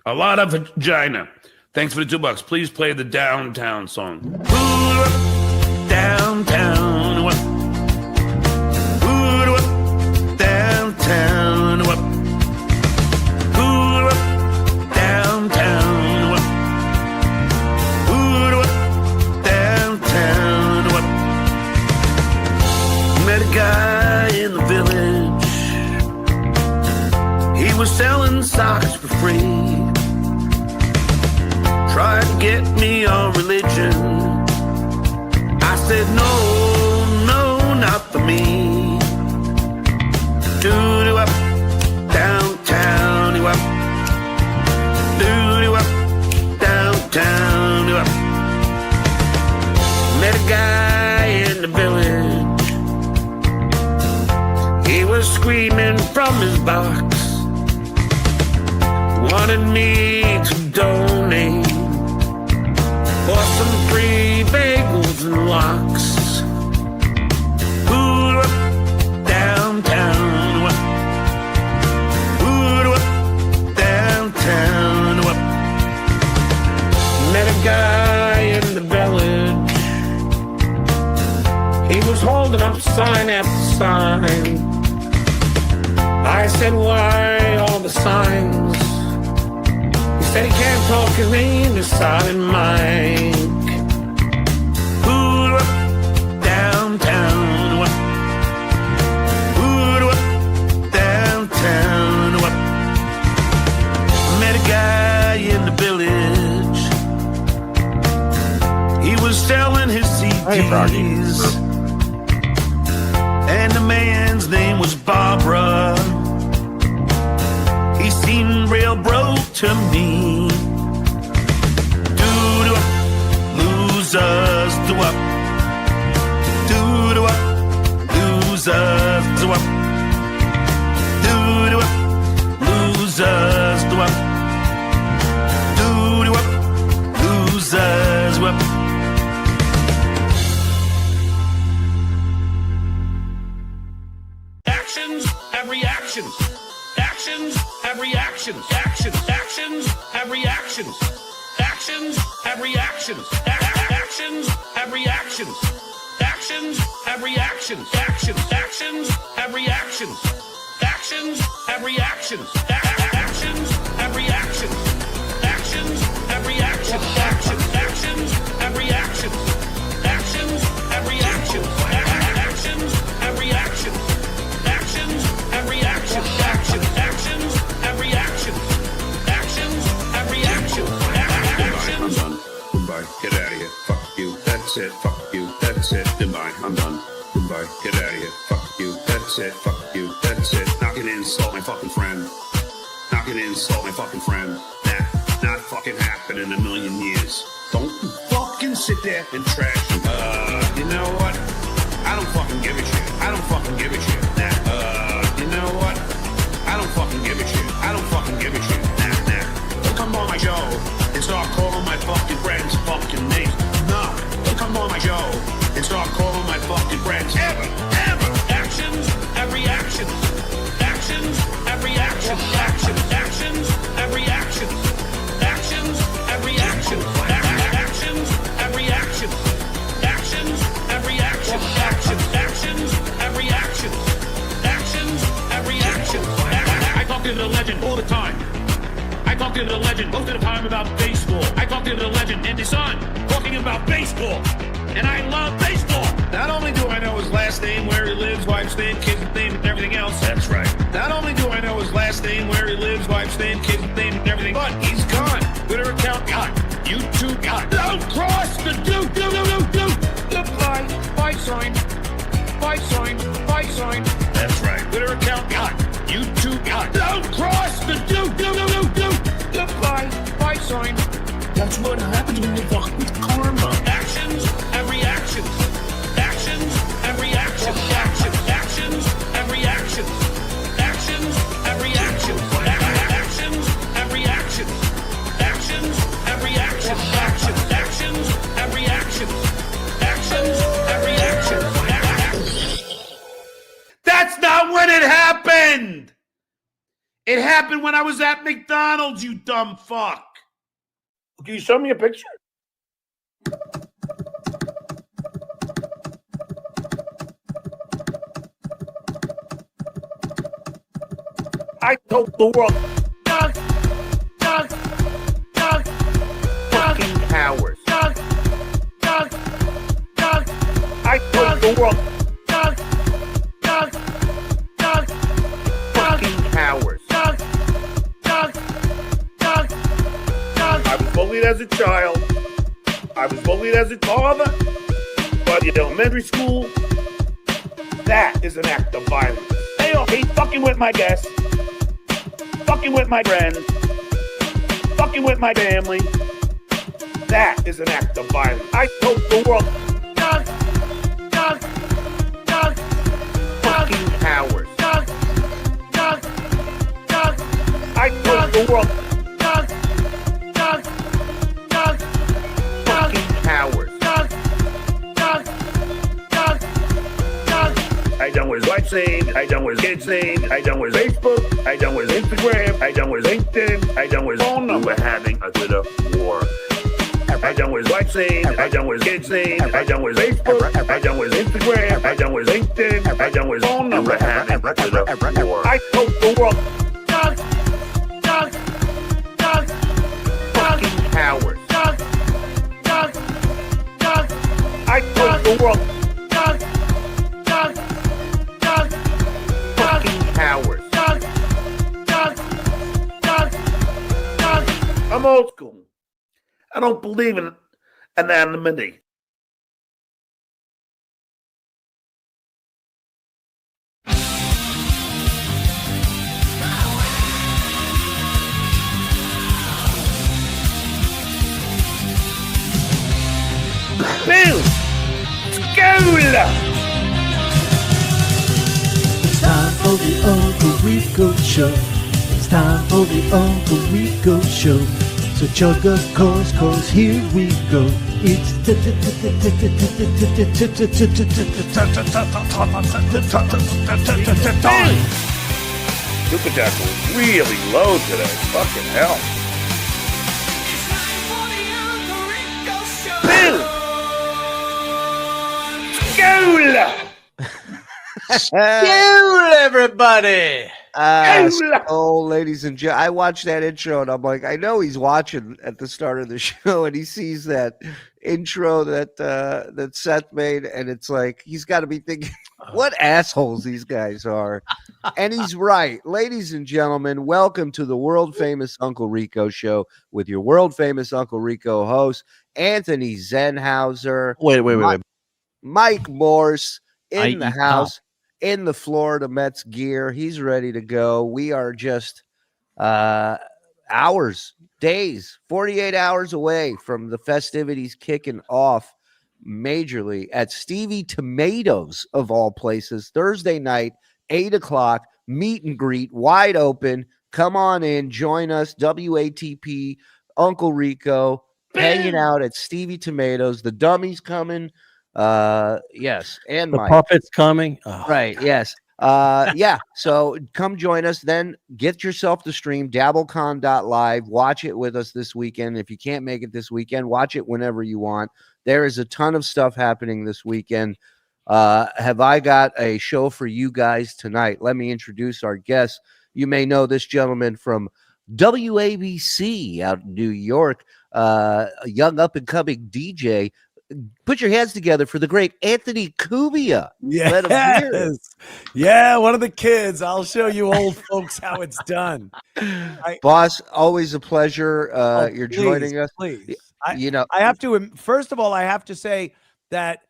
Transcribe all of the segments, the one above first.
A lot of vagina. Thanks for the $2. Please play the Downtown song. Downtown. Downtown. Met a guy in the village. He was selling socks for free. Tried to get me on religion. I said no, no, not for me. Doo-doo-up, downtown, doo-up. Doo-doo-up, downtown, doo-up. Met a guy in the village. He was screaming from his box. Wanted me to donate for some free bagels and lox. Downtown, downtown. Met a guy in the village. He was holding up sign after sign. I said, why all the signs? He said he can't talk, his name is Silent Mike. Downtown. Downtown. Met a guy in the village. He was selling his CDs. And the man's name was Barbara. He seemed real broke to me. Do-do-up, losers, do-up. Do-do-up, losers, do-up. Do-do-up, losers, do-up. Do-do-up, losers, do-up. Actions have reactions. Actions have reactions. Actions have reactions. Actions have reactions. Actions have reactions. Actions have reactions. Actions have reactions. Actions have reactions. Actions have reactions. Actions have reactions. Actions have reactions. Actions have reactions. Actions have reactions. Actions have reactions. Actions have reactions. Actions have reactions. I'm done. Goodbye. Get out of here. Fuck you. That's it. Fuck you. That's it. Goodbye. I'm done. Goodbye. Get out of here. Fuck you. That's it. Fuck you. That's it. Not gonna insult my fucking friend. Not gonna insult my fucking friend. Nah, not fucking happen in a million years. Don't fucking sit there and trash. You know what? I don't fucking give a shit. I don't fucking give a shit. Nah, you know what? I don't fucking give a shit. I don't fucking give a shit. Nah. Don't come on my show and start calling my fucking friends fucking names. No, don't come on my show and start calling my fucking friends ever. Actions have reactions. Actions have reactions. Actions have reactions. Actions have reactions. Actions have reactions. Actions have reactions. Actions have reactions. Actions have reactions. I talk to the legend all the time. I talk to the legend most of the time about baseball. I talk to the legend in the sun talking about baseball. And I love baseball. Not only do I know his last name, where he lives, wife's name, kid's name, and everything else. That's right. Not only do I know his last name, where he lives, wife's name, kid's name, and everything, but he's gone. Twitter account gone. YouTube gone. Don't cross the do. The buy sign. That's right. Twitter account gone. YouTube gone. Don't cross the do. The buy sign. That's what happens when you fuck with karma. Actions have reactions. Actions have reactions. Actions have reactions. Actions have reactions. Actions have reactions. Actions have reactions. Actions have reactions. Actions have reactions. It happened when I was at McDonald's, you dumb fuck. Can you show me a picture? I told the world. Fucking cowards. I told the world. Fucking cowards. I was bullied as a child. I was bullied as a father. But in elementary school, that is an act of violence. They all hate fucking with my guests, fucking with my friends, fucking with my family. That is an act of violence. I told the world. Fucking cowards. I told the world. Fucking cowards. I done with LifeSave, I done with KidSave, I done with Facebook, I done with Instagram, I done with LinkedIn, I done with phone number having a Twitter war. I done with LifeSave, I done with KidSave, I done with Facebook, I done with Instagram, I done with LinkedIn, I done with phone number having a Twitter war. I told the world. Fucking cowards. I told the world. Fucking cowards. I'm old school. I don't believe in anonymity. Bill! School! It's time for the Uncle Rico Show. It's time for the Uncle Rico Show. So chug a course, here we go. It's Super Jackal was really low today. Fucking hell. School, everybody. Oh, ladies and gentlemen, I watched that intro and I'm like, I know he's watching at the start of the show and he sees that intro that Seth made, and it's like he's got to be thinking, what assholes these guys are. And he's right. Ladies and gentlemen, welcome to the world famous Uncle Rico Show with your world famous Uncle Rico host, Anthony Zenhauser. Wait. Mike Morse in the house. In the Florida Mets gear. He's ready to go. We are just hours, days, 48 hours away from the festivities kicking off majorly at Stevie Tomatoes, of all places, Thursday night, 8 o'clock, meet and greet, wide open. Come on in, join us, WATP, Uncle Rico, hanging out at Stevie Tomatoes. The dummies coming. Yes, and The Mike. puppet's coming. Oh, Right, God. yes. Yeah, so come join us. Then get yourself the stream, dabblecon.live. Watch it with us this weekend. If you can't make it this weekend, watch it whenever you want. There is a ton of stuff happening this weekend. Have I got a show for you guys tonight? Let me introduce our guests. You may know this gentleman from WABC out in New York, a young up-and-coming DJ. Put your hands together for the great Anthony Cumia. Let him hear it. Yeah, one of the kids. I'll show you old folks how it's done. Boss, always a pleasure. You're joining us. Please. I have to, first of all, I have to say that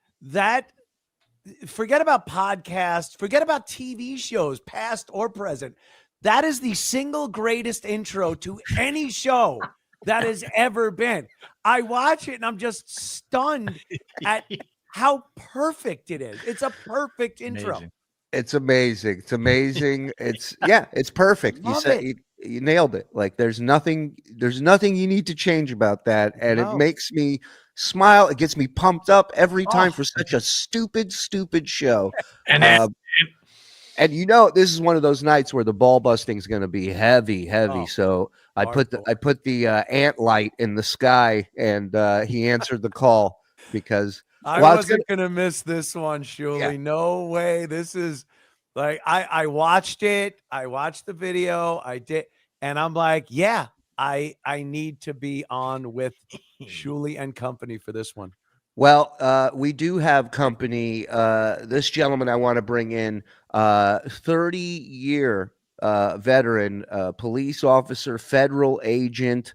forget about podcasts, forget about TV shows, past or present. That is the single greatest intro to any show that has ever been. I watch it and I'm just stunned at how perfect it is. It's a perfect intro. Amazing. It's amazing. It's amazing. It's perfect. You nailed it. Like there's nothing you need to change about that. And it makes me smile. It gets me pumped up every time for such a stupid show. And this is one of those nights where the ball busting is going to be heavy. Oh, So I put the ant light in the sky, and he answered the call because I wasn't gonna miss this one, Shuli. Yeah. No way. This is like I watched it. I watched the video. I did, and I'm like, yeah, I need to be on with Shuli and company for this one. Well, we do have company. This gentleman I want to bring in, 30-year veteran, police officer, federal agent,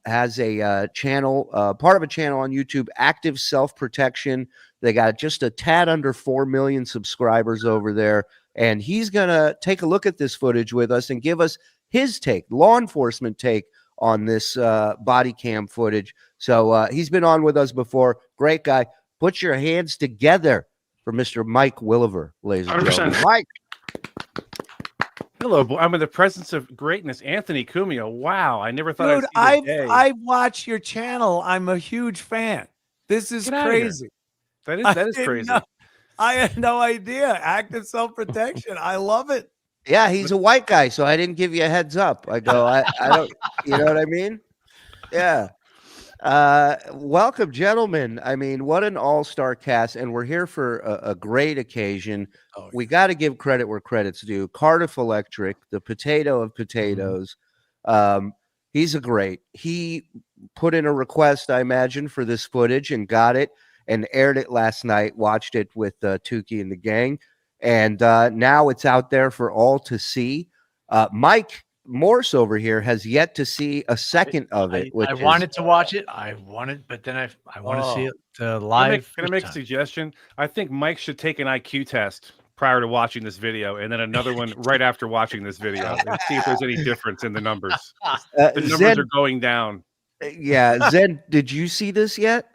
has a channel, part of a channel on YouTube, Active Self-Protection. They got just a tad under 4 million subscribers over there. And he's going to take a look at this footage with us and give us his take, law enforcement take on this body cam footage. So he's been on with us before. Great guy. Put your hands together for Mr. Mike Willever, ladies and gentlemen. Mike. Hello, boy. I'm in the presence of greatness. Anthony Cumia. Wow. I never thought Dude, I'd see this day. I watch your channel. I'm a huge fan. This is crazy. That is crazy. I had no idea. Active self-protection. I love it. Yeah, he's a white guy, so I didn't give you a heads up. I go, I don't, you know what I mean? Yeah. Welcome, gentlemen. I mean, what an all-star cast, and we're here for a great occasion. Oh, yeah. We got to give credit where credit's due. Cardiff Electric, the potato of potatoes. He's a great. He put in a request, I imagine, for this footage and got it and aired it last night. Watched it with Tookie and the gang, and now it's out there for all to see. Mike Morse over here has yet to see a second of it. I wanted to watch it. But then I want to see it live. Can I make a suggestion? I think Mike should take an IQ test prior to watching this video, and then another one right after watching this video, and see if there's any difference in the numbers. The numbers Zen, are going down. Yeah, Zen, did you see this yet?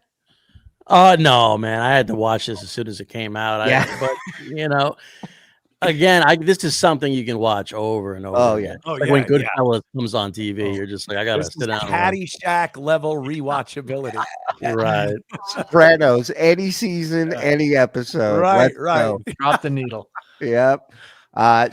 No, man. I had to watch this as soon as it came out. But again, this is something you can watch over and over. Oh, again. yeah. When Goodfellas comes on TV, you're just like, I gotta sit down. Caddyshack level rewatchability. Right. Sopranos, any season, any episode. Right. Drop the needle. Yep.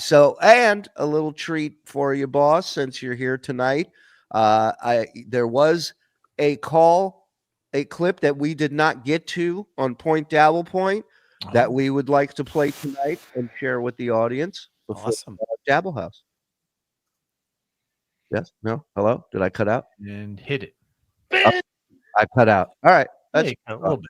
So, and a little treat for you, boss, since you're here tonight. There was a clip that we did not get to on Point Dabble Point that we would like to play tonight and share with the audience before Dabble House. Yes? No? Hello? Did I cut out? And hit it. I cut out. All right. A little bit.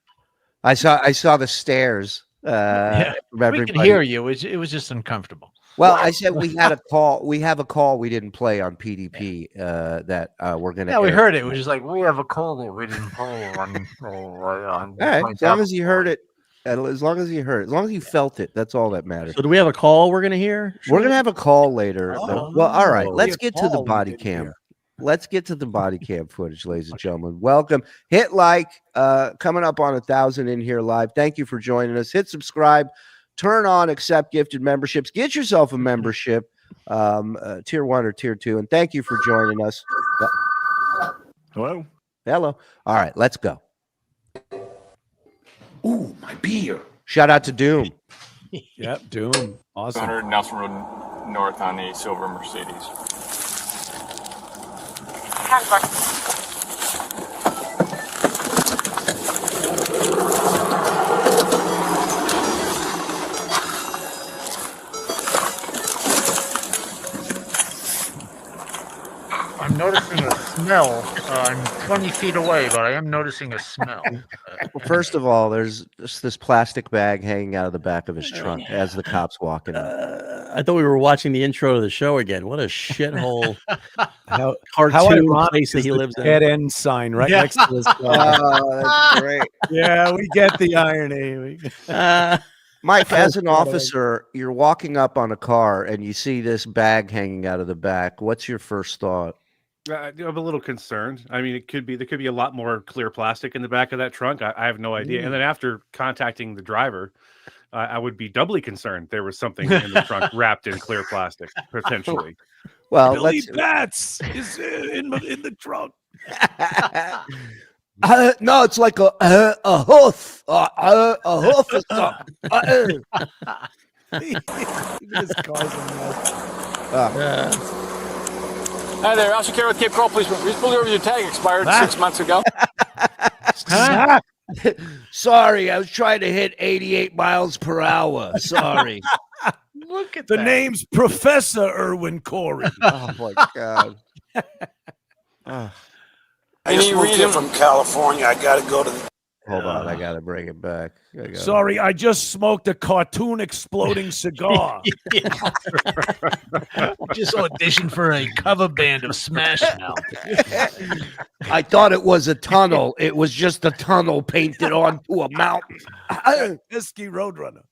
I saw the stares. We could hear you. It was just uncomfortable. Well, I said we had a call. We have a call we didn't play on PDP that we're going to. Yeah, we heard it. It was just like, we have a call that we didn't play on. All right. As long as you heard it. As long as you felt it, that's all that matters. So do we have a call we're going to hear? We're going to have a call later. Well, all right. Let's get to the body cam. Let's get to the body cam footage, ladies and gentlemen. Welcome. Hit like. Coming up on 1,000 in here live. Thank you for joining us. Hit subscribe. Turn on accept gifted memberships. Get yourself a membership, tier 1 or tier 2. And thank you for joining us. Hello. All right. Let's go. Ooh, my beer. Shout out to Doom. Yep, Doom. Awesome. 100 Nelson Road North on a silver Mercedes. I'm noticing a smell. I'm 20 feet away, but I am noticing a smell. Well, first of all, there's just this plastic bag hanging out of the back of his trunk as the cops walking up. I thought we were watching the intro to the show again. What a shithole How cartoon ironic place that is he the lives in. dead end sign right next to this. Oh, that's great. Yeah, we get the irony. Mike, as an officer, you're walking up on a car and you see this bag hanging out of the back. What's your first thought? I'm a little concerned. I mean, there could be a lot more clear plastic in the back of that trunk. I have no idea. And then after contacting the driver, I would be doubly concerned there was something in the trunk wrapped in clear plastic, potentially. Well, Billy Bats is in the trunk. No, it's like a hoof. A hoof. This car's a mess. Hi there, Officer Care with Cape Coral Police. We pulled over your tag expired 6 months ago. Sorry, I was trying to hit 88 miles per hour. Sorry. Look at the name's Professor Irwin Corey. Oh my God. I just moved here from California. I got to go to the... Hold on, I gotta bring it back. Sorry, I just smoked a cartoon exploding cigar. Just auditioned for a cover band of Smash Mouth. I thought it was a tunnel. It was just a tunnel painted onto a mountain. Whiskey Roadrunner.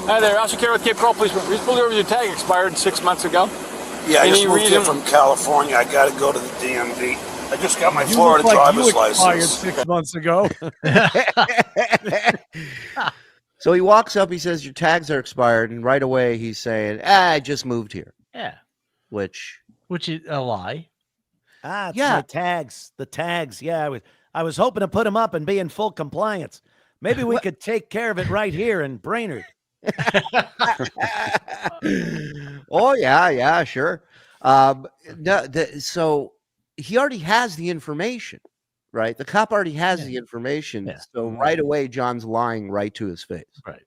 Hi there, Officer Care with Cape Coral Police. We pulled over your tag expired 6 months ago. Yeah, I just moved here from California. I got to go to the DMV. I just got my You Florida look like driver's you expired license. 6 months ago. So he walks up, he says, your tags are expired, and right away he's saying, I just moved here. Yeah. Which is a lie. It's Yeah. my tags. The tags. Yeah, I was hoping to put them up and be in full compliance. Maybe we could take care of it right here in Brainerd. Oh, yeah, sure. So he already has the information, right? The cop already has the information. Yeah. So right away, John's lying right to his face. Right.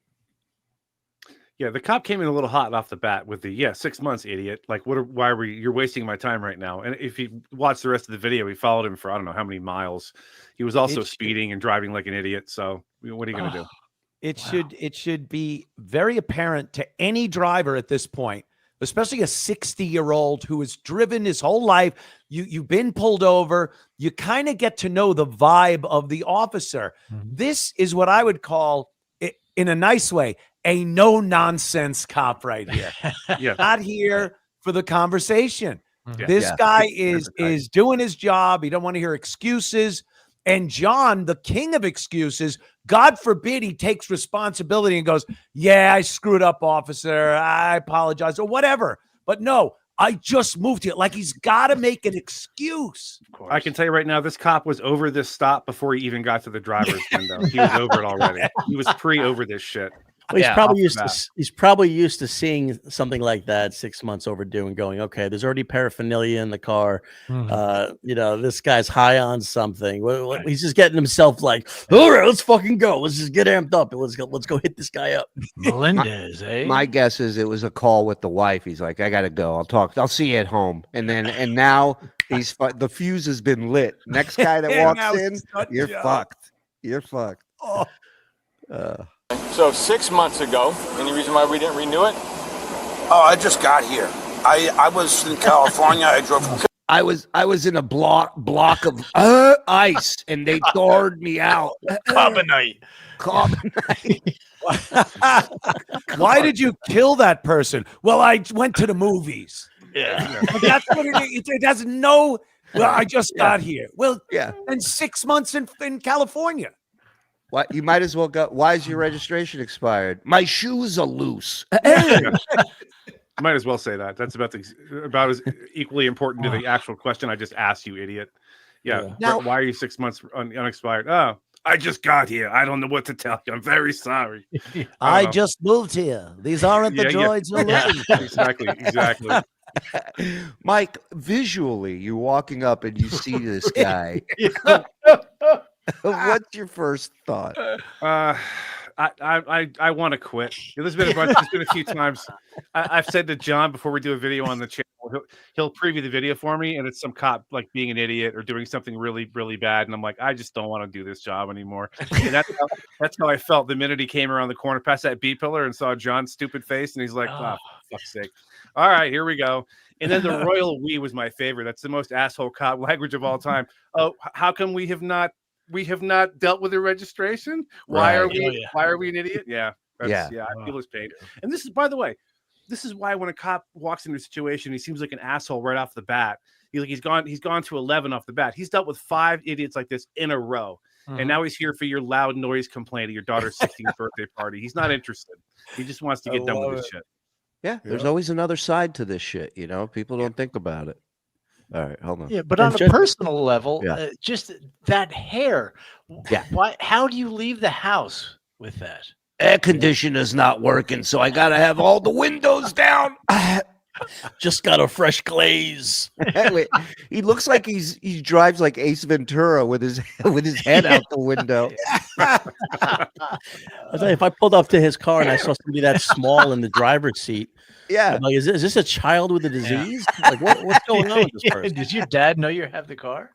Yeah, the cop came in a little hot off the bat with the 6 months, idiot. Like, why were you're wasting my time right now? And if you watch the rest of the video, we followed him for I don't know how many miles. He was also speeding and driving like an idiot. So what are you going to do? It should be very apparent to any driver at this point, especially a 60-year-old who has driven his whole life. You've been pulled over. You kind of get to know the vibe of the officer. Mm-hmm. This is what I would call, in a nice way, a no-nonsense cop right here. Yeah. Not here for the conversation. Mhm. This guy is doing his job. He don't want to hear excuses. And John, the king of excuses, God forbid he takes responsibility and goes, yeah, I screwed up, officer. I apologize or whatever. But no, I just moved here. Like he's got to make an excuse. I can tell you right now, this cop was over this stop before he even got to the driver's window. He was over it already. He was over this shit. Well, he's probably used to seeing something like that 6 months overdue and going, okay, there's already paraphernalia in the car. Mm-hmm. This guy's high on something. He's just getting himself like, all right, let's fucking go. Let's just get amped up and let's go hit this guy up. Melendez, eh? My guess is it was a call with the wife. He's like, I gotta go. I'll see you at home. And now the fuse has been lit. Next guy that walks in, you're fucked. You're fucked. So 6 months ago, any reason why we didn't renew it? Oh, I just got here. I was in California. I drove from... I was in a block of ice, and they thawed me out. Carbonite. Why did you kill that person? Well, I went to the movies. Yeah. But that's what it has no. Well, I just got here. Well, Yeah. And 6 months in California. What? You might as well go. Why is your registration expired? My shoes are loose. Might as well say that. That's about as equally important to the actual question I just asked you, idiot. Yeah. Now- Why are you 6 months unexpired? Oh, I just got here. I don't know what to tell you. I'm very sorry. I just moved here. These aren't the droids you're looking for. Exactly. Mike, visually, you're walking up and you see this guy. What's your first thought? I want to quit. There's been a few times I've said to John before we do a video on the channel, he'll preview the video for me, and it's some cop like being an idiot or doing something really, really bad, and I'm like, I just don't want to do this job anymore. And that's how I felt the minute he came around the corner past that B pillar and saw John's stupid face, and he's like, oh, for fuck's sake. All right, here we go. And then the royal we was my favorite. That's the most asshole cop language of all time. Oh, how come we have not dealt with the registration? Why are we an idiot? Yeah. I feel his pain. And this is, by the way, why when a cop walks into a situation, he seems like an asshole right off the bat. He's gone to 11 off the bat. He's dealt with 5 idiots like this in a row. And now he's here for your loud noise complaint at your daughter's 16th birthday party. He's not interested. He just wants to get done with this shit. Yeah, there's always another side to this shit, people don't think about it. All right, hold on. Yeah, but on a personal level, Yeah. just that hair. Yeah. How do you leave the house with that. Air conditioner's not working, so I gotta have all the windows down. Just got a fresh glaze. Wait, he looks like he drives like Ace Ventura with his head out the window. I tell you, if I pulled up to his car and I saw somebody that small in the driver's seat, Yeah. I'm like, is this a child with a disease? Like, what's going on with this person? Does your dad know you have the car?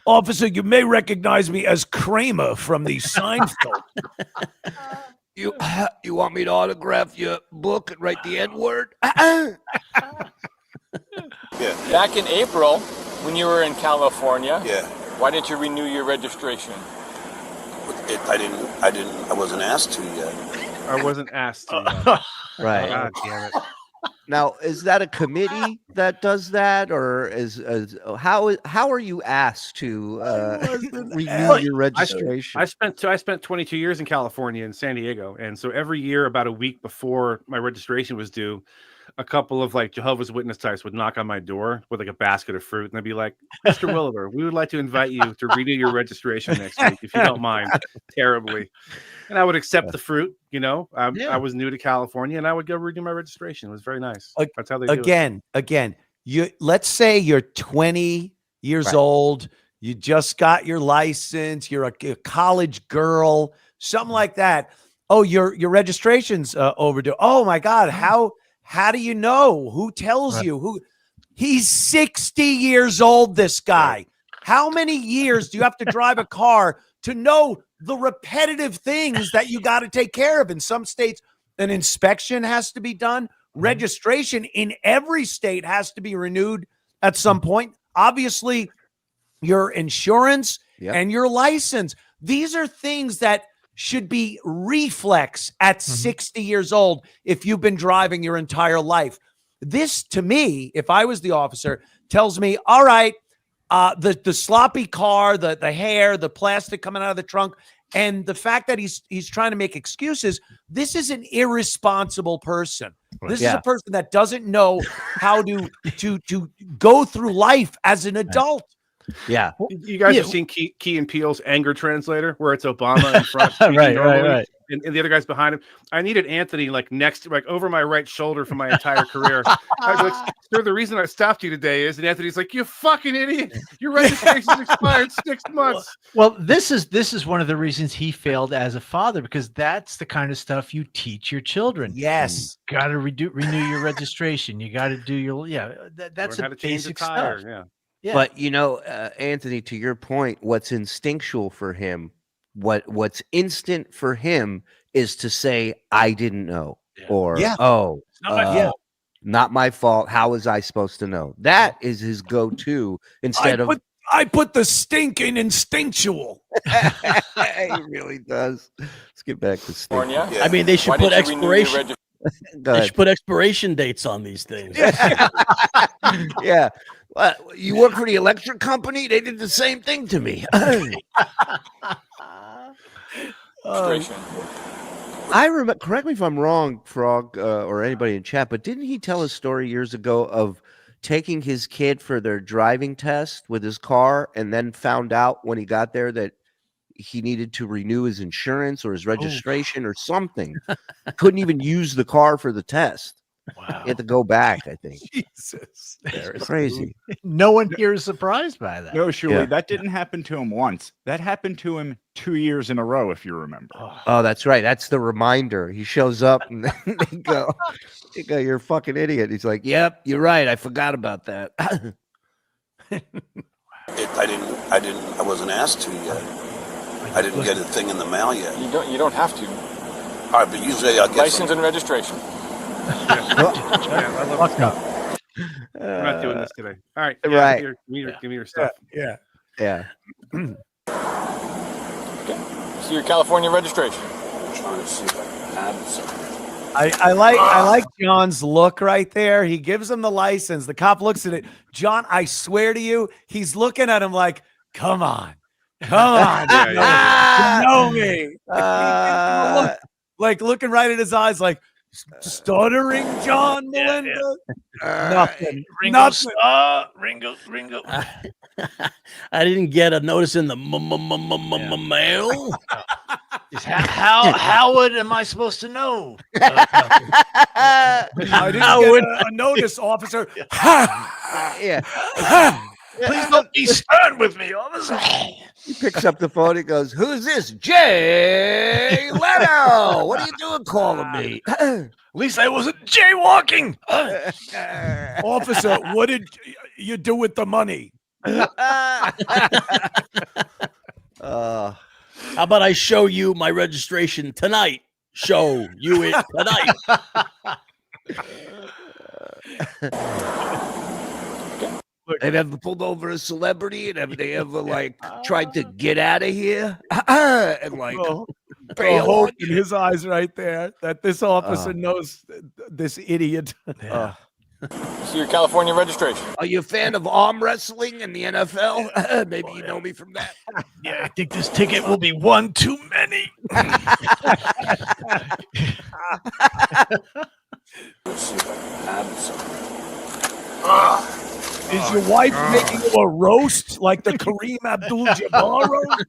Officer, you may recognize me as Kramer from the Seinfeld. You want me to autograph your book and write the N-word? Yeah. Back in April, when you were in California, Yeah. why didn't you renew your registration? I wasn't asked to yet. I wasn't asked to. Right. God damn it. Now, is that a committee that does that, or how are you asked to renew your registration? I spent 22 years in California in San Diego, and so every year, about a week before my registration was due, a couple of like Jehovah's Witness types would knock on my door with like a basket of fruit, and they'd be like, "Mr. Willever, we would like to invite you to renew your registration next week, if you don't mind, terribly." And I would accept the fruit. You know, I was new to California, and I would go renew my registration. It was very nice. That's how they do it. Again, let's say you're 20 years old, you just got your license, you're a college girl, something like that. Oh, your registration's overdue. Oh my God, how do you know? Who tells you? Who? He's 60 years old, this guy. How many years do you have to drive a car to know the repetitive things that you got to take care of? In some states, an inspection has to be done. Registration in every state has to be renewed at some point. Obviously, your insurance and your license. These are things that should be reflex at 60 years old if you've been driving your entire life. This, to me, if I was the officer, tells me, all right, the sloppy car, the hair, the plastic coming out of the trunk, and the fact that he's trying to make excuses. This is an irresponsible person. This is a person that doesn't know how to go through life as an adult. Yeah. You guys have seen Key and Peele's Anger Translator, where it's Obama in front, right. And the other guy's behind him. I needed Anthony like over my right shoulder for my entire career. I was like, "Sir, the reason I stopped you today is," and Anthony's like, "You fucking idiot! Your registration's expired 6 months." Well, this is one of the reasons he failed as a father, because that's the kind of stuff you teach your children. Yes, got to renew your registration. You got to do your that's a basic stuff. Yeah. But you know, Anthony, to your point, what's instinctual for him, what's instant for him is to say, "I didn't know," or "Oh, not my fault. How was I supposed to know?" That is his go-to instead of I put the stink in instinctual. He really does. Let's get back to stink. Yeah. I mean, they should put expiration. They should put expiration dates on these things. Yeah. You work for the electric company? They did the same thing to me. I remember, correct me if I'm wrong, Frog, or anybody in chat, but didn't he tell a story years ago of taking his kid for their driving test with his car and then found out when he got there that he needed to renew his insurance or his registration or something? Couldn't even use the car for the test. Wow. He had to go back, I think. Jesus. It's crazy. No one here is surprised by that. No, Shuli, that didn't happen to him once. That happened to him 2 years in a row, if you remember. Oh, that's right. That's the reminder. He shows up and then they go, "You're a fucking idiot." He's like, "Yep, you're right. I forgot about that." I wasn't asked to yet. I didn't get a thing in the mail yet. You don't have to. All right, but usually I'll get License and registration. I love it. We're not doing this today. All right. Right. Give me your stuff. Yeah. Okay. So your California registration. I'm trying to see if I have something. I like John's look right there. He gives him the license. The cop looks at it. John, I swear to you, he's looking at him like, "Come on. You know me." Like looking right at his eyes, like, "Stuttering John Melendez." Nothing. Ringo. I didn't get a notice in the mail. How am I supposed to know? I didn't get a notice, officer. Yeah. Please don't be stern with me, officer. He picks up the phone. He goes, "Who's this? Jay Leno. What are you doing calling me?" At least I wasn't jaywalking. Officer, what did you do with the money? How about I show you my registration tonight? Show you it tonight. Have you ever pulled over a celebrity and have they ever like tried to get out of here and like The hope in his eyes right there that this officer knows this idiot. See your California registration. Are you a fan of arm wrestling in the NFL? Maybe you know me from that. Yeah, I think this ticket will be one too many. Is your wife making you a roast like the Kareem Abdul-Jabbar roast?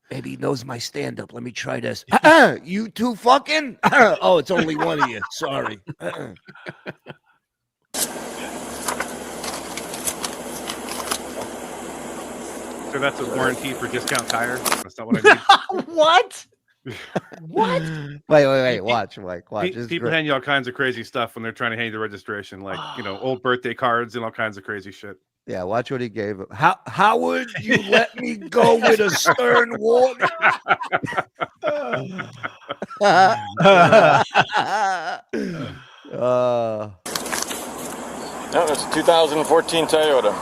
Maybe he knows my stand-up. Let me try this. You two fucking? Oh, it's only one of you. Sorry. So that's a warranty for discount tire. That's not what I need. What? What? Wait. Watch, Mike. Watch. People hand you all kinds of crazy stuff when they're trying to hand you the registration, like old birthday cards and all kinds of crazy shit. Yeah, watch what he gave him. How would you let me go with a stern warning? No, it's a 2014 Toyota.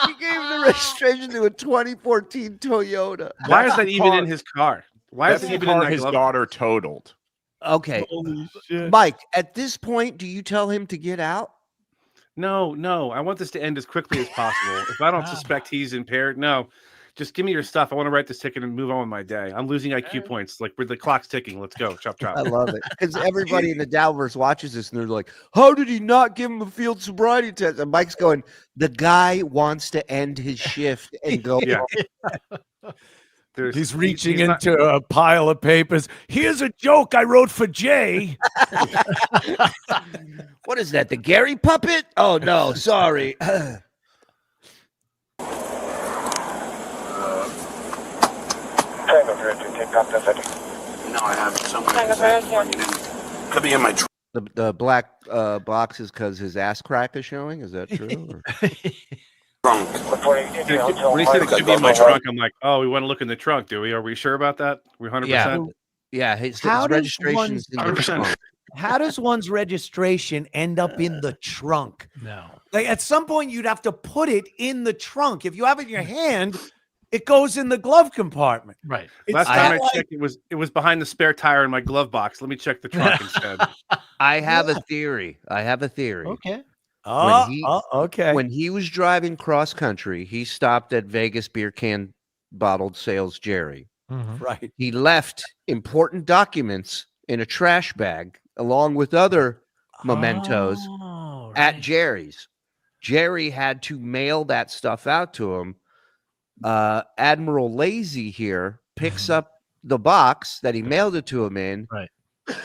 He gave the registration to a 2014 Toyota. Why is that even in his car? Why is That's it the even in car that his glove? daughter totaled. Okay. Holy shit. Mike, at this point, do you tell him to get out? No. I want this to end as quickly as possible. If I don't suspect he's impaired, no. Just give me your stuff. I want to write this ticket and move on with my day. I'm losing IQ points. Like, the clock's ticking. Let's go. Chop, chop. I love it. Because everybody in the Dabbleverse watches this and they're like, how did he not give him a field sobriety test? And Mike's going, the guy wants to end his shift and go. Yeah. He's reaching into a pile of papers. Here's a joke I wrote for Jay. What is that? The Gary puppet? Oh, no. Sorry. No, I haven't. Could be in my trunk. The black box is because his ass crack is showing. Is that true? When he said it could be in my trunk, I'm like, oh, we want to look in the trunk, do we? Are we sure about that? We're 100%? Yeah, his How does registration's in the 100%. trunk. How does one's registration end up in the trunk? No. Like at some point, you'd have to put it in the trunk. If you have it in your hand, it goes in the glove compartment. Right. Last time I checked, it was behind the spare tire in my glove box. Let me check the trunk instead. I have a theory. Okay. Okay. When he was driving cross country, he stopped at Vegas beer can bottled sales Jerry. Right. He left important documents in a trash bag along with other mementos at Jerry's. Jerry had to mail that stuff out to him. Admiral Lazy here picks up the box that he mailed it to him in,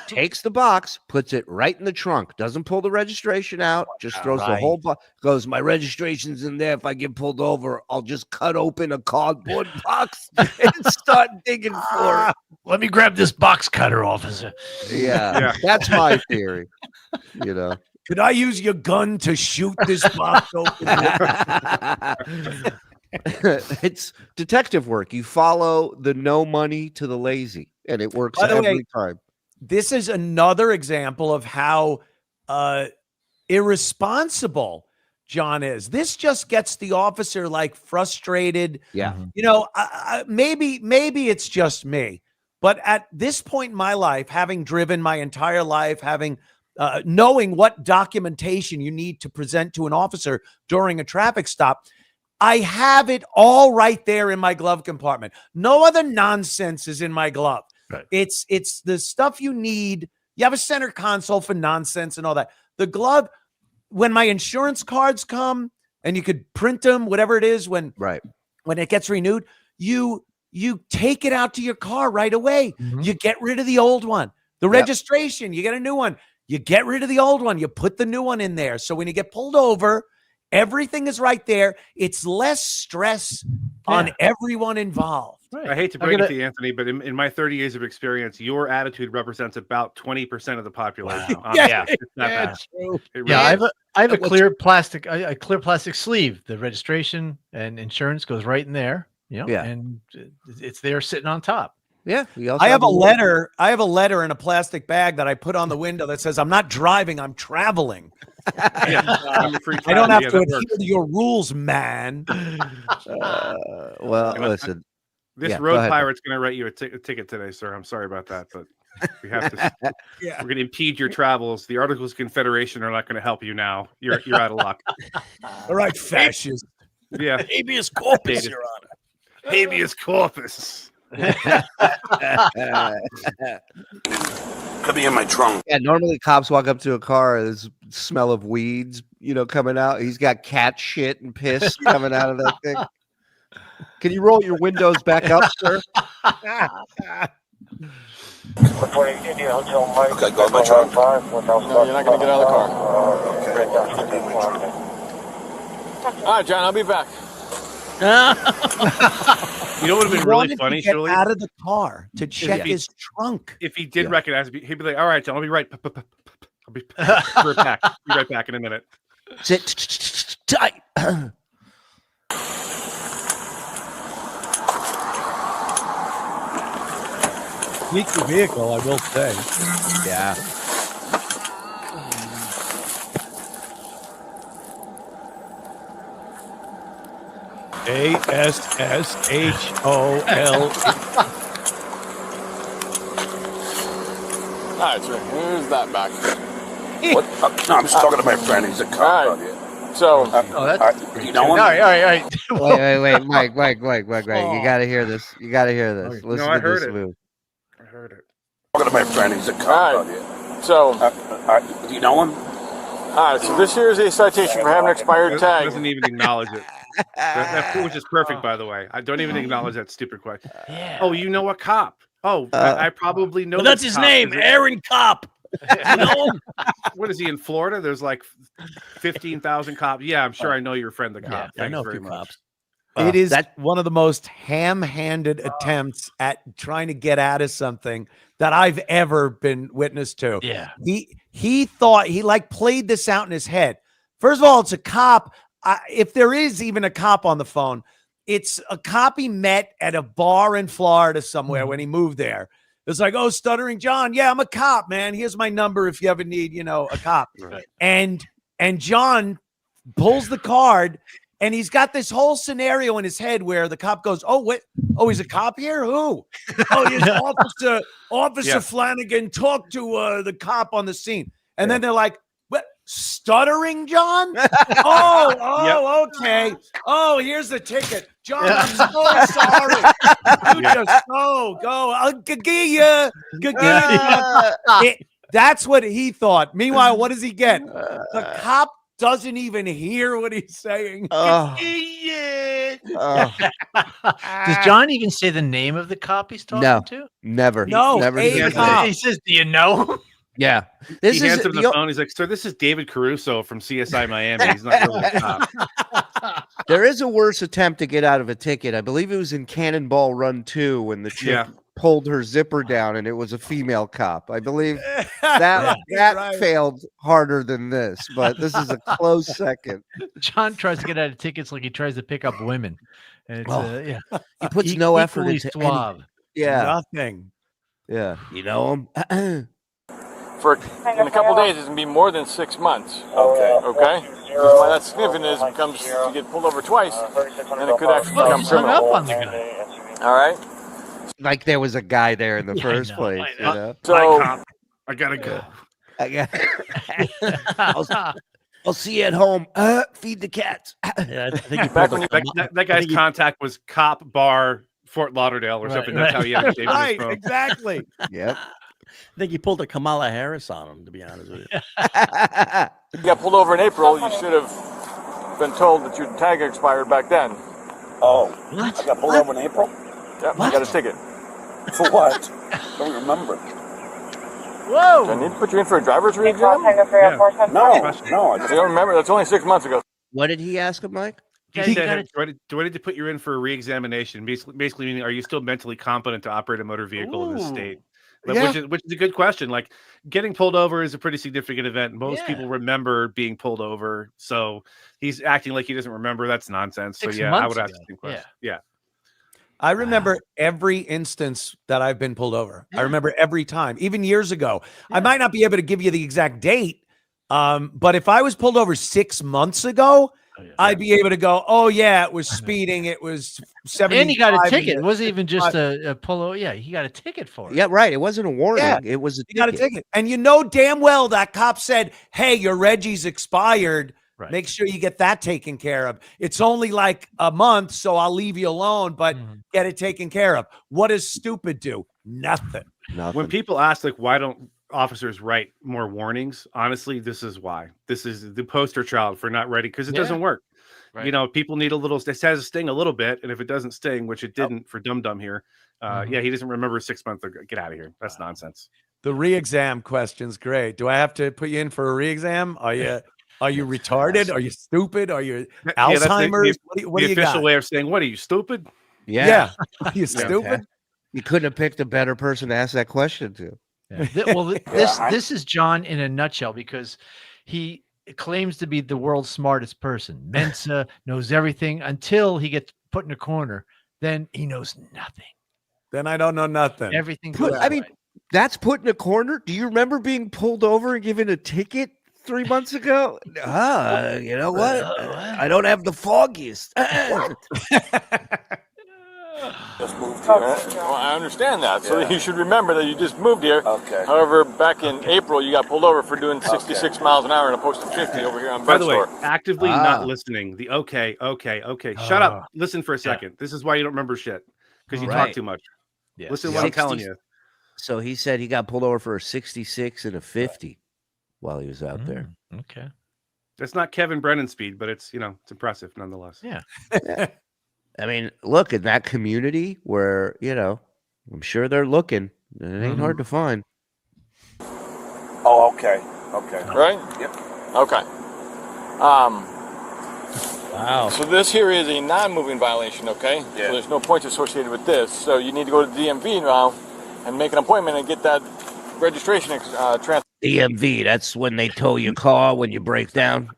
takes the box, puts it right in the trunk, doesn't pull the registration out, just throws the whole box, goes, my registration's in there. If I get pulled over, I'll just cut open a cardboard box and start digging for it. Let me grab this box cutter, officer. Yeah, that's my theory. Could I use your gun to shoot this box open? It's detective work. You follow the no money to the lazy, and it works every time. This is another example of how irresponsible John is. This just gets the officer like frustrated. Yeah. Maybe it's just me, but at this point in my life, having driven my entire life, having knowing what documentation you need to present to an officer during a traffic stop, I have it all right there in my glove compartment. No other nonsense is in my glove. Right. It's the stuff you need. You have a center console for nonsense and all that. The glove, when my insurance cards come and you could print them, whatever it is, when it gets renewed, you take it out to your car right away. You get rid of the old one. The registration, you get a new one. You get rid of the old one. You put the new one in there. So when you get pulled over, everything is right there. It's less stress on everyone involved. I hate to break it to you, Anthony, but in my 30 years of experience, your attitude represents about 20% of the population. Wow. It's not bad. True. Really I have a What's- clear plastic sleeve. The registration and insurance goes right in there. And it's there sitting on top. Yeah. I have a letter. I have a letter in a plastic bag that I put on the window that says, "I'm not driving, I'm traveling." I don't have to adhere to your rules, man. Well, listen. This road pirate's going to write you a ticket today, sir. I'm sorry about that, but we have to. We're going to impede your travels. The Articles of Confederation are not going to help you now. You're out of luck. All right, fascist. Yeah. Habeas corpus, Your Honor. Habeas corpus. Could be in my trunk. Yeah, normally cops walk up to a car, there's smell of weeds, coming out. He's got cat shit and piss coming out of that thing. Can you roll your windows back up, sir? Okay, go in my trunk. No, you're not going to get out of the car. All right, John, I'll be back. You know what would have been really funny, get Shuli? out of the car to check his trunk. If he did recognize me, he'd be like, "All right, John, I'll be right. I'll be right back. Be right back in a minute." Sit tight. Sneaky vehicle, I will say. Yeah. ASSHOL. All right, so here's that back. What? No, I'm just talking to my friend. He's a cop. All right. So, You know him? All right. Wait, Mike. You gotta hear this. Listen No, to I heard this it. move. I heard it. Talking to my friend. He's a all cop. right. So, Do you know him? all right. So this here is a citation for having an expired He tag. doesn't even acknowledge it. That which is perfect, by the way. I don't even acknowledge that stupid question. Oh, you know a cop? Oh, I probably know. Well, that's this his cop. name, Aaron Kopp. You know him? What is he in Florida? There's like 15,000 cops. Yeah, I'm sure I know your friend, the cop. Yeah, I Thanks know very two much. cops. It is one of the most ham-handed attempts at trying to get out of something that I've ever been witness to. Yeah. He thought he played this out in his head. First of all, it's a cop. If there is even a cop on the phone, it's a cop he met at a bar in Florida somewhere when he moved there. It's like, "Oh, Stuttering John. Yeah, I'm a cop, man. Here's my number if you ever need, a cop." Right. And John pulls the card, and he's got this whole scenario in his head where the cop goes, "Oh, wait. Oh, he's a cop here? Who? Oh, yes, Officer Flanagan talked to the cop on the scene." And then they're like, "What? Stuttering John? Okay. Oh, here's the ticket. John, I'm so sorry. You just go. Gagia. That's what he thought. Meanwhile, what does he get? The cop doesn't even hear what he's saying. Does John even say the name of the cop he's talking to? Never. No, Never. a cop. He says, "Do you know him?" Yeah. He hands him the phone. He's like, "Sir, this is David Caruso from CSI Miami. He's not really a cop." There is a worse attempt to get out of a ticket. I believe it was in Cannonball Run 2 when the chick pulled her zipper down and it was a female cop. I believe that failed harder than this, but this is a close second. John tries to get out of tickets like he tries to pick up women. And it's, He puts no effort into suave. anything. Yeah. Nothing. Yeah. You know him? In a couple days, it's going to be more than 6 months. Okay? Because why that's significant is becomes you get pulled over twice, and it could actually become He's hung up criminal. on the guy. All right? Like there was a guy there in the first place. I You know? So, I gotta go. I'll see you at home. Feed the cats. Yeah, I think he Back pulled when a- That guy's contact was cop bar Fort Lauderdale or Right, something. right. That's how he had to save his Right, phone. exactly. Yep. I think he pulled a Kamala Harris on him, to be honest with you. You got pulled over in April. You should have been told that your tag expired back then. Oh, What? I got pulled over in April? Yep, you got a ticket. For what? Don't remember. Whoa! Do I need to put you in for a driver's re-exam? No, no, I You just don't remember? That's only 6 months ago. What did he ask him, Mike? He said, do I need to put you in for a re-examination? Basically meaning, are you still mentally competent to operate a motor vehicle in this state? Yeah. Which is a good question. Like, getting pulled over is a pretty significant event. Most people remember being pulled over, so he's acting like he doesn't remember. That's nonsense. 6 So yeah, I months would ask ago. the same question. Yeah. I remember every instance that I've been pulled over. I remember every time, even years ago. I might not be able to give you the exact date, but if I was pulled over 6 months ago, I'd be able to go, oh, yeah, it was speeding. It was 70. And he got a ticket. It wasn't even just a polo. Yeah, he got a ticket for it. Yeah, right. It wasn't a warning. Yeah. It was a You got a ticket. And you know damn well that cop said, hey, your Reggie's expired. Right. Make sure you get that taken care of. It's only like a month, so I'll leave you alone, but get it taken care of. What does stupid do? Nothing. When people ask, like, why don't officers write more warnings? Honestly, this is why. This is the poster child for not writing, because it doesn't work. Right. You know, people need a little, it has to sting a little bit. And if it doesn't sting, which it didn't for Dum Dum here, yeah, he doesn't remember 6 months ago. Get out of here. That's nonsense. The re-exam question's great. Do I have to put you in for a re-exam? Are you retarded? Are you stupid? Are you Alzheimer's? The what do you official got? way of saying, what are you, stupid? Yeah. Are you stupid? You couldn't have picked a better person to ask that question to. Yeah. This is John in a nutshell, because he claims to be the world's smartest person. Mensa knows everything until he gets put in a corner. Then he knows nothing. Then I don't know nothing. Everything. That's put in a corner. Do you remember being pulled over and given a ticket 3 months ago? You know what? I don't have the foggiest. just moved here. Well, I understand that. So you should remember that you just moved here. Okay. However, back in April, you got pulled over for doing 66 miles an hour in a post of 50 over here on By Bed the way, Store. actively not listening. The okay. Shut up. Listen for a second. This is why you don't remember shit, because you talk too much. Yeah. Listen to what I'm telling you. So he said he got pulled over for a 66 and a 50 while he was out there. Okay. It's not Kevin Brennan speed, but it's, it's impressive nonetheless. Yeah. I mean, look, in that community where, I'm sure they're looking. It ain't hard to find. Oh, okay. Okay. Right? Yep. Okay. Wow. So this here is a non-moving violation, okay? Yeah. So there's no points associated with this. So you need to go to the DMV now and make an appointment and get that registration transfer. DMV, that's when they tow your car when you break down.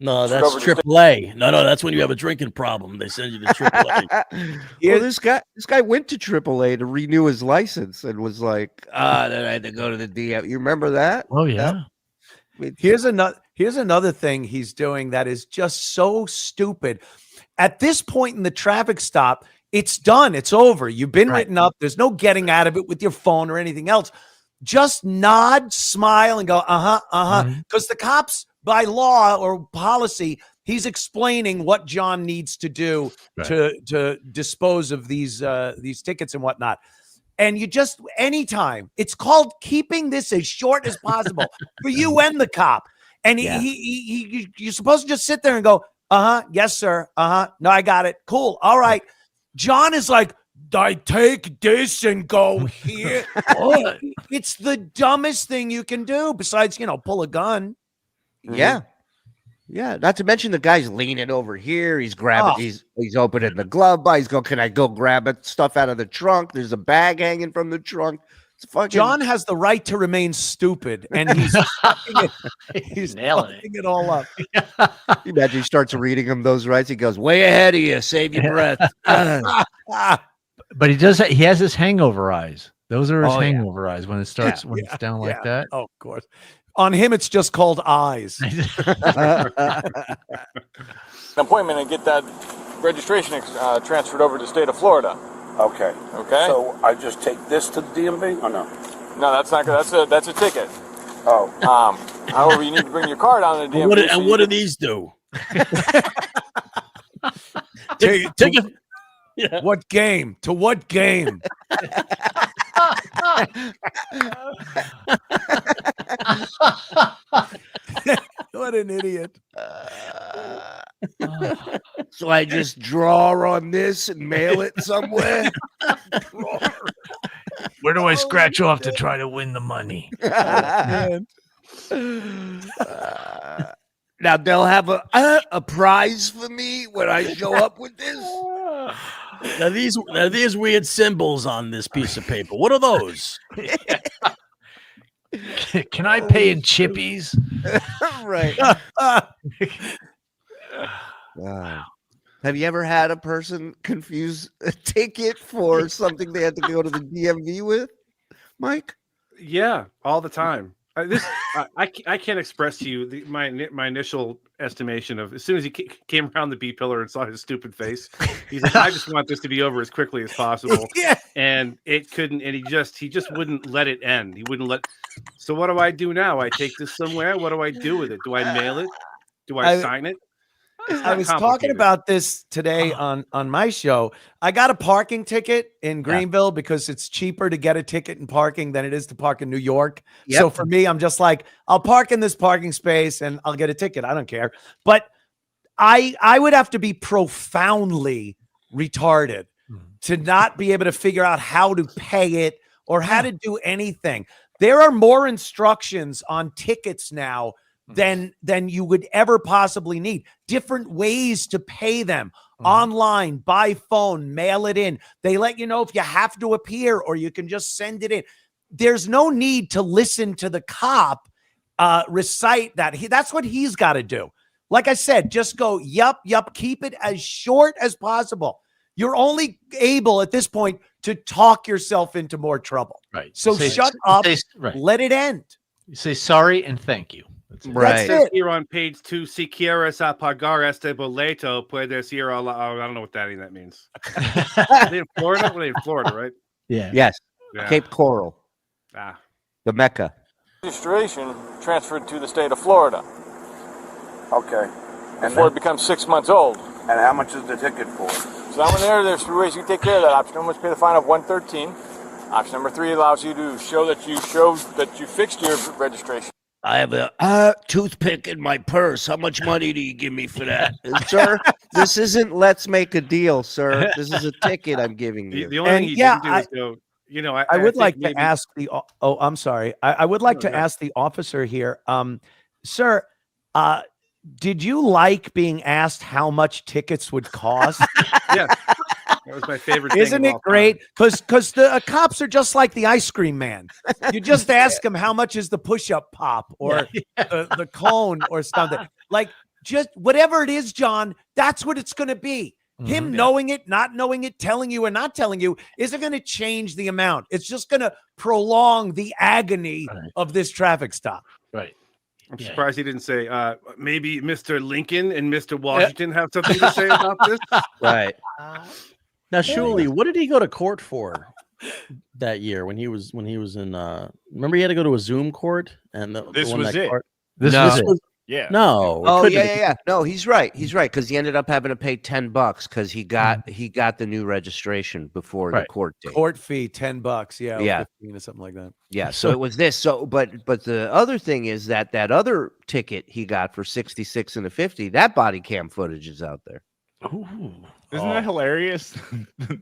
No, that's AAA. No, that's when you have a drinking problem. They send you to AAA. Well, this guy went to AAA to renew his license and was like, then I had to go to the DMV. You remember that? Oh yeah. Here's another thing he's doing that is just so stupid. At this point in the traffic stop, it's done. It's over. You've been written up. There's no getting out of it with your phone or anything else. Just nod, smile, and go, because the cops, by law or policy, he's explaining what John needs to do to dispose of these tickets and whatnot. And you just, anytime, it's called keeping this as short as possible for you and the cop. And you're supposed to just sit there and go, yes, sir. No, I got it. Cool. All right. John is like, I take this and go here. It's the dumbest thing you can do besides, pull a gun. Yeah. Yeah. Not to mention the guy's leaning over here. He's grabbing, he's opening the glove box. He's going, can I go grab stuff out of the trunk? There's a bag hanging from the trunk. John has the right to remain stupid, and he's nailing it all up. You imagine he starts reading him those rights. He goes, way ahead of you. Save your breath. But he has his hangover eyes. Those are his hangover eyes when it starts, when it's down like that. Oh, of course. On him, it's just called eyes. An appointment and get that registration transferred over to the state of Florida. Okay. Okay. So I just take this to the DMV or no? No, that's not good. That's a ticket. Oh. However, you need to bring your card down to the DMV. What do these do? Ticket. Yeah. What game? To what game? What an idiot. So I just draw on this and mail it somewhere. Where do I scratch off to try to win the money? Now they'll have a prize for me when I show up with this. Now these weird symbols on this piece of paper. What are those? Can I pay in chippies? Right. Have you ever had a person confuse a ticket for something they had to go to the DMV with, Mike? Yeah, all the time. I can't express to you my initial estimation of as soon as he came around the B pillar and saw his stupid face, he's like, I just want this to be over as quickly as possible. Yeah. And it couldn't, and he just wouldn't let it end. He wouldn't let. So what do I do now? I take this somewhere. What do I do with it? Do I mail it? Do I sign it? I was talking about this today on my show. I got a parking ticket in Greenville because it's cheaper to get a ticket in parking than it is to park in New York. Yep. So for me, I'm just like, I'll park in this parking space and I'll get a ticket. I don't care. But I would have to be profoundly retarded to not be able to figure out how to pay it or how to do anything. There are more instructions on tickets now than you would ever possibly need. Different ways to pay them online, by phone, mail it in. They let you know if you have to appear or you can just send it in. There's no need to listen to the cop recite that. That's what he's got to do. Like I said, just go, yup. Keep it as short as possible. You're only able at this point to talk yourself into more trouble. Right. So shut up. Let it end. You say sorry and thank you. Right. It says here on page 2, si quieres pagar este boleto, puedes ir a la... I don't know what that means. Are they in Florida? Well, they in Florida, right? Yeah. Yes. Yeah. Cape Coral. The Mecca. Registration transferred to the state of Florida. Okay. Before it becomes 6 months old. And how much is the ticket for? So that one there's 3 ways you can take care of that. Option 1 was pay the fine of $113. Option number 3 allows you to show that you fixed your registration. I have a toothpick in my purse. How much money do you give me for that? Sir, this isn't let's make a deal, sir. This is a ticket I'm giving you. The only thing you didn't do is go, I would like to ask the I'm sorry. I would like to ask the officer here. Sir, did you like being asked how much tickets would cost? Yes. That was my favorite thing. Isn't it great? Because the cops are just like the ice cream man. You just ask them how much is the push-up pop or the cone or something. Like just whatever it is, John, that's what it's going to be. Him knowing it, not knowing it, telling you or not telling you isn't going to change the amount. It's just going to prolong the agony of this traffic stop. Right. I'm surprised he didn't say maybe Mr. Lincoln and Mr. Washington have something to say about this. Right. Now, Shuli, what did he go to court for that year when he was in? Remember, he had to go to a Zoom court, and This was it. This was Yeah. No. Oh yeah. No, he's right. He's right because he ended up having to pay $10 because he got the new registration before the court date. Court fee $10. Yeah. Yeah. 15 or something like that. Yeah. So it was this. So, but the other thing is that other ticket he got for 66 and a 50, that body cam footage is out there. Ooh. Isn't that hilarious?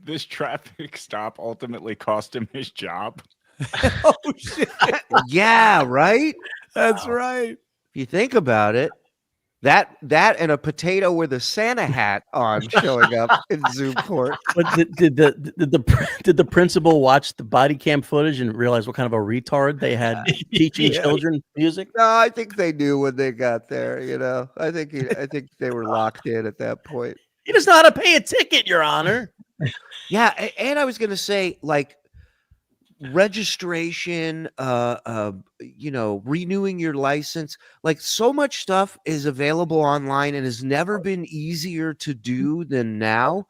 This traffic stop ultimately cost him his job. Oh shit. Yeah. Right. That's right. If you think about it, that and a potato with a Santa hat on showing up in Zoom court. But did the principal watch the body cam footage and realize what kind of a retard they had teaching children music? No, I think they knew when they got there. You know, I think they were locked in at that point. He does not know how to pay a ticket, Your Honor. Yeah, and I was gonna say like registration, renewing your license, like so much stuff is available online and has never been easier to do than now.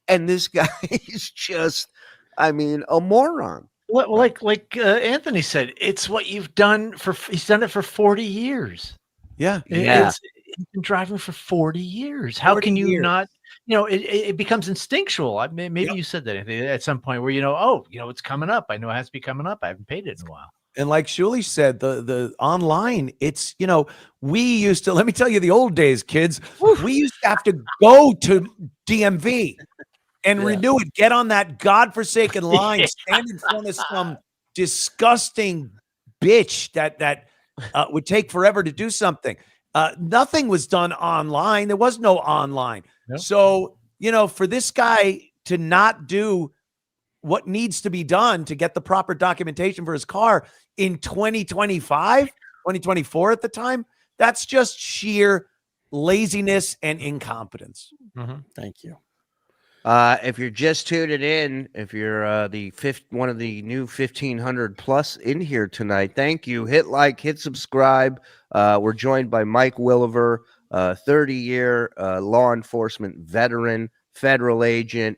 And this guy is just, a moron. Well, like Anthony said, it's what you've done he's done it for 40 years. Yeah. He's been driving for 40 years. How can you not it becomes instinctual. Maybe you said that at some point where it's coming up. I know it has to be coming up. I haven't paid it in a while. And like Shuli said, the online, it's, we used to, let me tell you the old days, kids. We used to have to go to DMV and renew it, get on that godforsaken line, stand in front of some disgusting bitch that would take forever to do something. Nothing was done online. There was no online. Yep. So, for this guy to not do what needs to be done to get the proper documentation for his car in 2025, 2024 at the time, that's just sheer laziness and incompetence. Mm-hmm. Thank you. If you're just tuning in, if you're one of the new 1,500 plus in here tonight, thank you. Hit like, hit subscribe. We're joined by Mike Willever, 30-year law enforcement veteran, federal agent.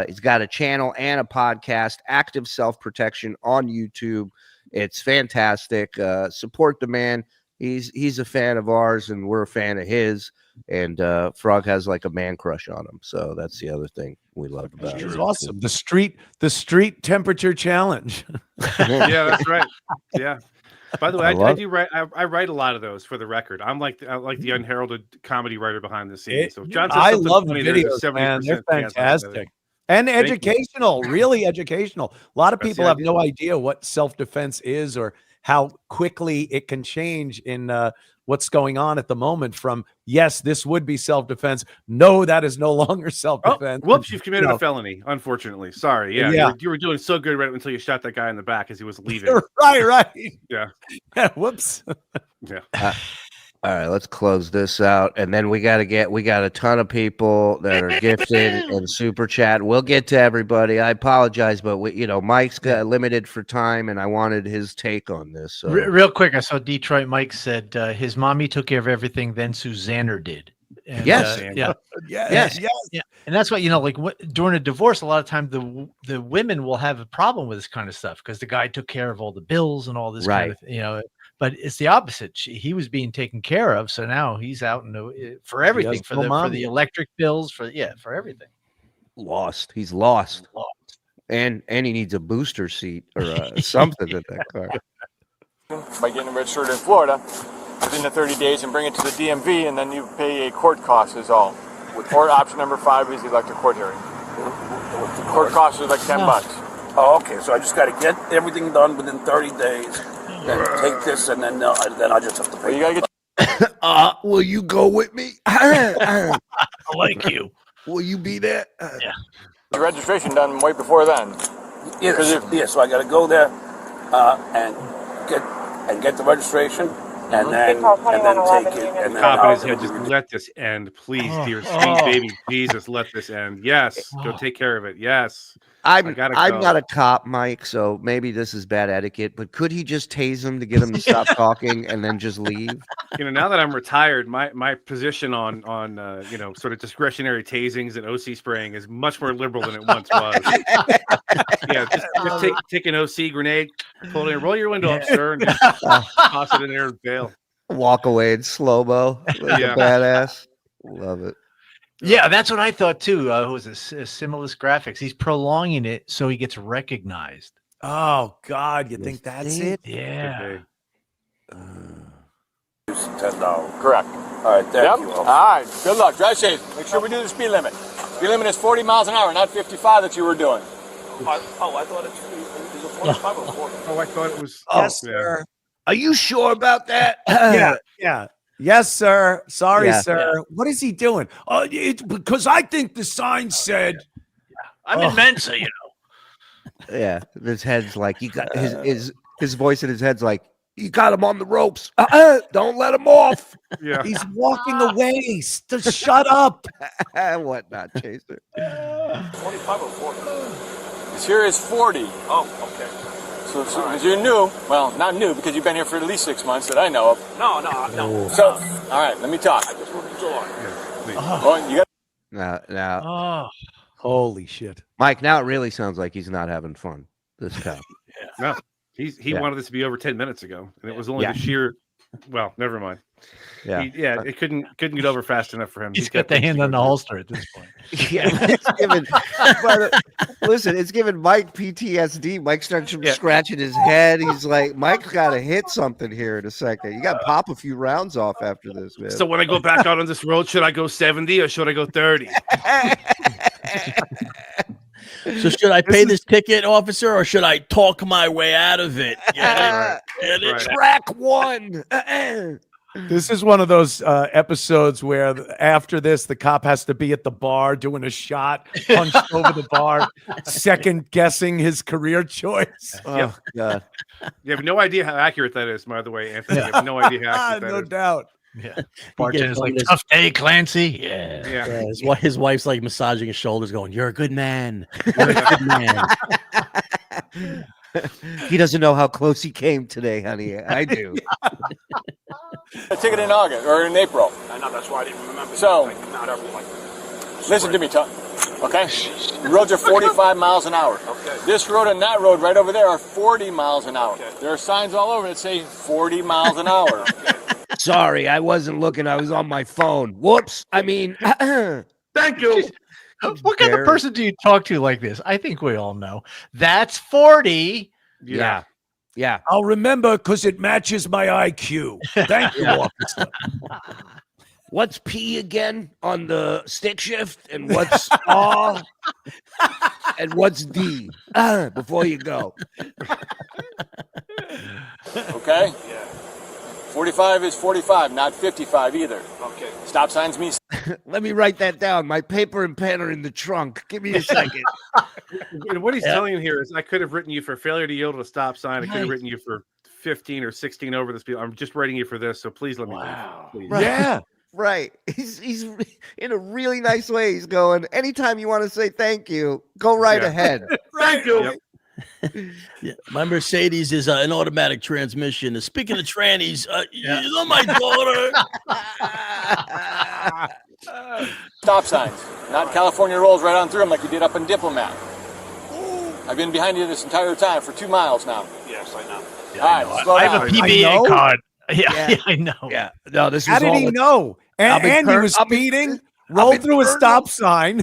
He's got a channel and a podcast, Active Self-Protection on YouTube. It's fantastic. Support the man. He's a fan of ours, and we're a fan of his. And Frog has like a man crush on him, so that's the other thing we love about it. It's awesome. The street temperature challenge. Yeah, that's right. Yeah. By the way, I do write. I write a lot of those for the record. I'm like the unheralded comedy writer behind the scenes. So John says I something love the funny, there's a videos, man. 70% They're chance I'll say fantastic. And educational, really educational. A lot of That's people the have idea. no idea what self-defense is or how quickly it can change in what's going on at the moment from, yes, this would be self-defense. No, that is no longer self-defense. Oh, whoops, you've committed a felony, unfortunately. Sorry. Yeah. You were doing so good right until you shot that guy in the back as he was leaving. Right. Yeah. Whoops. Yeah. All right, let's close this out, and then we got a ton of people that are gifted and super chat. We'll get to everybody. I apologize, but Mike's got limited for time, and I wanted his take on this. So. Real quick, I saw Detroit Mike said his mommy took care of everything, then Susanner did. And, yes. Yes. And that's what, during a divorce, a lot of times the women will have a problem with this kind of stuff because the guy took care of all the bills and all this kind of, but it's the opposite. He was being taken care of. So now he's out for everything, for the electric bills, for everything. He's lost. And he needs a booster seat or something in that car. By getting registered in Florida within the 30 days and bring it to the DMV, and then you pay a court cost is all. Or option number 5 is the electric court hearing. Court cost is like $10. Oh, okay. So I just got to get everything done within 30 days, then take this, and then I just have to pay. You got to get. Will you go with me? I like you. Will you be there? Yeah. The registration done way before then. Yes. So I got to go there and get the registration. And then take it. And then Top in his head, just let this end, please, dear sweet baby Jesus, let this end. Yes, go take care of it. Yes, I'm not a cop, Mike, so maybe this is bad etiquette. But could he just tase him to get him to stop talking and then just leave? Now that I'm retired, my position on sort of discretionary tasings and OC spraying is much more liberal than it once was. Just take an OC grenade, pull it in, roll your window up, sir, and just toss it in there and bail. Walk away in slow-mo like a badass. Love it. Yeah, that's what I thought too. Was it Simulus Graphics? He's prolonging it so he gets recognized. Oh God, you think that's it? Yeah. $10. Correct. All right, thank you. All right, good luck. Drive safe. Make sure we do the speed limit. Speed limit is 40 miles an hour, not 55 that you were doing. I thought it was a 45 or 40. Oh, I thought it was. Yes, sir. Are you sure about that? Yeah. Yes, sir. Sorry, sir. Yeah. What is he doing? Because I think the sign said. I'm in Mensa, Yeah, his head's like you got his voice in his head's like you got him on the ropes. Don't let him off. Yeah, he's walking away. Shut up. Whatnot, Chaser. 45 or 40? This here is 40. Oh, okay. So you're new. Well, not new because you've been here for at least 6 months that I know of. No. So, all right, let me talk. I just want to join. Well, you got. Now, Holy shit, Mike. Now it really sounds like he's not having fun. This cop. No, he wanted this to be over 10 minutes ago, and it was only the sheer Well, never mind. Yeah. It couldn't get over fast enough for him. He's got the hand on the holster at this point. Yeah, listen, it's giving Mike PTSD. Mike starts scratching his head. He's like, Mike's got to hit something here in a second. You got to pop a few rounds off after this, man. So when I go back out on this road, should I go 70 or should I go 30? So should I pay this ticket, officer, or should I talk my way out of it? Yeah, Right. Track one. This is one of those episodes where after this, the cop has to be at the bar doing a shot, punched over the bar, second guessing his career choice. Oh, God. You have no idea how accurate that is, by the way, Anthony. You have no idea how accurate that No is. doubt. Yeah. Bartender's like, tough day, Clancy. Yeah. Yeah. His wife's like massaging his shoulders, going, "You're a good man. You're a good man." He doesn't know how close he came today, honey. I do. A ticket in August or in April. I know, that's why I didn't remember. So- Like, not everyone. Listen to me, okay? The roads are 45 miles an hour. Okay. This road and that road right over there are 40 miles an hour. Okay. There are signs all over that say 40 miles an hour. Sorry, I wasn't looking. I was on my phone. Whoops. I mean, Thank you. What kind of person do you talk to like this? I think we all know. That's 40. yeah. Yeah. I'll remember because it matches my IQ. Thank you, officer. What's P again on the stick shift? And what's R? And what's D? Before you go. Okay? Yeah. 45 is 45, not 55 either. Okay. Stop signs mean Let me write that down. My paper and pen are in the trunk. Give me a second. And what he's telling you here is I could have written you for failure to yield at a stop sign. I could have written you for 15 or 16 over the speed. I'm just writing you for this, so please let me Wow. please. Right. Yeah. Right. He's in a really nice way. He's going, anytime you want to say thank you, go right Yeah. ahead. Thank you. Yep. Yeah, my Mercedes is an automatic transmission. Speaking of trannies, you know my daughter. stop signs, not California rolls right on through them like you did up in Diplomat. I've been behind you this entire time for 2 miles now. Yes, I know. All right, slow I down. have a PBA card. Yeah. Yeah, I know. Yeah. No, this How was did all he a- know? And I'm he was I'm speeding, I'm rolled through a eternal. stop sign.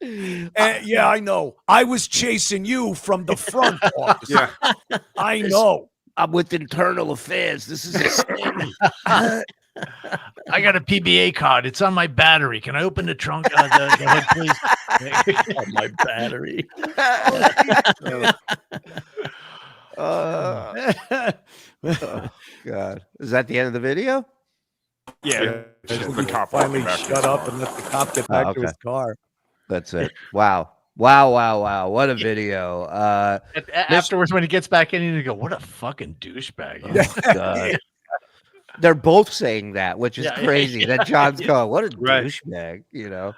And, yeah, I know. I was chasing you from the front, officer. Yeah. I know. I'm with internal affairs. This is a sin. I got a PBA card. It's on my battery. Can I open the trunk? The hood, please? Oh, my battery. Oh, God. Is that the end of the video? Yeah, the cop Finally walking back to shut his up car. and let the cop get back to his car. That's it. Wow. Wow. What a video. Afterwards, when he gets back in, he go, "What a fucking douchebag!" Oh, God. They're both saying that, which is crazy. That John's going, what a douchebag, you know.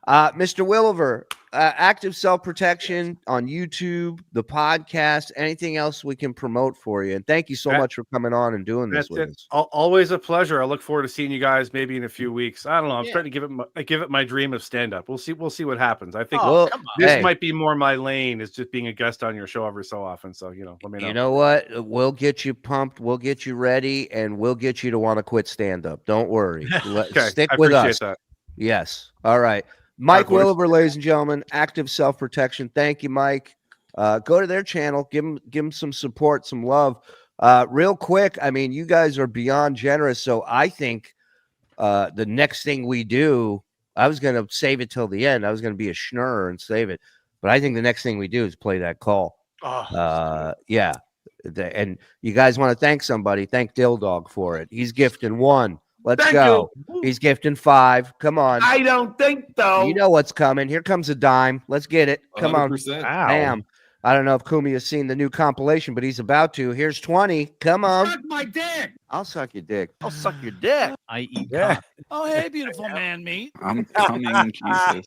Mr. Willever, active self-protection on YouTube, the podcast, anything else we can promote for you. And thank you so much for coming on and doing this with us. Always a pleasure. I look forward to seeing you guys maybe in a few weeks. I don't know. I'm starting to give it my dream of stand-up. We'll see what happens. I think this might be more my lane, is just being a guest on your show every so often. So, let me know. You know what? We'll get you pumped. We'll get you ready, and we'll get you to want to quit stand-up. Don't worry. Stick with us. That. Yes. All right. Mike Willever, ladies and gentlemen, active self-protection. Thank you, Mike. Go to their channel, give them some support, some love. Real quick, I mean, you guys are beyond generous, so I think the next thing we do, I was going to save it till the end. I was going to be a schnurrer and save it, but I think the next thing we do is play that call. Yeah. And you guys want to thank somebody, thank Dill Dog for it. He's gifting 1. Let's go. He's gifting 5. Come on. I don't think so. You know what's coming. Here comes a dime. Let's get it. Come 100%. on. Bam. I don't know if Cumia has seen the new compilation, but he's about to. Here's 20. Come on. Suck my dick. I'll suck your dick. I'll suck your dick. I eat Yeah. Oh, hey, beautiful man, me. I'm coming, Jesus.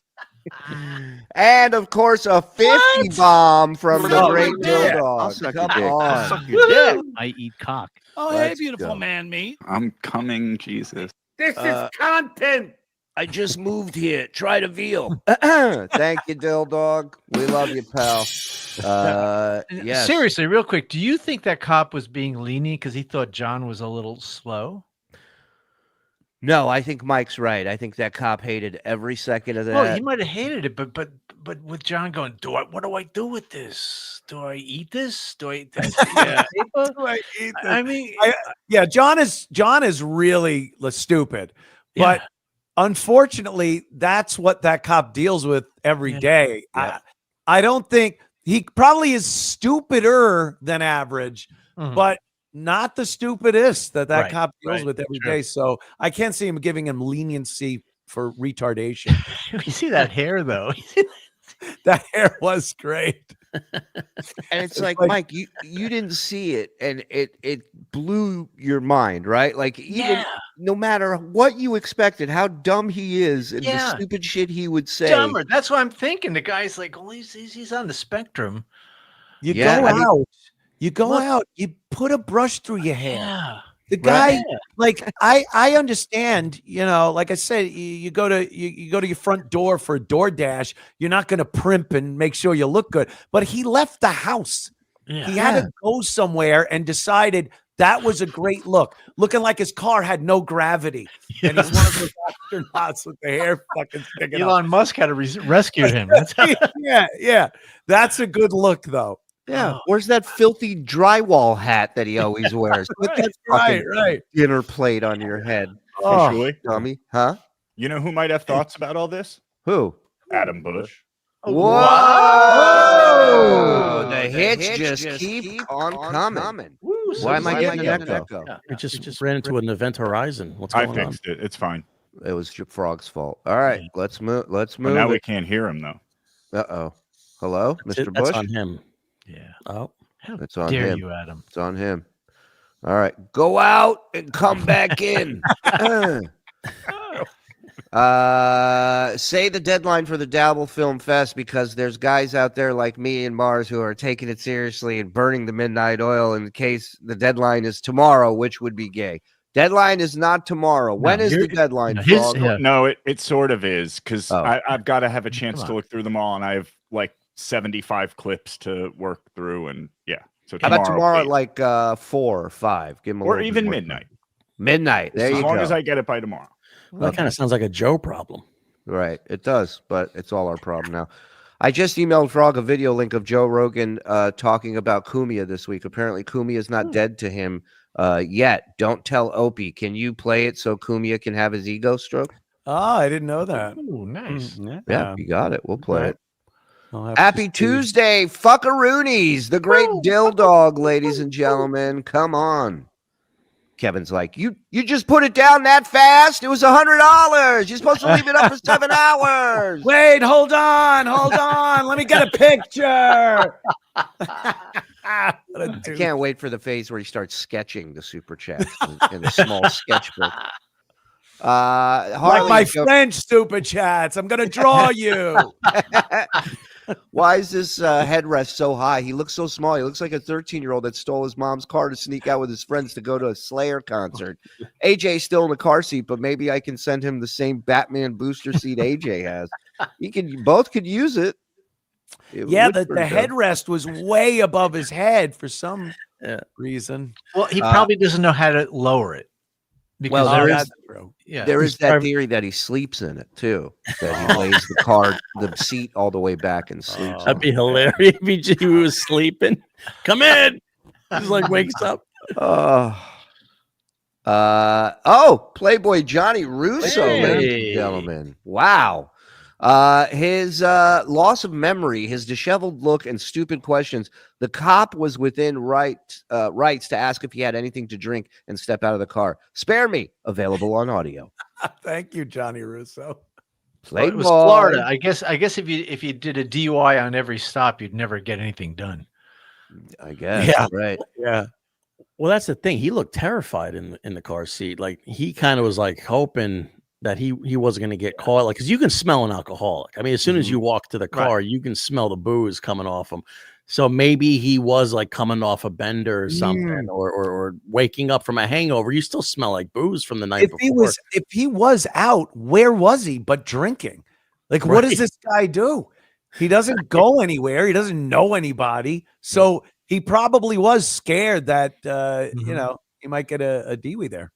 And of course, a 50 bomb from the Suck great my Dill dick. Dog. I'll suck Come your dick. on. Suck your dick. I eat cock. Oh, Let's hey, beautiful go. man, me. I'm coming, Jesus. This is content. I just moved here. Try to veal. Thank you, Dill Dog. We love you, pal. Yes. Seriously, real quick, do you think that cop was being lenient because he thought John was a little slow? No, I think Mike's right. I think that cop hated every second of that. Well, he might have hated it, but with John going, what do I do with this? Do I eat this? Do I? Yeah. Do I eat this? I mean, yeah, John is really stupid, but Yeah. unfortunately, that's what that cop deals with every day. Yeah. I don't think he probably is stupider than average, but not the stupidest that Right, cop deals with every true. day. So I can't see him giving him leniency for retardation. You see that hair though. That hair was great. And it's like, Mike, you didn't see it, and it blew your mind, right? Like, even no matter what you expected, how dumb he is, and the stupid shit he would say. Dumber. That's what I'm thinking. The guy's like, well, he's on the spectrum. You go out, you put a brush through your hair. Yeah. The guy, like, I understand, like I said, you go to your front door for a DoorDash, you're not going to primp and make sure you look good, but he left the house. Yeah. He had to go somewhere and decided that was a great look, looking like his car had no gravity. And he's one of those astronauts with the hair fucking sticking up. Elon Musk had to rescue him. Yeah. That's a good look, though. Yeah, where's that filthy drywall hat that he always wears? Put that fucking dinner plate on your head. Oh, Shuli, dummy, huh? You know who might have thoughts about all this? Who? Adam Bush. Whoa! The hits just keep on coming. Why am I getting an echo? It just ran into an event horizon. What's I going on? fixed it. It's fine. It was Frog's fault. All right, let's move. Let's move. Now we can't hear him though. Uh-oh. Hello, Mr. Bush? That's on him. Yeah. Oh. It's on Dare him. you, Adam? It's on him. All right. Go out and come back in. Say the deadline for the Dabble Film Fest, because there's guys out there like me and Mars who are taking it seriously and burning the midnight oil in case the deadline is tomorrow, which would be gay. Deadline is not tomorrow. When is the deadline? No, it sort of is, because I've got to have a chance to look through them all, and I have like 75 clips to work through, and so how about tomorrow at like 4 or 5? Give them or even midnight. Midnight. There you go. As long as I get it by tomorrow. Well, that kind of sounds like a Joe problem. Right. It does, but it's all our problem now. I just emailed Frog a video link of Joe Rogan talking about Cumia this week. Apparently, Cumia is not dead to him yet. Don't tell Opie. Can you play it so Cumia can have his ego stroke? Oh, I didn't know that. Ooh, nice. Yeah, you got it. We'll play it. I'll Happy Tuesday, fuckaroonies. The great Dill Dog, ladies and gentlemen. Come on. Kevin's like, you just put it down that fast? It was $100. You're supposed to leave it up for 7 hours. Wait, hold on. Let me get a picture. I can't wait for the phase where he starts sketching the super chat in a small sketchbook. Like my French super chats. I'm gonna draw you. Why is this headrest so high? He looks so small. He looks like a 13-year-old that stole his mom's car to sneak out with his friends to go to a Slayer concert. AJ's still in the car seat, but maybe I can send him the same Batman booster seat AJ has. Both could use it. The headrest was way above his head for some reason. Well, he probably doesn't know how to lower it. Well, there is that theory that he sleeps in it too. That he lays the seat all the way back and sleeps. That'd be hilarious if he was sleeping. Come in. He's like wakes up. Playboy Johnny Russo, ladies and gentlemen. Wow. His loss of memory, his disheveled look, and stupid questions. The cop was within rights to ask if he had anything to drink and step out of the car. Spare me. Available on audio. Thank you, Johnny Russo. Well, it was Florida. I guess if you did a DUI on every stop, you'd never get anything done. I guess. Yeah. Right. Yeah. Well, that's the thing. He looked terrified in the car seat. Like he kind of was like hoping that he wasn't going to get caught, like, because you can smell an alcoholic. I mean, as soon as you walk to the car, you can smell the booze coming off him. So maybe he was like coming off a bender or something, or waking up from a hangover. You still smell like booze from the night before. If he was out, where was he but drinking? Like, what does this guy do? He doesn't go anywhere. He doesn't know anybody. So he probably was scared that, he might get a Dewey there.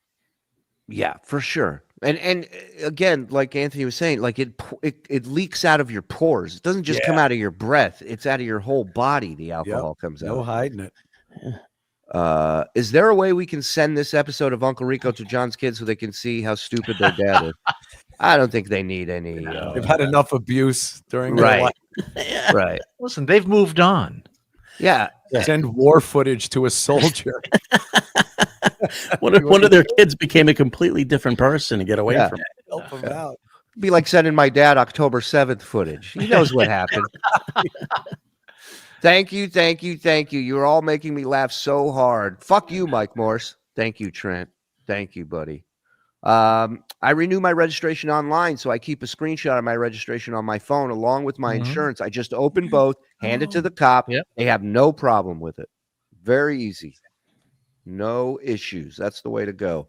Yeah, for sure. And again, like Anthony was saying, like it leaks out of your pores. It doesn't just come out of your breath. It's out of your whole body. The alcohol comes out. No hiding it. Is there a way we can send this episode of Uncle Rico to John's kids so they can see how stupid their dad is? I don't think they need any. They've had enough abuse during their life. Right. Listen, they've moved on. Yeah. Send war footage to a soldier. One of their kids became a completely different person to get away from it. Help them out. Be like sending my dad October 7th footage. He knows what happened. Thank you. You're all making me laugh so hard. Fuck you, Mike Morse. Thank you, Trent. Thank you, buddy. I renew my registration online, so I keep a screenshot of my registration on my phone along with my insurance. I just open both, hand it to the cop. Yep. They have no problem with it. Very easy. No issues. That's the way to go.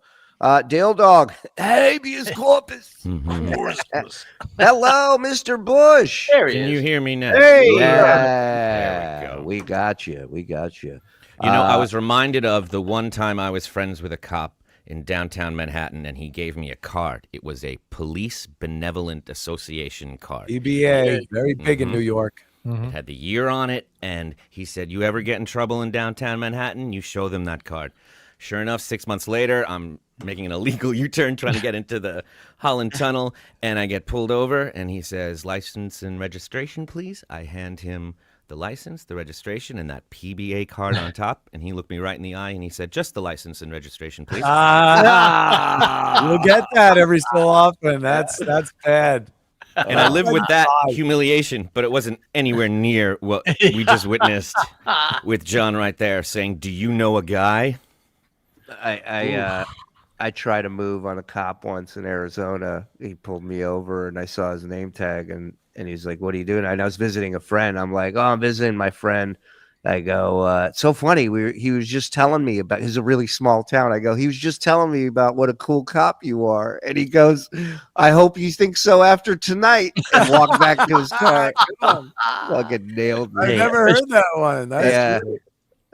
Dale Dog, habeas corpus. Hello, Mr. Bush. There he is. Can you hear me now? Hey, There we go. We got you. You know, I was reminded of the one time I was friends with a cop in downtown Manhattan, and he gave me a card. It was a Police Benevolent Association card. EBA, very big in New York. It had the year on it, and he said, you ever get in trouble in downtown Manhattan, you show them that card. Sure enough, 6 months later, I'm making an illegal U-turn trying to get into the Holland Tunnel, and I get pulled over, and he says, license and registration, please. I hand him the license, the registration, and that PBA card on top, and he looked me right in the eye, and he said, just the license and registration, please. You'll get that every so often. That's bad. And I lived with that humiliation, but it wasn't anywhere near what we just witnessed with John right there saying, do you know a guy? I tried to move on a cop once in Arizona. He pulled me over and I saw his name tag and he's like, what are you doing? And I was visiting a friend. I'm like, oh, I'm visiting my friend. I go, it's so funny. He was just telling me about, it's a really small town. I go, he was just telling me about what a cool cop you are. And he goes, I hope you think so after tonight. And walked back to his car. Fucking nailed me. I've never heard that one. That's great.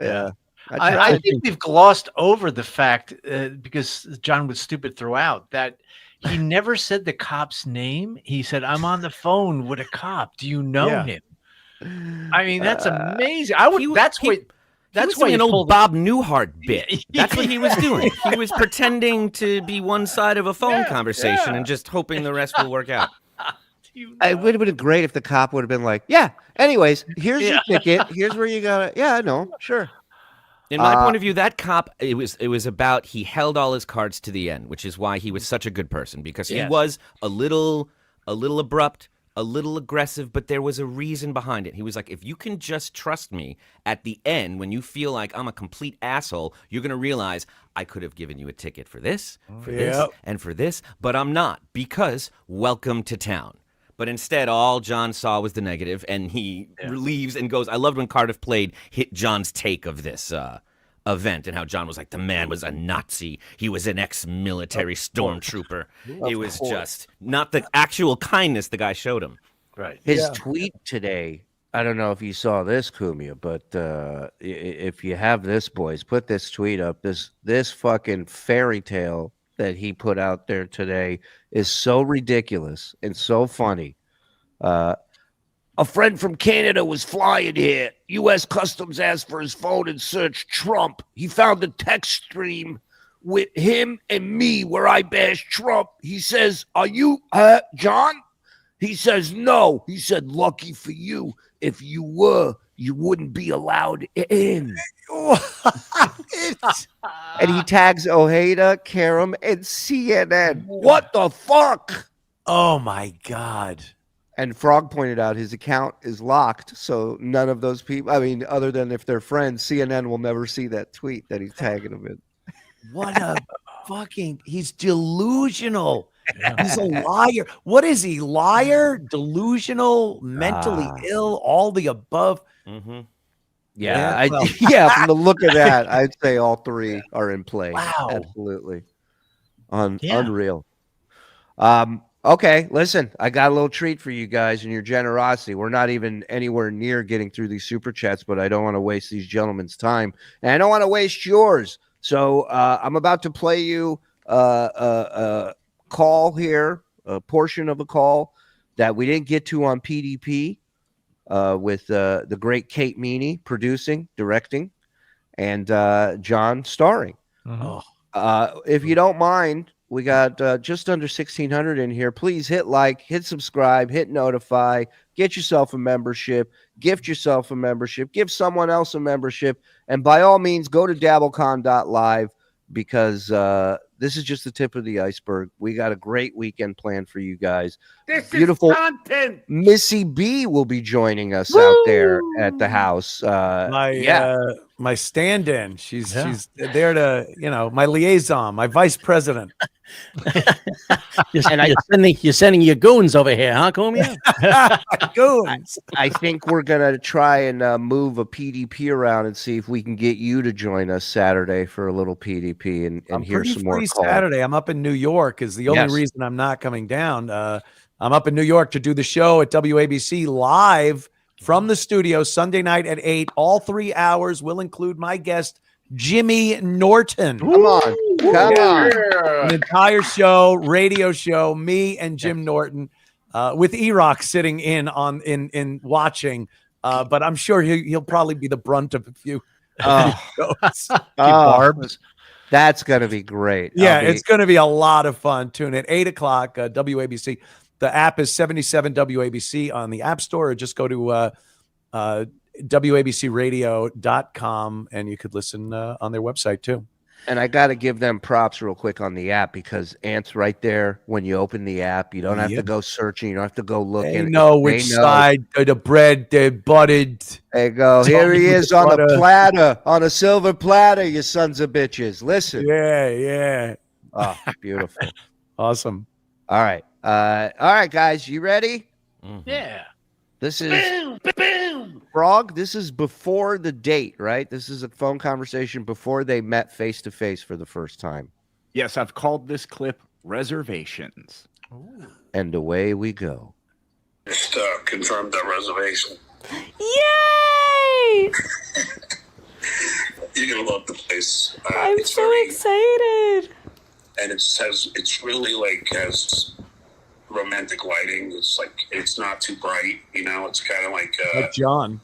Yeah. I think we've glossed over the fact, because John was stupid throughout, that he never said the cop's name. He said, I'm on the phone with a cop. Do you know him? I mean, that's amazing. That's why an old Bob Newhart bit. That's what he was doing. He was pretending to be one side of a phone conversation and just hoping the rest will work out. It would have been great if the cop would have been like, anyways, here's your ticket. Here's where you got it. Yeah, I know. Sure. In my point of view, that cop, it was about, he held all his cards to the end, which is why he was such a good person, because he was a little abrupt, a little aggressive, but there was a reason behind it. He was like, if you can just trust me at the end, when you feel like I'm a complete asshole, you're going to realize I could have given you a ticket for this, and for this, but I'm not, because welcome to town. But instead, all John saw was the negative, and he leaves and goes. I loved when Cardiff hit John's take of this event and how John was like, the man was a Nazi. He was an ex-military stormtrooper. It was just not the actual kindness the guy showed him. Right. His tweet today, I don't know if you saw this, Cumia, but if you have this, boys, put this tweet up. This fucking fairy tale that he put out there today is so ridiculous and so funny. A friend from Canada was flying here. U.S. Customs asked for his phone and searched Trump. He found a text stream with him and me where I bash Trump. He says, are you John? He says, no. He said, lucky for you. If you were, you wouldn't be allowed in. And he tags Ojeda, Karam, and CNN. What the fuck? Oh, my God. And Frog pointed out his account is locked, so none of those people, I mean, other than if they're friends, CNN will never see that tweet that he's tagging them in. What a he's delusional. He's a liar. What is he? Liar, delusional, mentally ill, all the above. Mm-hmm. Yeah, from the look of that, I'd say all three are in play. Wow. Absolutely. Unreal. Okay, listen, I got a little treat for you guys and your generosity. We're not even anywhere near getting through these super chats, but I don't want to waste these gentlemen's time, and I don't want to waste yours. So I'm about to play you a call here, a portion of a call that we didn't get to on PDP with the great Kate Meany producing, directing, and John starring. If you don't mind, we got just under 1,600 in here. Please hit like, hit subscribe, hit notify, get yourself a membership, gift yourself a membership, give someone else a membership, and by all means, go to dabblecon.live because this is just the tip of the iceberg. We got a great weekend planned for you guys. This Beautiful is content. Missy B will be joining us out there at the house. My stand-in. She's there to, my liaison, my vice president. You're sending your goons over here, huh, Cumia? Goons. I think we're gonna try and move a PDP around and see if we can get you to join us Saturday for a little PDP and hear some more calls. Saturday. I'm up in New York is the only reason I'm not coming down. I'm up in New York to do the show at WABC live from the studio Sunday night at 8. All 3 hours will include my guest, Jimmy Norton. Come on. An entire show, radio show, me and Jim Norton, with E-Rock sitting in watching. But I'm sure he'll probably be the brunt of a few shows. Barbs. That's gonna be great. Yeah, it's gonna be a lot of fun. Tune in 8 o'clock, WABC. The app is 77 WABC on the App Store, or just go to WABCradio.com and you could listen on their website too. And I got to give them props real quick on the app because Ant's right there when you open the app. You don't have to go searching. You don't have to go looking. They know which side of the bread they're buttered. There you go. Here he is on a platter, on a silver platter, you sons of bitches. Listen. Yeah. Oh, beautiful. Awesome. All right. All right, guys. You ready? Mm-hmm. Yeah. This is Frog. This is before the date, right? This is a phone conversation before they met face to face for the first time. Yes, I've called this clip Reservations. Ooh. And away we go. Just confirmed that reservation. Yay! You're gonna love the place. I'm so excited. And it's really has romantic lighting. It's it's not too bright, it's kind of like John.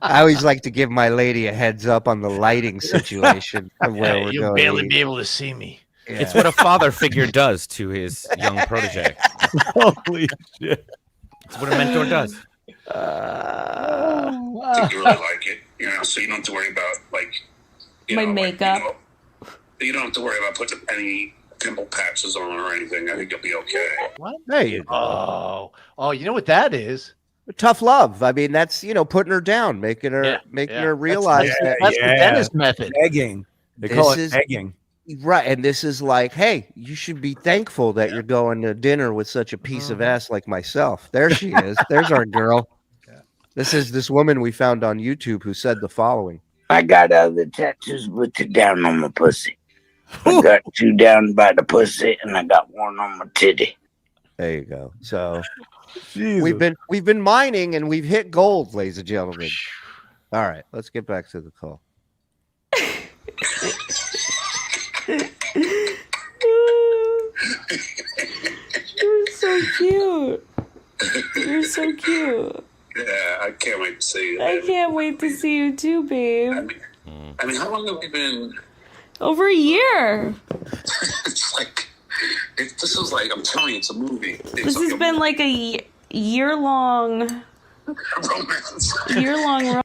I always like to give my lady a heads up on the lighting situation of where we're you'll going. barely be able to see me. Yeah. It's what a father figure does to his young protege. Holy shit. It's what a mentor does. I think you really like it, so you don't have to worry about my makeup. You don't have to worry about putting any pimple patches on or anything. I think you'll be okay. What? There you go. Oh, you know what that is? Tough love. I mean, that's putting her down, making her realize that's the dentist method. Egging. They call it egging. Right, and this is like, hey, you should be thankful that you're going to dinner with such a piece of ass like myself. There she is. There's our girl. This is this woman we found on YouTube who said the following. I got other tattoos, but you're down on my pussy. I got 2 down by the pussy, and I got 1 on my titty. There you go. So Jesus. we've been mining and we've hit gold, ladies and gentlemen. All right, let's get back to the call. You're so cute. You're so cute. Yeah, I can't wait to see you. I can't wait to see you too, babe. I mean, how long have we been? Over a year. It's this is I'm telling you, it's a movie. This has been like a year-long romance.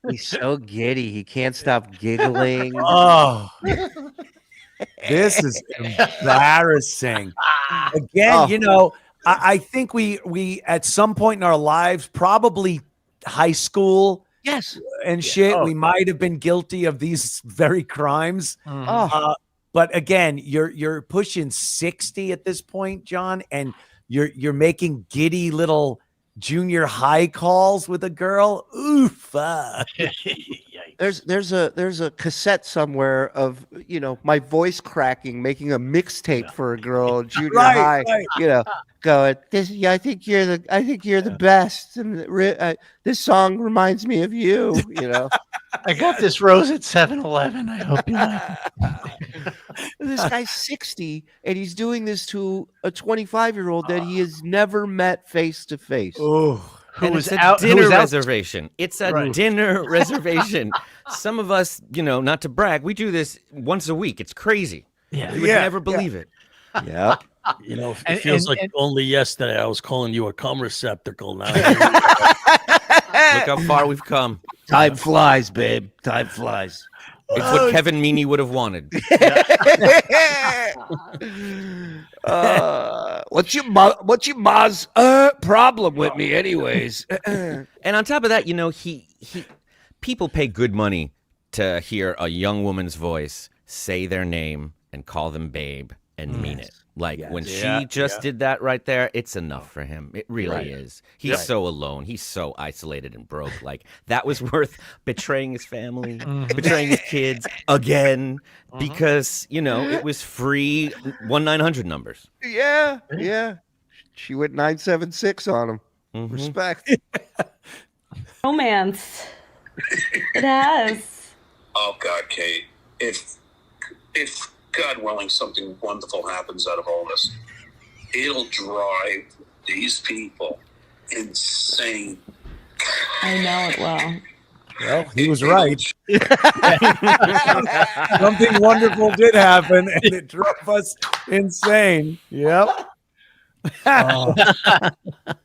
He's so giddy. He can't stop giggling. Oh, this is embarrassing. Again, I think we at some point in our lives, probably high school, and shit, we might have been guilty of these very crimes. But again, you're pushing 60 at this point, John, and you're making giddy little junior high calls with a girl. Oof. Yikes. There's a cassette somewhere of my voice cracking, making a mixtape for a girl in junior high. Right. Going this. Yeah, I think you're the best, and this song reminds me of you. I got this rose at 7-Eleven. I hope you like it. This guy's 60 and he's doing this to a 25-year-old that he has never met face to face. Oh. It's a dinner reservation. It's a dinner reservation. Some of us, not to brag, we do this once a week. It's crazy. Yeah. You would never believe it. Yeah. It feels like only yesterday I was calling you a cum receptacle. Now look how far we've come. Time flies, babe. Time flies. It's what Kevin Meaney would have wanted. What's your ma's problem with me, anyways? And on top of that, people pay good money to hear a young woman's voice say their name and call them babe and mean it. Like when she just did that right there, it's enough for him. It really is. He's so alone. He's so isolated and broke. Like that was worth betraying his family, betraying his kids again, because, it was free 1-900 numbers. Yeah. She went 976 on him. Respect. Romance. It has. Oh God, Kate. If God willing, something wonderful happens out of all this, it'll drive these people insane. I know it will. Well, he was right. Something wonderful did happen, and it drove us insane. Yep.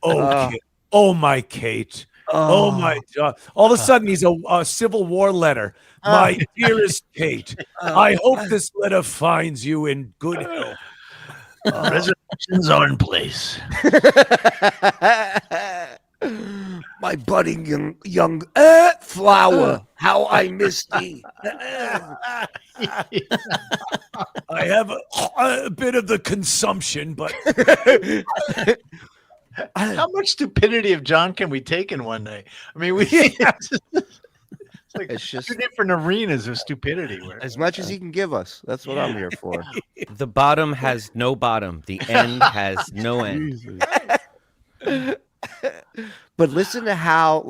Oh, my Kate. Oh my God! All of a sudden, he's a Civil War letter. My dearest Kate, I hope this letter finds you in good health. Reservations are in place. My budding young flower, how I miss thee. I have a bit of the consumption, but how much stupidity of John can we take in one day? I mean, it's just two different arenas of stupidity. As much as he can give us. That's what I'm here for. The bottom has no bottom. The end has no end. But listen to how,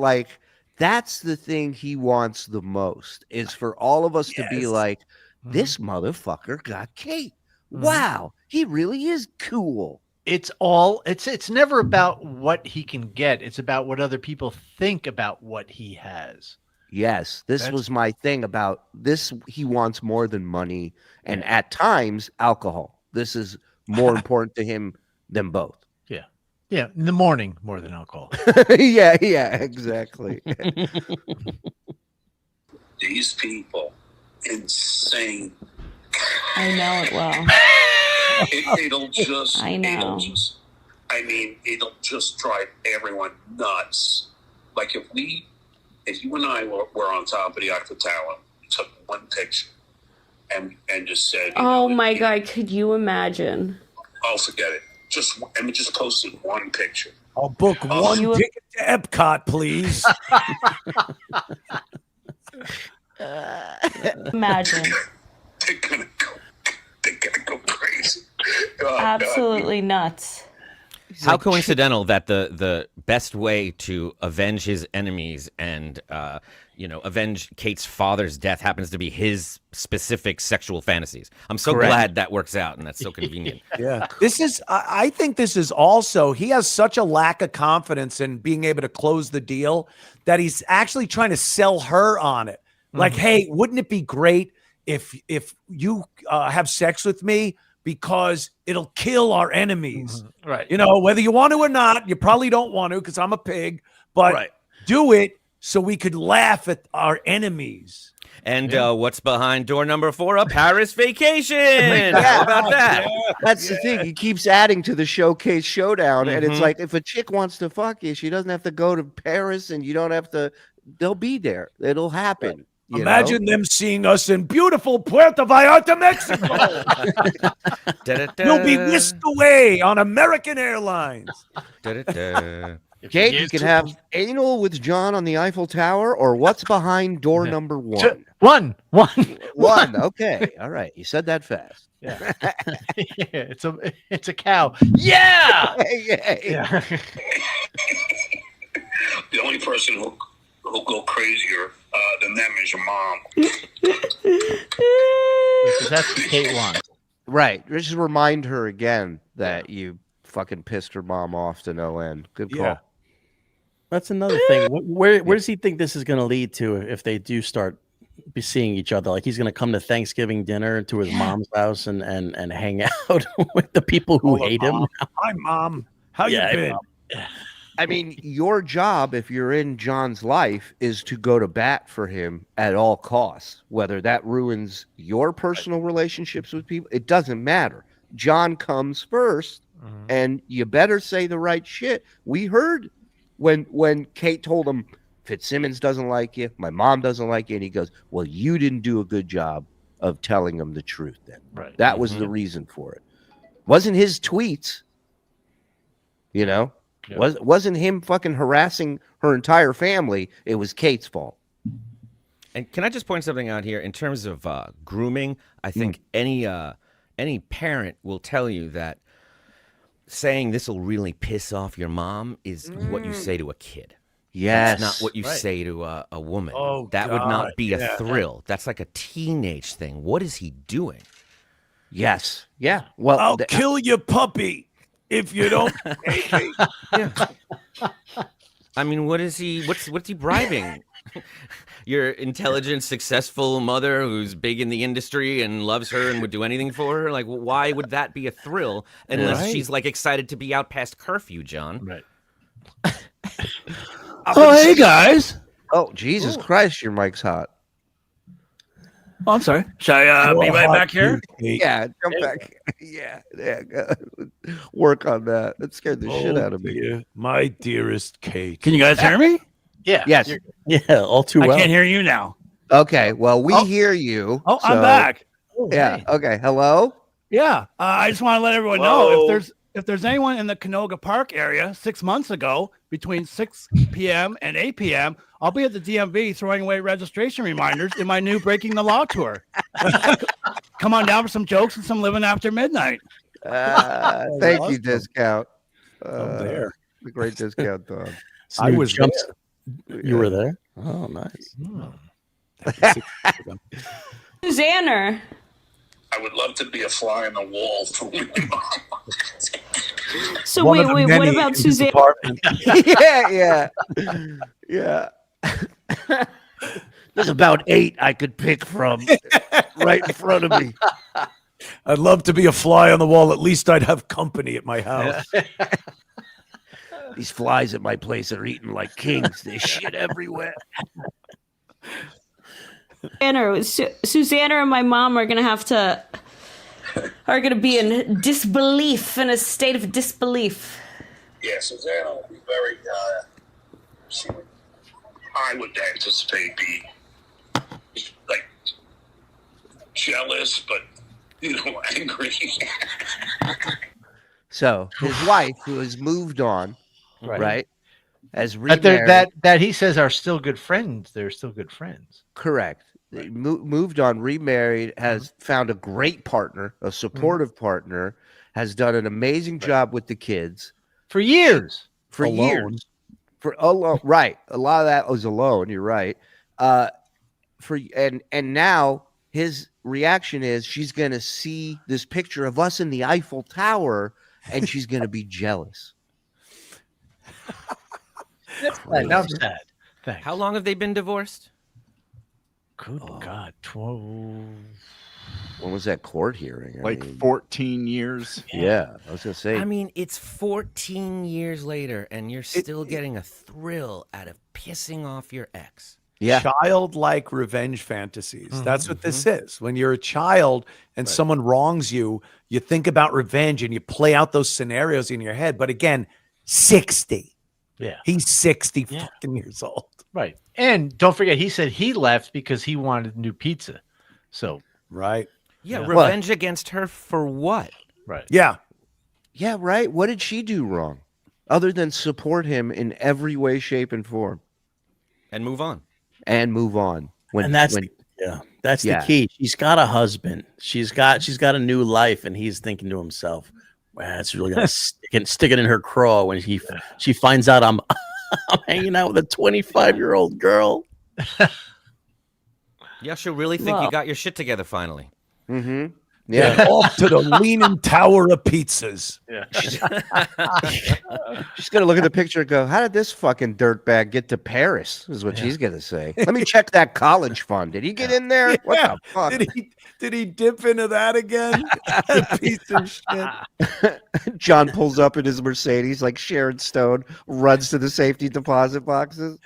that's the thing he wants the most, is for all of us to be like, this motherfucker got Kate. Wow, he really is cool. It's never about what he can get. It's about what other people think about what he has. Yes, this was my thing about this. He wants more than money and at times alcohol. This is more important to him than both. Yeah, in the morning more than alcohol. yeah, exactly. These people, insane. I know it will. It'll just. I know. It'll just drive everyone nuts. Like if you and I were on top of the Eiffel Tower, took one picture, and just said, "Oh my God, could you imagine?" Oh, forget it. Just posted one picture. I'll book one ticket to Epcot, please. Imagine. They're gonna go crazy. Oh, absolutely nuts. How coincidental that the best way to avenge his enemies and avenge Kate's father's death happens to be his specific sexual fantasies. I'm so glad that works out, and that's so convenient. Yeah, I think this is also, he has such a lack of confidence in being able to close the deal that he's actually trying to sell her on it. Like, hey, wouldn't it be great if you have sex with me? Because it'll kill our enemies. Right. Whether you want to or not, you probably don't want to because I'm a pig, but do it so we could laugh at our enemies. And what's behind door number 4? A Paris vacation. How about that? That's the thing. He keeps adding to the showcase showdown. And it's like, if a chick wants to fuck you, she doesn't have to go to Paris and you don't have to, they'll be there. It'll happen. Imagine them seeing us in beautiful Puerto Vallarta, Mexico. You'll be whisked away on American Airlines. Kate, you can have anal with John on the Eiffel Tower, or what's behind door number 1? One. One. Okay. All right. You said that fast. Yeah. Yeah, it's a cow. Yeah. Yeah. The only person who'll go crazier than them is your mom. Because that's what Kate wants. Right. Just remind her again that you fucking pissed her mom off to no end. Good call. Yeah. That's another thing. Where does he think this is going to lead to if they do start be seeing each other? Like he's going to come to Thanksgiving dinner to his mom's house and hang out with the people who hate him. Hi, Mom. How you been? I mean, your job, if you're in John's life, is to go to bat for him at all costs. Whether that ruins your personal relationships with people, it doesn't matter. John comes first, and you better say the right shit. We heard when Kate told him, Fitzsimmons doesn't like you, my mom doesn't like you, and he goes, well, you didn't do a good job of telling him the truth then. Right. That was the reason for it. Wasn't his tweets, you know? Yeah. Wasn't him fucking harassing her entire family. It was Kate's fault. And can I just point something out here in terms of grooming? I think any parent will tell you that saying this will really piss off your mom is what you say to a kid. Yes. That's not what you say to a woman. Oh, that would not be a yeah. thrill. That's like a teenage thing. What is he doing? Yes. Yeah. Well, I'll kill your puppy if you don't hate me. Yeah. I mean, what's he bribing? Your intelligent, successful mother who's big in the industry and loves her and would do anything for her? Like, why would that be a thrill unless she's like excited to be out past curfew, John? Right. Oh, hey guys. Oh, Jesus Christ, your mic's hot. Oh, I'm sorry. Should I be right back here? Yeah, jump back. Yeah. Work on that. That scared the shit out of me. Dear, my dearest Kate. Can you guys hear me? Yeah. Yes. Yeah, all too well. I can't hear you now. Okay. Well, we hear you. Oh, so- I'm back. Yeah. Okay. Hello. Yeah. I just want to let everyone know if there's anyone in the Canoga Park area 6 months ago between 6 p.m. and 8 p.m., I'll be at the DMV throwing away registration reminders in my new Breaking the Law tour. Come on down for some jokes and some living after midnight. Thank you, discount. I'm there. The great discount, Tom. I was there. You were there? Oh, nice. Susanner. I would love to be a fly on the wall for my mom. So wait, what about Suzanne? Yeah. There's about 8 I could pick from right in front of me. I'd love to be a fly on the wall. At least I'd have company at my house. These flies at my place are eating like kings. They shit everywhere. Susanna and my mom are gonna be in disbelief, in a state of disbelief. Yeah, Susanna will be very, I would anticipate be like jealous, but angry. So his wife, who has moved on, right, has But remarried. that he says are still good friends. They're still good friends. Correct. They moved on, remarried, has found a great partner, a supportive partner, has done an amazing job with the kids For years. for years. Right. A lot of that was alone. You're right. And now his reaction is she's gonna see this picture of us in the Eiffel Tower and she's gonna be jealous. That's sad. Now I'm sad. Thanks. How long have they been divorced? Good God. 12. When was that court hearing? I mean, 14 years. Yeah, I was gonna say. I mean, it's 14 years later, and you're still getting a thrill out of pissing off your ex. Yeah. Childlike revenge fantasies. That's what this is. When you're a child and someone wrongs you, you think about revenge and you play out those scenarios in your head. But again, 60. Yeah. He's 60 fucking years old. Right. And don't forget, he said he left because he wanted new pizza. So, right. Yeah, revenge against her for what? Right. Yeah. Yeah, right. What did she do wrong? other than support him in every way, shape, and form, and move on. That's the key. She's got a husband. She's got a new life, and he's thinking to himself, "Wow, that's really gonna stick it in her craw when she finds out I'm hanging out with a 25-year-old girl." Yeah, she'll really think you got your shit together finally. Mm-hmm. Yeah, off to the leaning tower of pizzas. Yeah. She's gonna look at the picture and go, "How did this fucking dirtbag get to Paris?" Is what she's gonna say. Let me check that college fund. Did he get in there? What the fuck? Did he dip into that again? That piece of shit. John pulls up in his Mercedes like Sharon Stone, runs to the safety deposit boxes.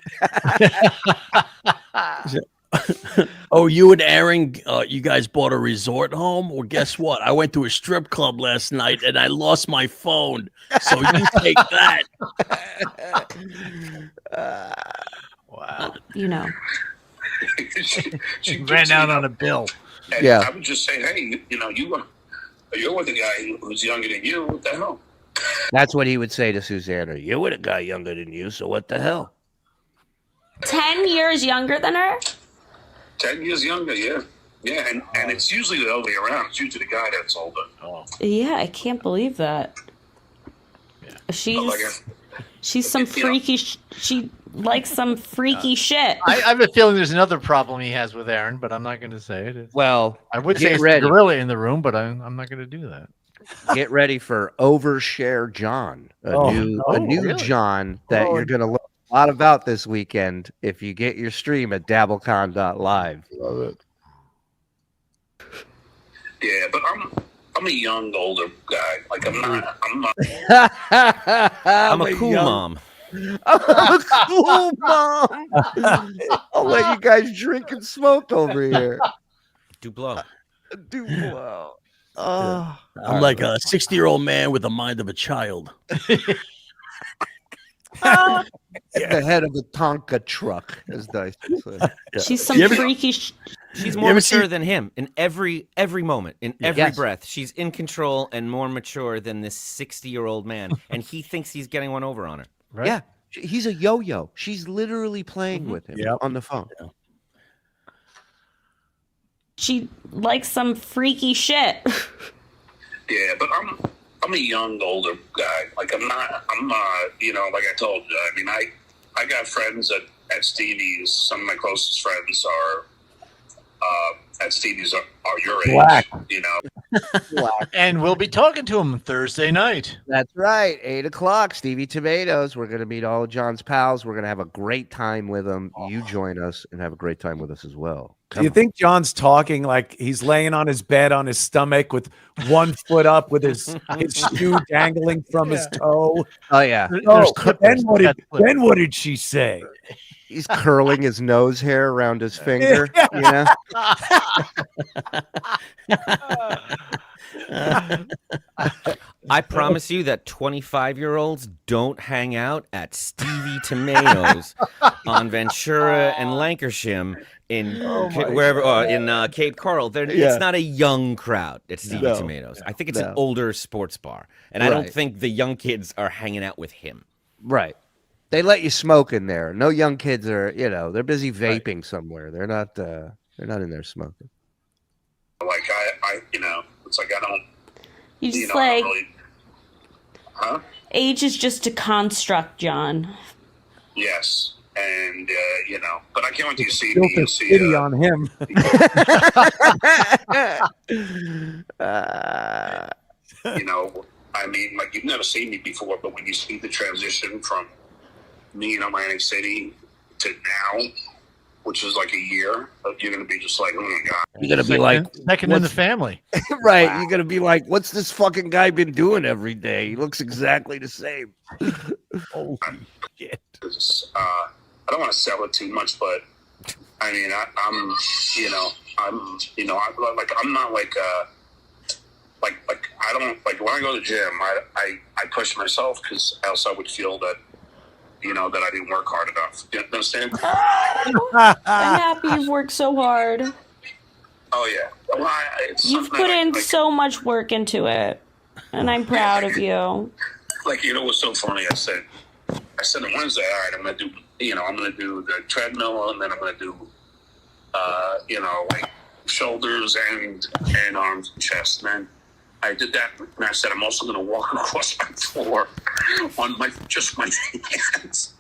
Oh, you and Aaron, you guys bought a resort home? Well, guess what? I went to a strip club last night and I lost my phone. So you take that. Wow. You know. She ran out on a bill. And Yeah. I would just say, hey, you're with a guy who's younger than you. What the hell? That's what he would say to Susanna. You're with a guy younger than you, so what the hell? 10 years younger than her? 10 years younger, yeah. Yeah, and it's usually the other way around. It's usually the guy that's older. Oh. Yeah, I can't believe that. Yeah. She's some freaky. She likes some freaky shit. I have a feeling there's another problem he has with Aaron, but I'm not going to say it. Well, I would say it's the gorilla in the room, but I'm not going to do that. Get ready for Overshare John, a new really? John that you're going to learn a lot about this weekend if you get your stream at dabblecon.live. Love it. Yeah, but I'm a young, older guy. Like I'm not. I'm a cool mom. I'm a cool mom. I'll let you guys drink and smoke over here. Do blow. Do blow. Oh, I'm like a 60-year-old man with the mind of a child. The head of a Tonka truck, as Dice would say. She's some freaky. She's more mature than him in every moment, in every breath. She's in control and more mature than this 60-year-old man, and he thinks he's getting one over on her. Right? Yeah, he's a yo-yo. She's literally playing with him on the phone. Yeah. She likes some freaky shit. Yeah, but I'm a young, older guy. Like I'm not. Like I told you. I mean, I got friends at Stevie's. Some of my closest friends are at Stevie's are your age. Wack. Wack. And we'll be talking to him Thursday night. That's right, 8:00. Stevie Tomatoes. We're going to meet all of John's pals. We're going to have a great time with them. You join us and have a great time with us as well. Do you think John's talking like he's laying on his bed on his stomach with one foot up with his shoe dangling from his toe? Oh yeah. Then what did she say? He's curling his nose hair around his finger. You know? I promise you that 25-year-olds don't hang out at Stevie Tomatoes on Ventura and Lancashire in Cape Coral. It's not a young crowd at Stevie Tomatoes. I think it's an older sports bar, and I don't think the young kids are hanging out with him. Right. They let you smoke in there. No young kids are, they're busy vaping somewhere. They're not in there smoking. Like I it's like I don't. You just I don't really, huh? Age is just a construct, John. Yes, and but I can't wait to see me. Built a city on him. I mean, like you've never seen me before, but when you see the transition from me in Atlantic City to now, which is like a year, you're going to be just like, oh my God. You're going to be like, second in the family. Right. Wow. You're going to be like, what's this fucking guy been doing every day? He looks exactly the same. Holy shit. I don't want to sell it too much, but I mean, I'm not like I don't like when I go to the gym, I push myself because else I would feel that, that I didn't work hard enough. You understand? I'm happy you've worked so hard. Oh, yeah. Well, you've put in so much work into it, and I'm proud of you. like, you know, what's so funny? I said on Wednesday, all right, I'm going to do the treadmill, and then I'm going to do, like shoulders and arms and chest. And then I did that, and I said, I'm also going to walk across my floor on just my hands.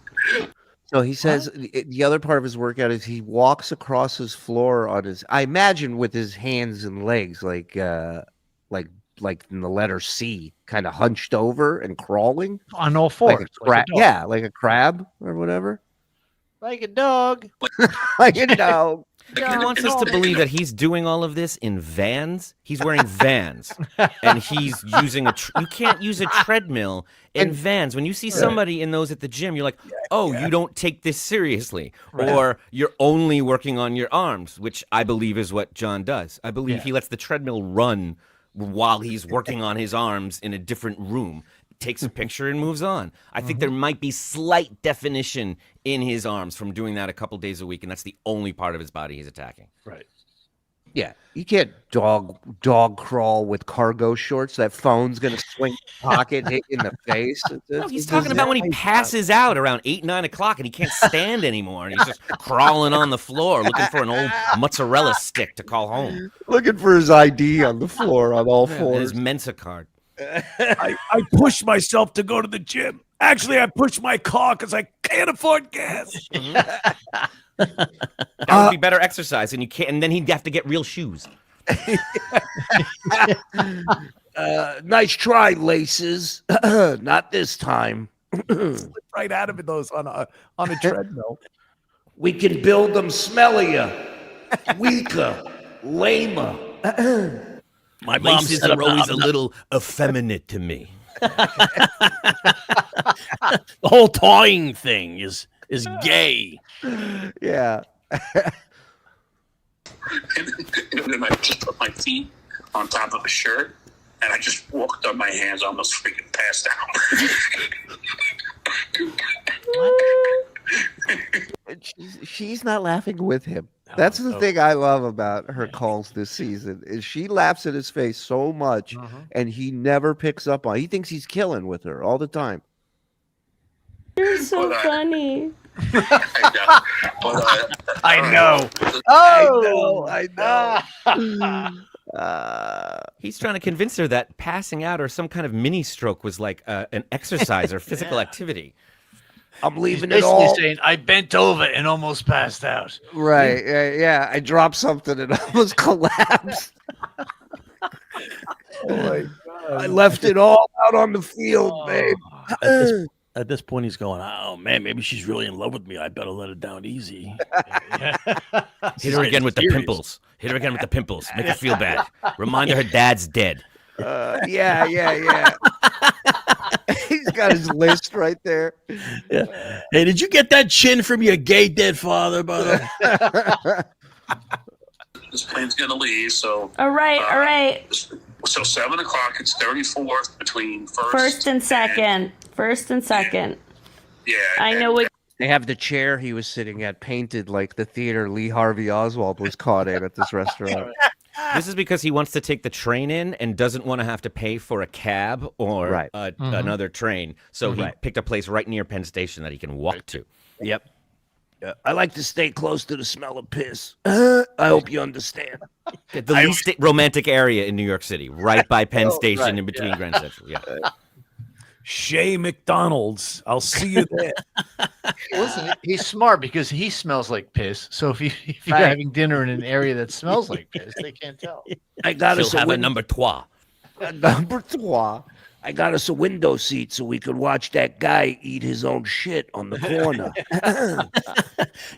So he says the other part of his workout is he walks across his floor on his, I imagine, with his hands and legs, like in the letter C, kind of hunched over and crawling on all fours, like a crab or whatever, like a dog, like a dog. He wants us to believe that he's doing all of this in Vans. He's wearing Vans, and he's using you can't use a treadmill in Vans. When you see somebody in those at the gym, you're like, oh, you don't take this seriously, or you're only working on your arms, which I believe is what John does. I believe he lets the treadmill run while he's working on his arms in a different room. Takes a picture and moves on. I think there might be slight definition in his arms from doing that a couple days a week, and that's the only part of his body he's attacking. Right. Yeah, you can't dog crawl with cargo shorts. That phone's gonna swing pocket, hit in the face. No, he's talking about when he passes out around 8, 9 o'clock, and he can't stand anymore, and he's just crawling on the floor looking for an old mozzarella stick to call home. Looking for his ID on the floor on all fours. His Mensa card. I push myself to go to the gym. Actually, I push my car because I can't afford gas. That would be better exercise, and you can't. And then he'd have to get real shoes. Nice try, laces. Not this time. Slip right out of those on a treadmill. We can build them smellier, weaker, lamer. My laces are always a little effeminate to me. The whole toying thing is gay. Yeah. And then I just put my feet on top of a shirt, and I just walked on my hands, almost freaking passed out. She's not laughing with him. That's the thing I love about her calls this season is she laughs at his face so much, and he never picks up on. He thinks he's killing with her all the time. You're so funny. I know. I know. He's trying to convince her that passing out or some kind of mini stroke was like an exercise or physical activity. I'm leaving He's it all. saying I bent over and almost passed out. Right. Yeah. I dropped something and almost collapsed. Oh my God. I left it all out on the field, babe. At this point, he's going, oh, man, maybe she's really in love with me. I better let it down easy. Hit her again with the pimples. Hit her again with the pimples. Make her feel bad. Remind her dad's dead. Yeah. He's got his list right there. Yeah. Hey, did you get that chin from your gay dead father, brother? This plane's gonna leave, so. All right. So 7 o'clock. It's 34th between First and second. Yeah. I know what. They have the chair he was sitting at painted like the theater Lee Harvey Oswald was caught in at this restaurant. This is because he wants to take the train in and doesn't want to have to pay for a cab or another train. So he picked a place right near Penn Station that he can walk to. Yep. I like to stay close to the smell of piss. I hope you understand. The least romantic area in New York City, right by Penn Station in between Grand Central. Yeah. Shea McDonald's. I'll see you there. Listen, he's smart because he smells like piss. So if you're having dinner in an area that smells like piss, they can't tell. I got us She'll have a number trois. I got us a window seat so we could watch that guy eat his own shit on the corner.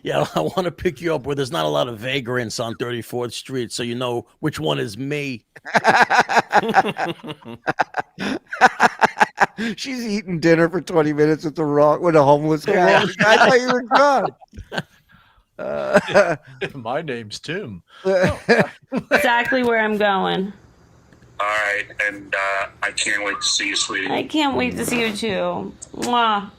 Yeah, I want to pick you up where there's not a lot of vagrants on 34th Street, so you know which one is me. She's eating dinner for 20 minutes with a homeless guy. I thought you were gone. My name's Tim. Exactly where I'm going. All right, and I can't wait to see you, sweetie. I can't wait to see you too. Mwah.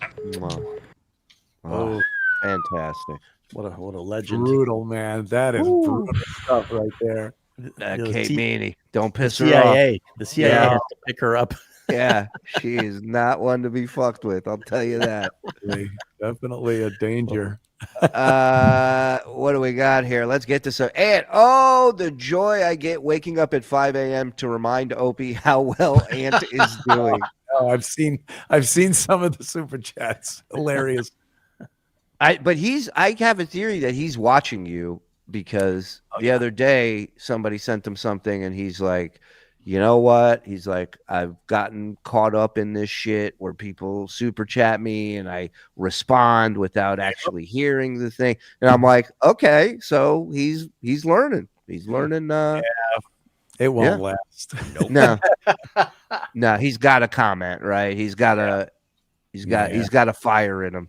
Oh, fantastic! What a legend! Brutal, man. That is brutal stuff right there. Kate Meany, don't piss her CIA. off. The CIA has to pick her up. Yeah, she is not one to be fucked with. I'll tell you that. Definitely a danger. What do we got here? Let's get to some. And oh, the joy I get waking up at 5 a.m. to remind Opie how well Ant is doing. Oh, I've seen some of the super chats. Hilarious. I have a theory that he's watching you because the other day somebody sent him something and he's like, you know what? He's like, I've gotten caught up in this shit where people super chat me and I respond without actually hearing the thing. And I'm like, okay, so he's learning. He's learning. It won't last. Nope. No, he's got a comment, right? He's got a fire in him.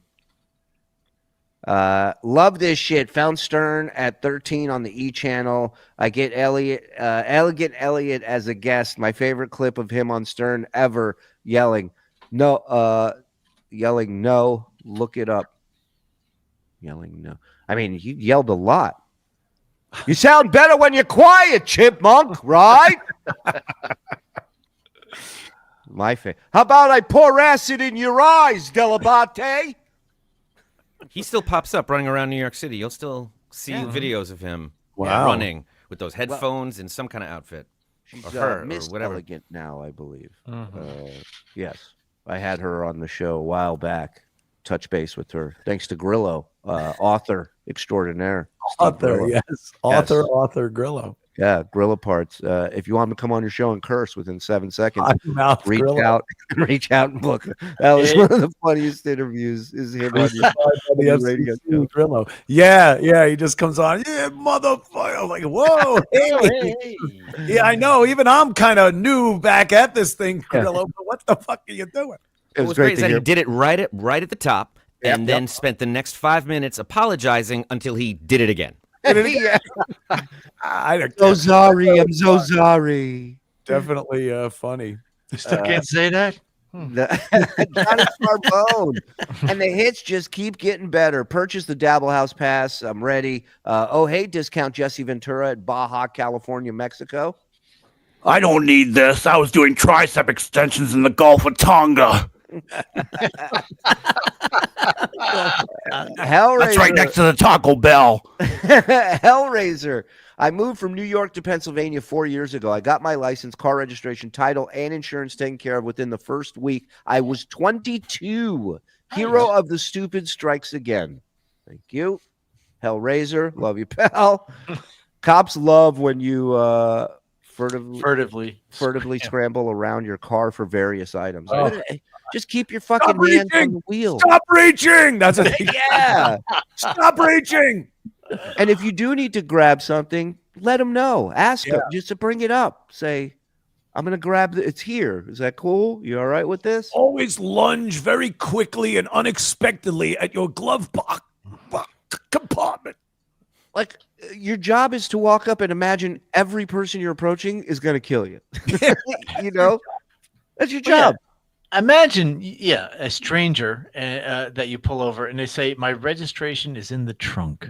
Love this shit. Found Stern at 13 on the E channel. I get Elegant Elliot as a guest. My favorite clip of him on Stern ever yelling, no, look it up. Yelling no. I mean, he yelled a lot. You sound better when you're quiet, chipmunk, right? My favorite. How about I pour acid in your eyes, Delabate? He still pops up running around New York City. You'll still see videos of him running with those headphones and some kind of outfit. She's or her, Miss or whatever. Elegant now, I believe. Yes. I had her on the show a while back. Touch base with her. Thanks to Grillo, author extraordinaire. Author Grillo. Yeah, Grillo parts. If you want him to come on your show and curse within 7 seconds, reach out and book. That was one of the funniest interviews. Is him on your radio show. Grillo. Yeah. He just comes on. Yeah, motherfucker. I'm like, whoa, hey. Yeah, I know. Even I'm kind of new back at this thing, Grillo. But what the fuck are you doing? What was great is that he did it right at the top, and then spent the next 5 minutes apologizing until he did it again. I'm so sorry. Definitely funny. Still can't say that. Not a Carbone. And the hits just keep getting better. Purchase the Dabble House Pass. I'm ready. Discount Jesse Ventura at Baja, California, Mexico. I don't need this. I was doing tricep extensions in the Gulf of Tonga. Hellraiser. That's right next to the Taco Bell. Hellraiser. I moved from New York to Pennsylvania 4 years ago. I got my license, car registration, title, and insurance taken care of within the first week. I was 22. Hero of the Stupid strikes again. Thank you. Hellraiser. Love you, pal. Cops love when you furtively scramble around your car for various items. Just keep your fucking hands on the wheel. Stop reaching. That's a yeah. Stop reaching. And if you do need to grab something, let them know. Ask them just to bring it up. Say, I'm going to grab it's here. Is that cool? You all right with this? Always lunge very quickly and unexpectedly at your glove compartment. Like, your job is to walk up and imagine every person you're approaching is going to kill you. You know? That's your job. Imagine, a stranger that you pull over and they say, my registration is in the trunk.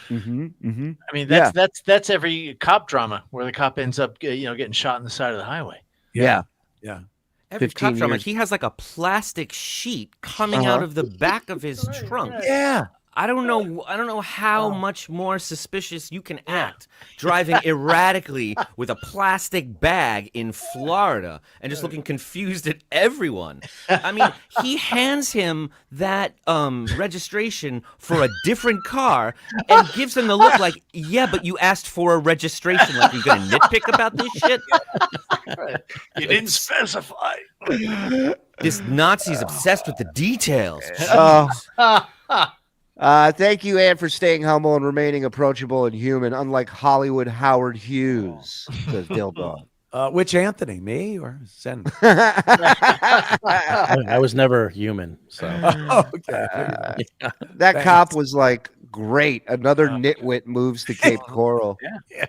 Mm-hmm, mm-hmm. I mean, that's every cop drama where the cop ends up, getting shot on the side of the highway. Yeah. Every cop drama, he has like a plastic sheet coming out of the back of his trunk. Yeah. I don't know how much more suspicious you can act driving erratically with a plastic bag in Florida and just looking confused at everyone. I mean, he hands him that registration for a different car and gives him the look like, yeah, but you asked for a registration. Like, you're going to nitpick about this shit? You didn't specify. This Nazi's obsessed with the details. Thank you, Ann, for staying humble and remaining approachable and human, unlike Hollywood Howard Hughes, says Dildog. Which Anthony, me or Zen? I was never human, so okay. That cop was like, great. Another nitwit moves to Cape Coral. Yeah.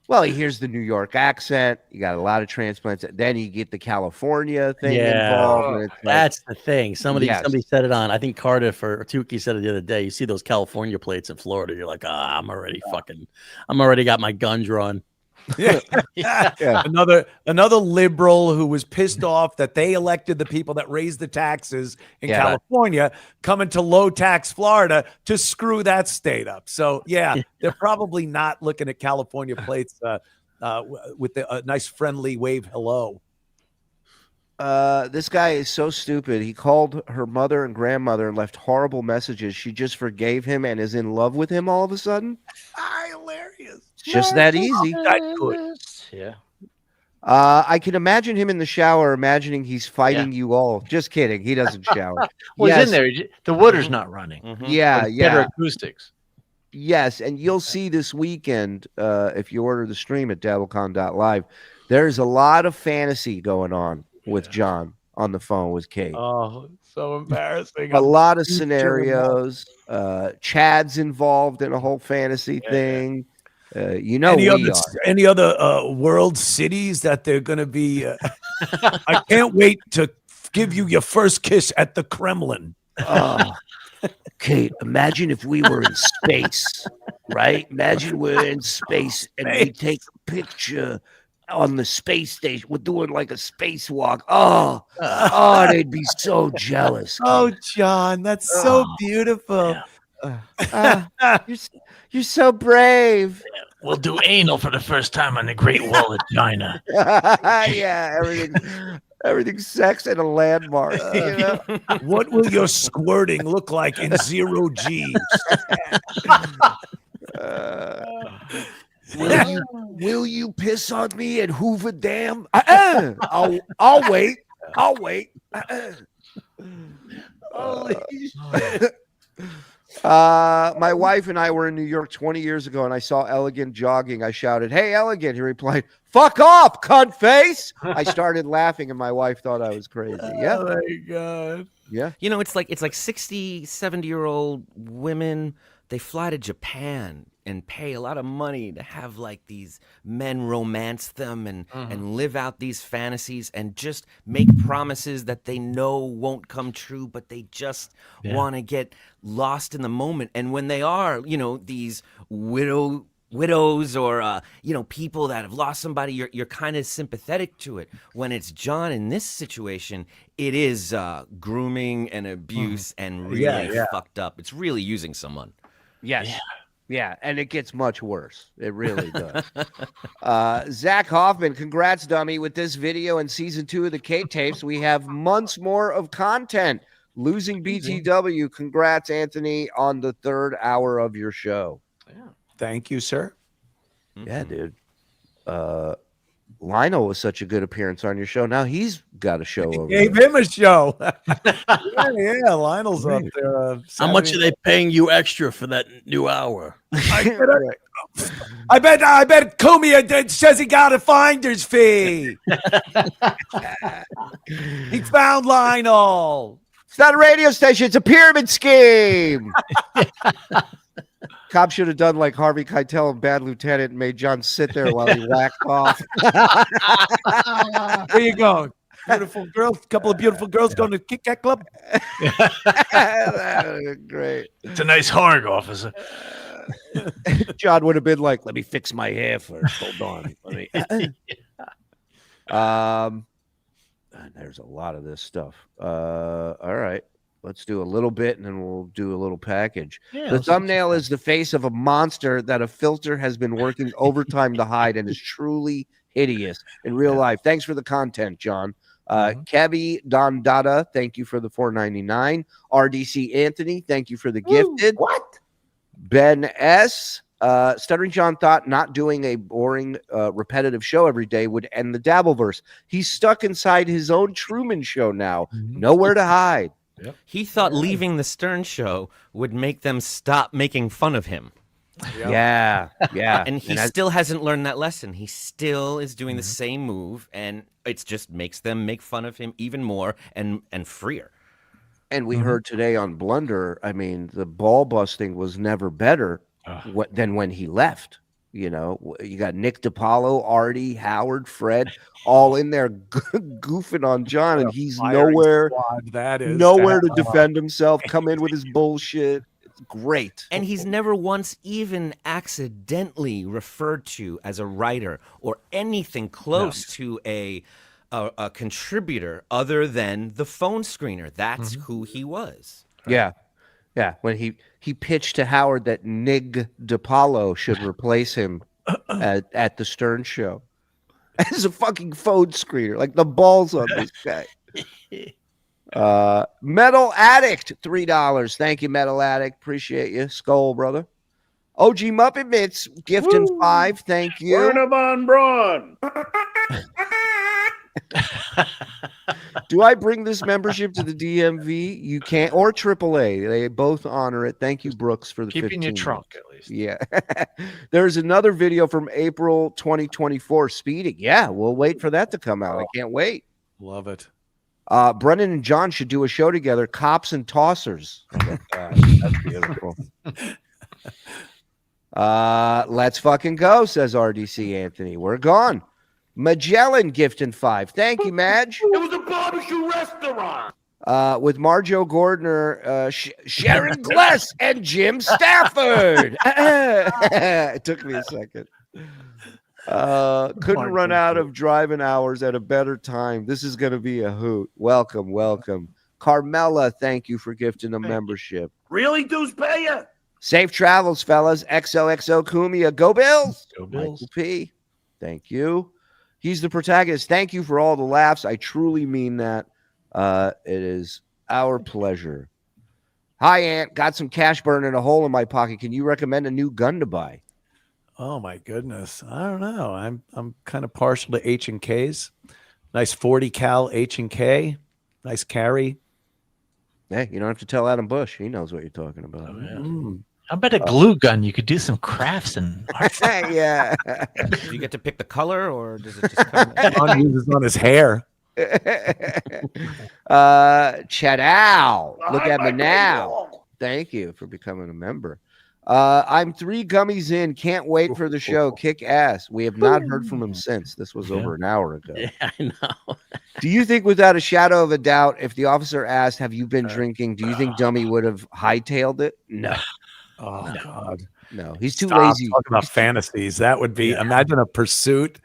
Well, he hears the New York accent. You got a lot of transplants. Then you get the California thing involved. And that's the thing. Somebody said it on. I think Cardiff or Tookie said it the other day. You see those California plates in Florida, you're like, I'm already got my gun drawn. Yeah. Another liberal who was pissed off that they elected the people that raised the taxes in California coming to low tax Florida to screw that state up. So they're probably not looking at California plates with a nice friendly wave hello. This guy is so stupid. He called her mother and grandmother and left horrible messages. She just forgave him and is in love with him all of a sudden. Hilarious. It's just that easy. Yeah. I can imagine him in the shower, imagining he's fighting you all. Just kidding. He doesn't shower. Well, he's in there. The water's not running. Yeah, Better acoustics. Yes, and you'll see this weekend, if you order the stream at dabblecon.live, there's a lot of fantasy going on with John on the phone with Kate. Oh, so embarrassing. A lot of scenarios. Chad's involved in a whole fantasy thing. Any other world cities that they're going to be? I can't wait to give you your first kiss at the Kremlin. Kate, imagine if we were in space, right? Imagine we're in space and we take a picture on the space station. We're doing like a spacewalk. Oh, they'd be so jealous. Oh, John, that's so beautiful. You're so brave. We'll do anal for the first time on the Great Wall of China. Yeah, everything's sex and a landmark. What will your squirting look like in 0 G? Will you piss on me at Hoover Dam? I'll wait. My wife and I were in New York 20 years ago, and I saw Elegant jogging. I shouted, "Hey, Elegant!" He replied, "Fuck off, cunt face!" I started laughing, and my wife thought I was crazy. Yeah. Oh my God. Yeah. It's like 60, 70-year-old women. They fly to Japan and pay a lot of money to have like these men romance them and live out these fantasies and just make promises that they know won't come true, but they just want to get lost in the moment. And when they are, these widows or people that have lost somebody, you're kind of sympathetic to it. When it's John in this situation, it is grooming and abuse and really fucked up. It's really using someone. Yes. Yeah, and it gets much worse. It really does. Zach Hoffman, congrats, dummy. With this video and season 2 of the Kate tapes, we have months more of content. Losing BTW. Congrats, Anthony, on the 3rd hour of your show. Yeah. Thank you, sir. Yeah, dude. Lionel was such a good appearance on your show. Now he's got a show over there. Gave him a show. yeah, Lionel's up there. How much are they paying you extra for that new hour? I bet Cumia says he got a finder's fee. He found Lionel. It's not a radio station. It's a pyramid scheme. Cop should have done like Harvey Keitel and Bad Lieutenant and made John sit there while he whacked off. Where you going? Beautiful girls, couple of beautiful girls going to Kit Kat Club. Great. It's a nice horg, officer. John would have been like, "Let me fix my hair first. Hold on." There's a lot of this stuff. All right. Let's do a little bit, and then we'll do a little package. Yeah, the thumbnail is the face of a monster that a filter has been working overtime to hide and is truly hideous in real life. Thanks for the content, John. Kevy Don Dada, thank you for the $4.99. RDC Anthony, thank you for the gifted. What? Ben S. Stuttering John thought not doing a boring, repetitive show every day would end the Dabbleverse. He's stuck inside his own Truman Show now. Nowhere to hide. Yep. He thought leaving the Stern Show would make them stop making fun of him. Yeah. And he still hasn't learned that lesson. He still is doing the same move, and it just makes them make fun of him even more and freer. And we heard today on Blunder, I mean, the ball busting was never better than when he left. You got Nick DiPaolo, Artie, Howard, Fred, all in there goofing on John, and he's nowhere to defend himself. Come in with his bullshit. great. And he's never once even accidentally referred to as a writer or anything close to a contributor other than the phone screener. That's who he was. Yeah. Yeah. When he pitched to Howard that Nig DiPaolo should replace him at the Stern Show as a fucking phone screener. Like the balls on this guy. Metal Addict, $3. Thank you, Metal Addict. Appreciate you. Skull, brother. OG Muppet Mitts, gifting 5. Thank you. Burn 'em on Braun. Do I bring this membership to the DMV? You can't, or AAA. They both honor it. Thank you, Brooks, for the Keep it in your 15. trunk, at least. Yeah. There's another video from April 2024, speeding. Yeah, we'll wait for that to come out. I can't wait. Love it. Brennan and John should do a show together, Cops and Tossers. That's beautiful. Let's fucking go, says RDC Anthony. We're gone. Magellan gifting 5. Thank you, Madge. It was a barbecue restaurant. With Marjo Gordner, Sharon Gless, and Jim Stafford. It took me a second. Couldn't run out of driving hours at a better time. This is going to be a hoot. Welcome, welcome. Carmela, thank you for gifting a membership. Really, Deuce Payer? Safe travels, fellas. XOXO Cumia. Go Bills. Go Bills. Michael P. Thank you. He's the protagonist. Thank you for all the laughs. I truly mean that. It is our pleasure. Hi, Aunt. Got some cash burning a hole in my pocket. Can you recommend a new gun to buy? Oh my goodness. I don't know. I'm kind of partial to H&Ks. Nice 40 cal H&K. Nice carry. Hey, you don't have to tell Adam Bush. He knows what you're talking about. Oh, yeah. How about a glue gun? You could do some crafts and art. Yeah. Do you get to pick the color, or does it just come? John uses on his hair. Chadow. Look at me now. Thank you for becoming a member. I'm 3 gummies in. Can't wait for the show. Kick ass. We have not heard from him since. This was over an hour ago. Yeah, I know. Do you think, without a shadow of a doubt, if the officer asked, "Have you been drinking?" do you think Dummy would have hightailed it? No. Oh God. No. He's too Stop lazy. talking about fantasies. That would be, imagine a pursuit.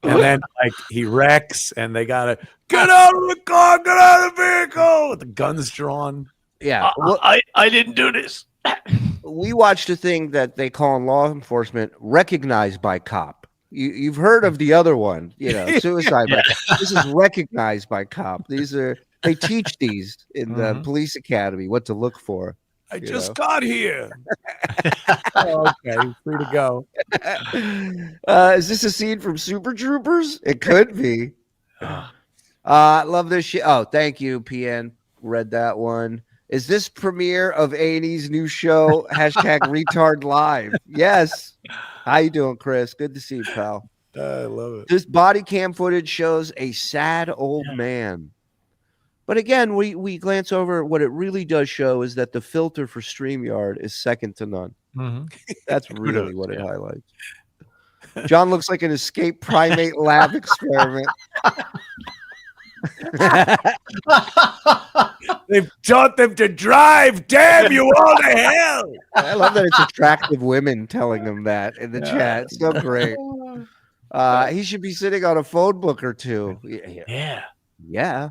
And then like he wrecks and they gotta get out of the car, get out of the vehicle with the guns drawn. Yeah. Well, I didn't do this. we watched a thing that they call in law enforcement recognized by cop. You've heard of the other one, suicide by cop. This is recognized by cop. They teach these in the police academy, what to look for. I just got here. Okay, free to go. Is this a scene from Super Troopers? It could be. Love this shit. Oh, thank you, PN. Read that one. Is this premiere of A&E's new show? Hashtag retard live. Yes. How you doing, Chris? Good to see you, pal. I love it. This body cam footage shows a sad old man. But again, we glance over what it really does show is that the filter for StreamYard is second to none. That's really what it highlights. John looks like an escaped primate lab experiment. They've taught them to drive. Damn you all to hell. I love that it's attractive women telling them that in the chat. It's so great. He should be sitting on a phone book or two. Yeah.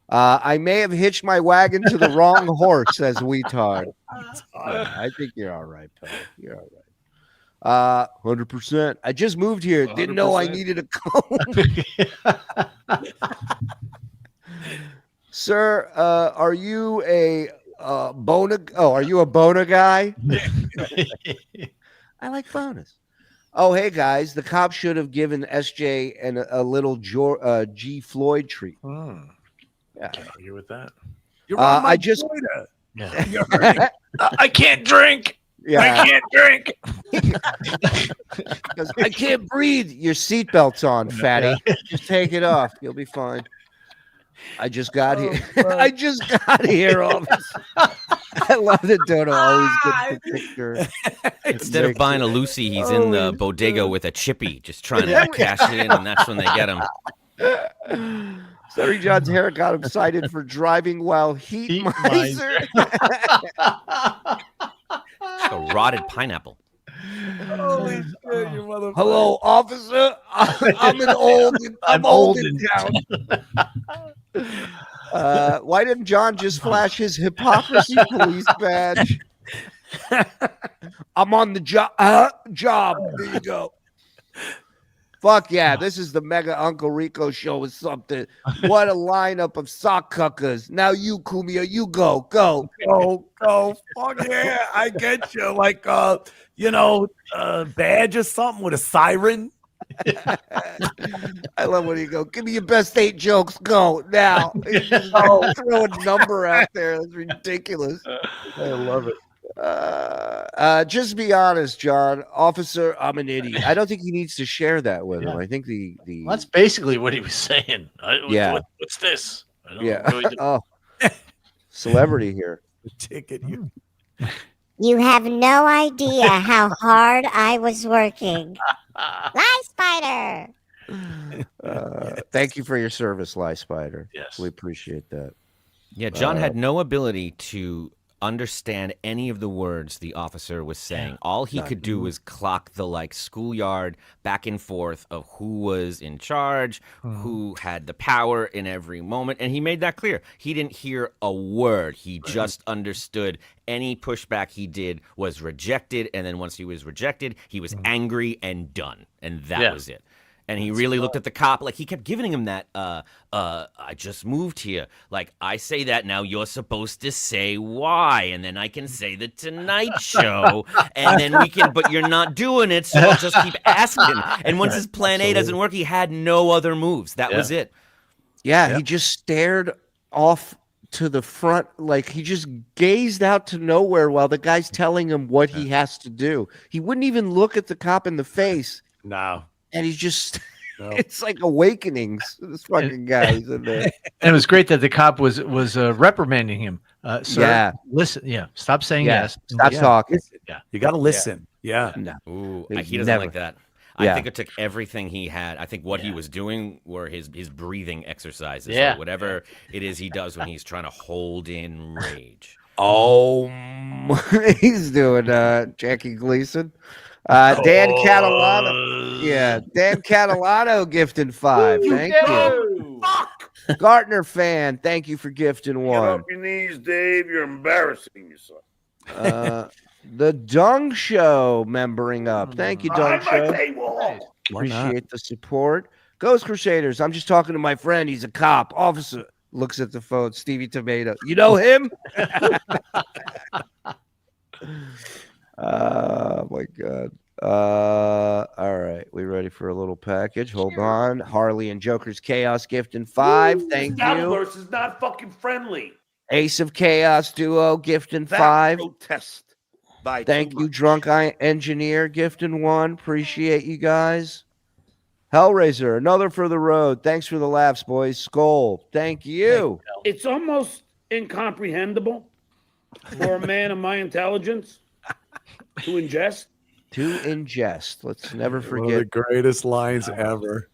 I may have hitched my wagon to the wrong horse, says Weetard. I think you're all right, pal. You're all right. 100%. I just moved here. Didn't know I needed a comb. Sir, are you a Bona? Oh, are you a Bona guy? I like bonus. Oh, hey guys, the cops should have given SJ a little G Floyd treat. Yeah. Can't argue with that. You're on my I just I can't drink. Yeah. I can't drink. I can't breathe. Your seatbelt's on, fatty. Just take it off. You'll be fine. I just got here. I just got here, officer. I love that Dodo always gets the picture. Instead of buying a Lucy, he's in the bodega with a chippy, just trying to cash it in, and that's when they get him. Stuttering John's hair got him cited for driving while heat miser. a rotted pineapple. Holy shit, you motherfucker. Hello, officer. I'm old in town. Why didn't John just flash his hypocrisy police badge? I'm on the job. There you go. Fuck yeah, this is the mega Uncle Rico show with something. What a lineup of sock cuckers. Now you, Cumia, you go. Fuck yeah, I get you. Like, badge or something with a siren. I love when you go, give me your best 8 jokes. Go now. Throw a number out there. That's ridiculous. I love it. Just be honest, John. Officer, I'm an idiot. I don't think he needs to share that with him. I think the that's basically what he was saying. What's this? I don't know. Celebrity here. Ticket you. You have no idea how hard I was working. Lie Spider. Thank you for your service, Lie Spider. Yes, we appreciate that. Yeah, John had no ability to understand any of the words the officer was saying. All he could do was clock the schoolyard back and forth of who was in charge, who had the power in every moment, and he made that clear. He didn't hear a word. He just understood any pushback he did was rejected, and then once he was rejected, he was angry and done, and that was it. And he really looked at the cop like he kept giving him that, I just moved here. Like, I say that now, you're supposed to say why. And then I can say the Tonight Show. And then we can, but you're not doing it. So I'll just keep asking. And once his plan A doesn't work, he had no other moves. That was it. Yeah, he just stared off to the front. Like, he just gazed out to nowhere while the guy's telling him what he has to do. He wouldn't even look at the cop in the face. No. And he's just, it's like awakenings. This fucking guy's in there. And it was great that the cop was reprimanding him. Sir, listen. Stop saying yes. Stop talking. Yeah, you got to listen. Yeah. No. Ooh, he doesn't like that. I think it took everything he had. I think what he was doing were his breathing exercises. Yeah. Or whatever it is he does when he's trying to hold in rage. He's doing Jackie Gleason. Dan Catalano. Dan Catalano gifting 5. Thank you. Fuck. Gartner fan, thank you for gifting 1. Get off your knees, Dave. You're embarrassing yourself. The Dung Show membering up. Thank you, Dung Show. Appreciate the support. Ghost Crusaders. I'm just talking to my friend. He's a cop. Officer looks at the phone. Stevie Tomato. You know him? Oh my God. All right. We ready for a little package? Hold on. Harley and Joker's Chaos gifting 5. Thank you. Dabbleverse is not fucking friendly. Ace of Chaos duo gifting 5. Protest by Thank you, Drunk Engineer gifting 1. Appreciate you guys. Hellraiser, another for the road. Thanks for the laughs, boys. Skull, thank you. It's almost incomprehensible for a man of my intelligence to ingest. Let's never forget. One of the greatest lines ever.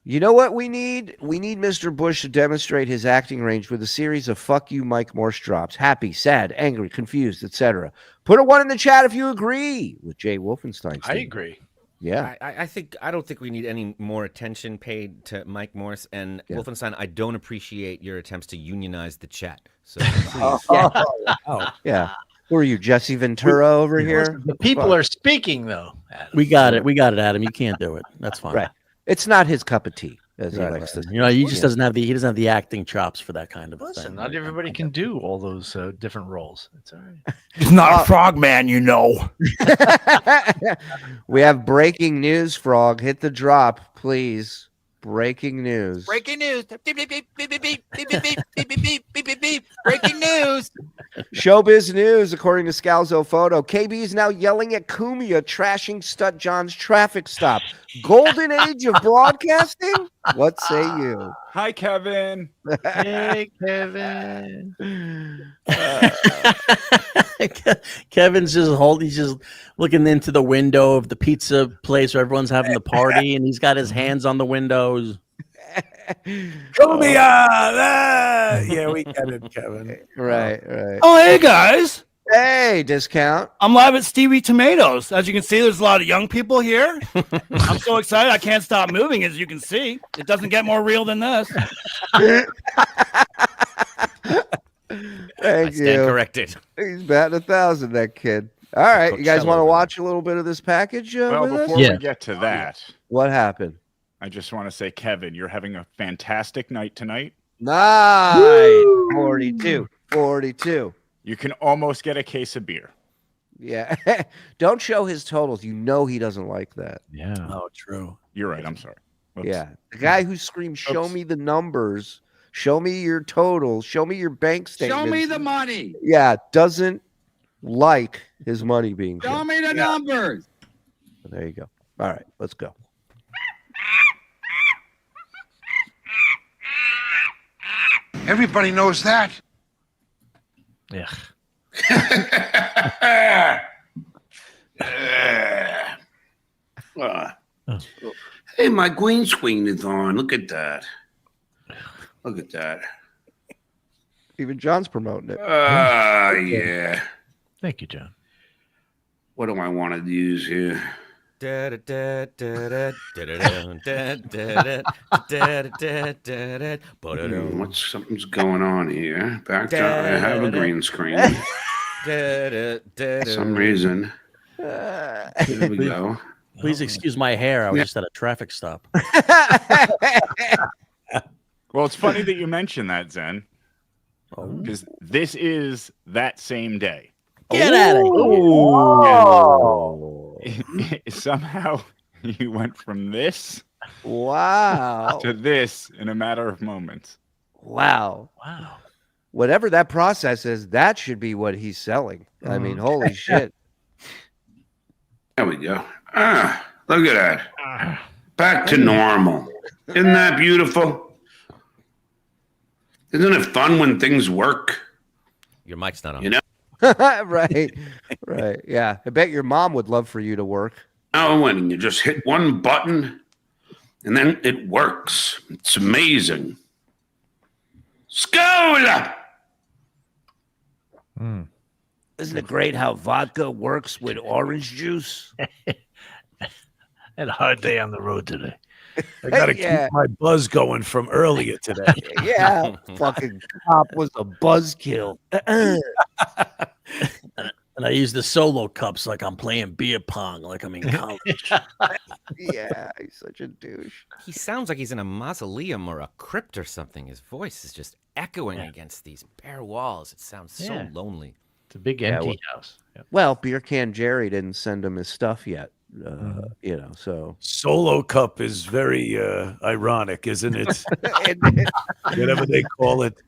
You know what we need? We need Mr. Bush to demonstrate his acting range with a series of fuck you Mike Morse drops. Happy, sad, angry, confused, etc. Put a 1 in the chat if you agree with Jay Wolfenstein. I agree. Yeah. I don't think we need any more attention paid to Mike Morse and Wolfenstein. I don't appreciate your attempts to unionize the chat. So please. Yeah. Who are you, Jesse Ventura over here? The people are speaking, though. Adam. We got it, Adam. You can't do it. That's fine. Right. It's not his cup of tea, as he likes to say. You know, he just doesn't have the acting chops for that kind of thing. Not everybody can do all those different roles. It's all right. He's not a frog man, you know. We have breaking news, Frog. Hit the drop, please. Breaking news. Breaking news. Beep, beep, beep, beep, beep, beep, beep, beep, beep, beep, beep, beep, beep, beep. Breaking news. Showbiz news, according to Scalzo Photo. KB is now yelling at Cumia, trashing Stutt John's traffic stop. Golden age of broadcasting? What say you? Hi, Kevin. Hey, Kevin. Kevin's just he's just looking into the window of the pizza place where everyone's having the party, and he's got his hands on the windows. Cumia! Yeah, we get it, Kevin. Right. Oh, hey, guys. Hey, discount. I'm live at Stevie Tomatoes. As you can see, there's a lot of young people here. I'm so excited. I can't stop moving, as you can see. It doesn't get more real than this. Thank you. Stand corrected. He's batting 1,000, that kid. All right, you guys Coachella want to over watch a little bit of this package? Well, with us? before we get to that, what happened? I just want to say, Kevin, you're having a fantastic night tonight. Nice. 42. You can almost get a case of beer. Yeah. Don't show his totals. You know he doesn't like that. Yeah. Oh, true. You're right. I'm sorry. Whoops. Yeah. The guy who screams, show me the numbers, show me your totals, show me your bank statement. Show me the money. Yeah. Doesn't like his money being Show shown. me the numbers. There you go. All right. Let's go. Everybody knows that. Yeah. Hey, my green screen is on. Look at that. Look at that. Even John's promoting it. Yeah. Thank you, John. What do I want to use here? Something's going on here. Back to I have a green screen. For some reason. Here we go. Please excuse my hair. I was just at a traffic stop. Well, it's funny that you mentioned that, Zen. Because this is that same day. Get out of here. Oh. Somehow you went from this to this in a matter of moments. Wow. Whatever that process is, that should be what he's selling. I mean, holy shit. There we go. Look at that. Back to normal. Isn't that beautiful? Isn't it fun when things work? Your mic's not on. You know? right. Yeah. I bet your mom would love for you to work. Oh, when you just hit one button and then it works. It's amazing. Skola! Isn't it great how vodka works with orange juice? Had a hard day on the road today. I got to keep my buzz going from earlier today. Yeah, fucking cop was a buzzkill. And I use the solo cups like I'm playing beer pong, like I'm in college. Yeah, he's such a douche. He sounds like he's in a mausoleum or a crypt or something. His voice is just echoing against these bare walls. It sounds so lonely. It's a big empty house. Yep. Well, Beer Can Jerry didn't send him his stuff yet. So Solo cup is very ironic, isn't it? Whatever they call it.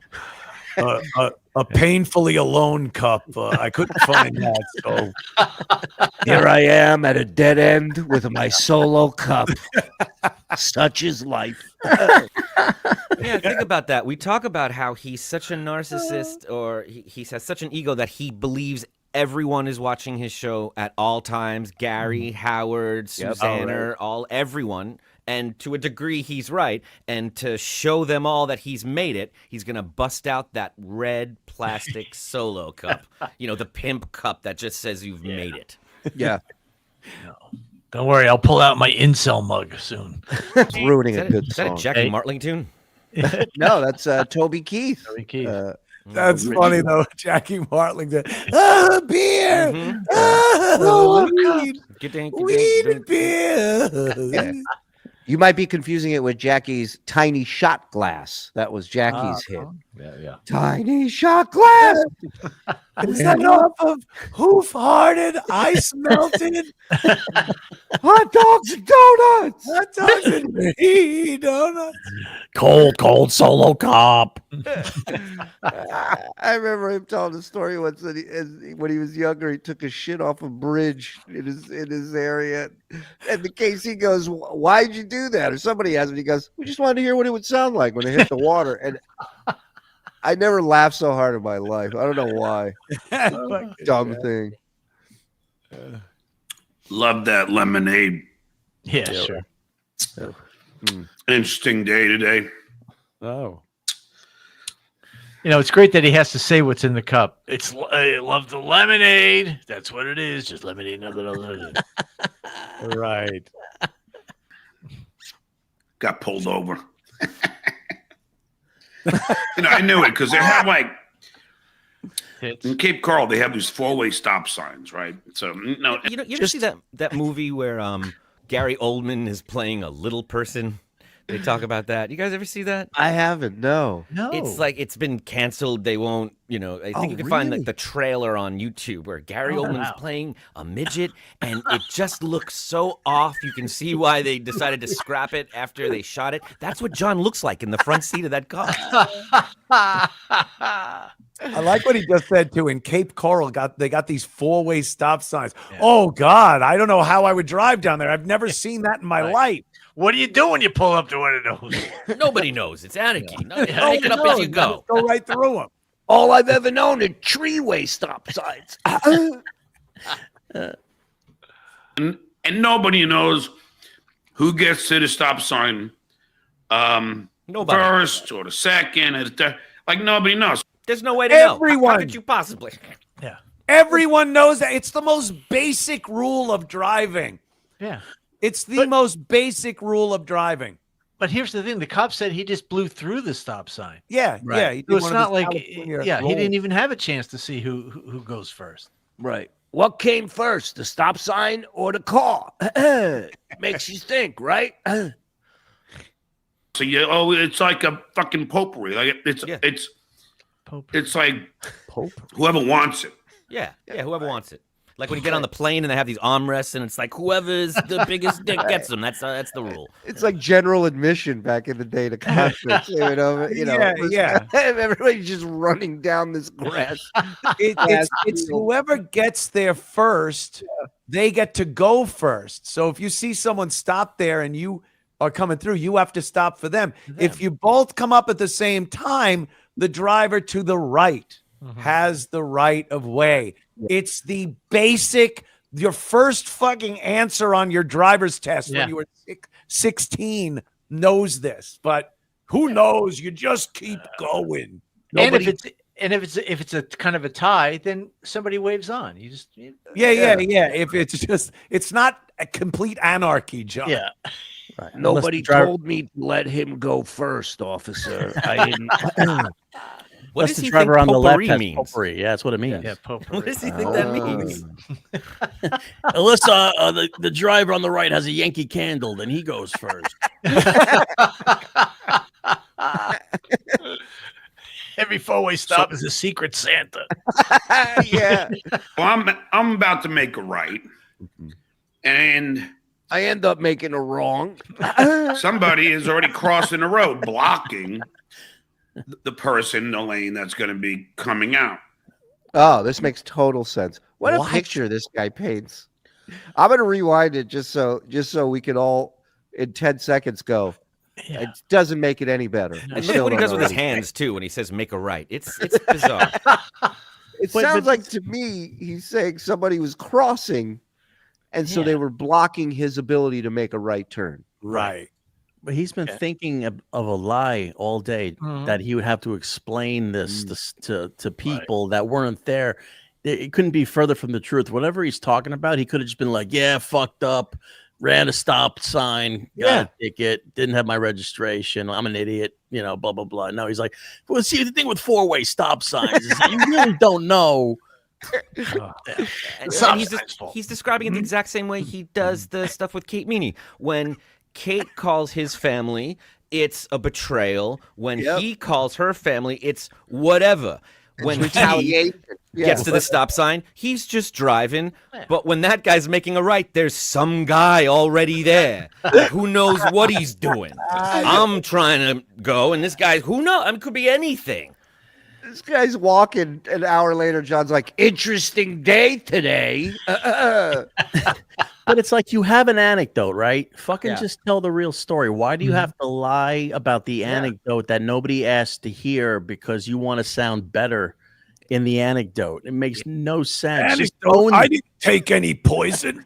A painfully alone cup. I couldn't find that. So here I am at a dead end with my solo cup. Such is life. Yeah, think about that. We talk about how he's such a narcissist, or he has such an ego that he believes everyone is watching his show at all times. Gary, Howard, Susanna, everyone. And to a degree, he's right. And to show them all that he's made it, he's going to bust out that red plastic solo cup. You know, the pimp cup that just says you've made it. Yeah. No. Don't worry, I'll pull out my incel mug soon. It's ruining a good song. Is that a Jackie Martling tune? No, that's Toby Keith. Toby Keith. That's funny though. Jackie Martling said, beer. Weed beer. Yeah. You might be confusing it with Jackie's Tiny Shot Glass. That was Jackie's hit. Yeah. Tiny Shot Glass. Is that off of Hoof-Hearted, Ice Melted? Hot dogs and donuts. Hot dogs and donuts. Cold solo cup. I remember him telling the story once that when he was younger, he took a shit off a bridge in his area, and the KC goes, "Why'd you do that?" Or somebody asked him. He goes, "We just wanted to hear what it would sound like when it hit the water." And I never laughed so hard in my life. I don't know why. Dumb thing. Love that lemonade. Yeah, sure. An interesting day today. Oh. You know, it's great that he has to say what's in the cup. I love the lemonade. That's what it is. Just lemonade. Right. Got pulled over. I knew it because they have in Cape Coral, they have these 4-way stop signs, right? So no, you ever see that movie where Gary Oldman is playing a little person? They talk about that. You guys ever see that? I haven't. No. It's like it's been canceled. They won't. I think you can find the trailer on YouTube where Gary Oldman is playing a midget, and it just looks so off. You can see why they decided to scrap it after they shot it. That's what John looks like in the front seat of that car. I like what he just said too. In Cape Coral, they got these 4-way stop signs. Yeah. Oh God, I don't know how I would drive down there. I've never seen that in my life. What do you do when you pull up to one of those? Nobody knows. It's anarchy. Make it up as you go. Go right through them. All I've ever known are 3-way stop signs. and nobody knows who gets to the stop sign first or the second. Like nobody knows. There's no way to know. Everyone. How could you possibly? Yeah. Everyone knows that. It's the most basic rule of driving. Yeah. It's the most basic rule of driving. But here's the thing: the cop said he just blew through the stop sign. Yeah, right. Yeah. So it's not like, he didn't even have a chance to see who goes first. Right. What came first, the stop sign or the car? Makes you think, right? So it's like a fucking potpourri. Like it's like whoever wants it. Yeah, whoever wants it. Like when you get on the plane and they have these armrests, and it's like whoever's the biggest dick gets them. That's the rule. It's like general admission back in the day to concerts. Everybody's just running down this grass. It's whoever gets there first. They get to go first. So if you see someone stop there and you are coming through, you have to stop for them. If you both come up at the same time, the driver to the right has the right of way. It's the basic, your first fucking answer on your driver's test when you were 16 knows this, but who knows? You just keep going. And if it's a kind of a tie, then somebody waves on. You just If it's not a complete anarchy, John. Yeah. Right. Nobody told me to let him go first, officer. I didn't. What does the he driver think on the left has means? potpourri. Yeah, that's what it means. Yeah, potpourri. What does he think that means? Alyssa, the driver on the right has a Yankee Candle, then he goes first. Every 4-way stop is a secret Santa. Yeah. Well, I'm about to make a right, and I end up making a wrong. Somebody is already crossing the road, blocking the person in the lane that's going to be coming out. Oh, this makes total sense. What a picture this guy paints. I'm going to rewind it just so we can all in 10 seconds go. Yeah. It doesn't make it any better. And look what he does with his hands too when he says "make a right." It's bizarre. It sounds like to me he's saying somebody was crossing, and so they were blocking his ability to make a right turn. Right. But he's been thinking of a lie all day that he would have to explain this to people that weren't there. It couldn't be further from the truth. Whatever he's talking about, he could have just been like, "Yeah, fucked up, ran a stop sign, got a ticket, didn't have my registration. I'm an idiot, blah blah blah." No, he's like, "Well, see, the thing with 4-way stop signs is you really don't know." He's describing it the exact same way he does the stuff with Kate Meany when Kate calls his family, it's a betrayal. When he calls her family, it's whatever. When he gets to the stop sign, he's just driving. But when that guy's making a right, there's some guy already there. Who knows what he's doing? I'm trying to go, and this guy, who knows? I mean, it could be anything. This guy's walking an hour later. John's like, "Interesting day today." But it's like you have an anecdote, right? Fucking just tell the real story. Why do you have to lie about the anecdote that nobody asked to hear because you want to sound better in the anecdote? It makes no sense. I didn't take any poison.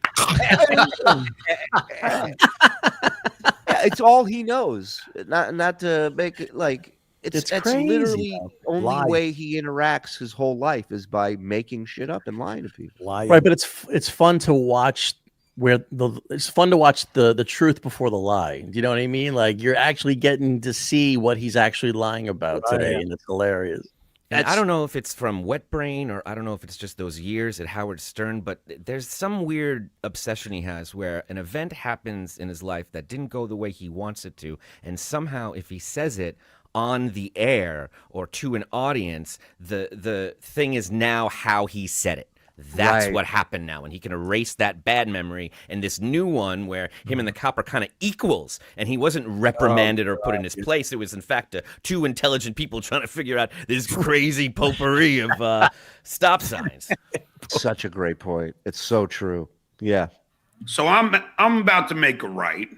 It's all he knows. Not to make it like It's crazy, literally though. the only Lie. way he interacts his whole life is by making shit up and lying to people. Right, but it's fun to watch it's fun to watch the truth before the lie. Do you know what I mean? Like you're actually getting to see what he's actually lying about today, and it's hilarious. And I don't know if it's from wet brain or I don't know if it's just those years at Howard Stern, but there's some weird obsession he has where an event happens in his life that didn't go the way he wants it to. And somehow if he says it on the air or to an audience, the thing is now how he said it. That's what happened now, and he can erase that bad memory. And this new one where him and the cop are kind of equals, and he wasn't reprimanded or put in his place. It was, in fact, two intelligent people trying to figure out this crazy potpourri of stop signs. Such a great point. It's so true. Yeah. So I'm about to make a right,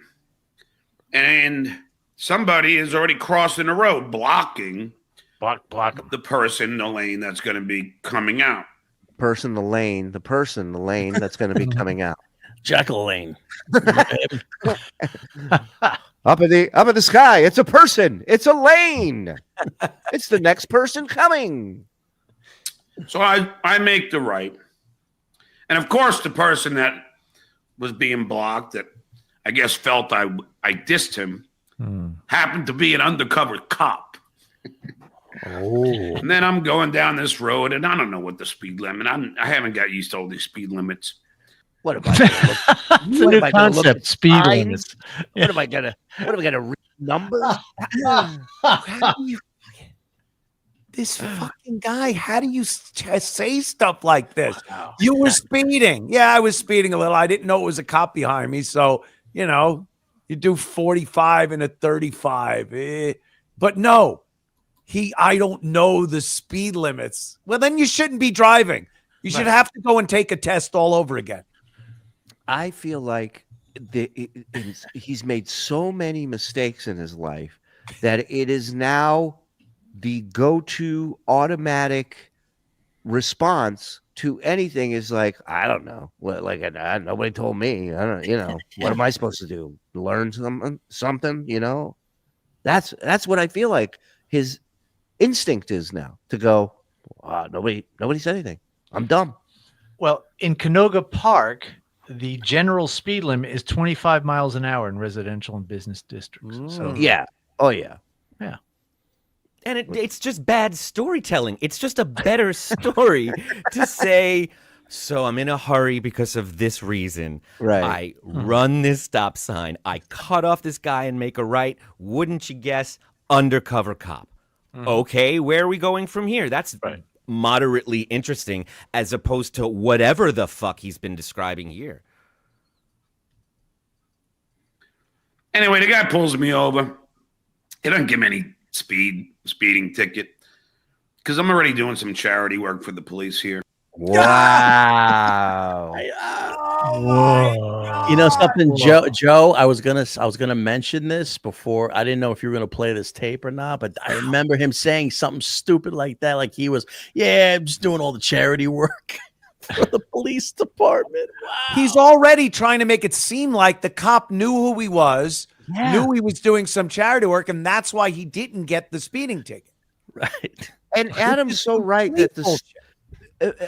and somebody is already crossing the road, blocking the person in the lane that's going to be coming out. The person in the lane that's going to be coming out. Jackal Lane. Up in the sky, it's a person. It's a lane. It's the next person coming. So I make the right. And of course, the person that was being blocked, that I guess felt I dissed him, happened to be an undercover cop. And then I'm going down this road, and I don't know what the speed limit. I haven't got used to all these speed limits. What am I going to look? Speed limits. What am I going to read numbers? This fucking guy, how do you say stuff like this? You were speeding. Yeah, I was speeding a little. I didn't know it was a cop behind me. So, you do 45 and a 35. But no. I don't know the speed limits. Well, then you shouldn't be driving. You should have to go and take a test all over again. I feel like he's made so many mistakes in his life that it is now the go-to automatic response to anything is like, I don't know. Nobody told me. I don't, what am I supposed to do? Learn something, That's what I feel like his instinct is now, to go, nobody said anything. I'm dumb. Well, in Canoga Park, the general speed limit is 25 miles an hour in residential and business districts. So yeah. Oh yeah. Yeah. And it's just bad storytelling. It's just a better story to say, so I'm in a hurry because of this reason. Right. I run this stop sign. I cut off this guy and make a right. Wouldn't you guess? Undercover cop. Okay, where are we going from here? That's moderately interesting as opposed to whatever the fuck he's been describing here. Anyway, the guy pulls me over. He doesn't give me any speeding ticket because I'm already doing some charity work for the police here. Wow. Whoa. You know something, Joe, I was gonna mention this before. I didn't know if you were gonna play this tape or not, but I remember him saying something stupid like that. Like he was, I'm just doing all the charity work for the police department. Wow. He's already trying to make it seem like the cop knew who he was, knew he was doing some charity work, and that's why he didn't get the speeding ticket. Right. And Adam's so right that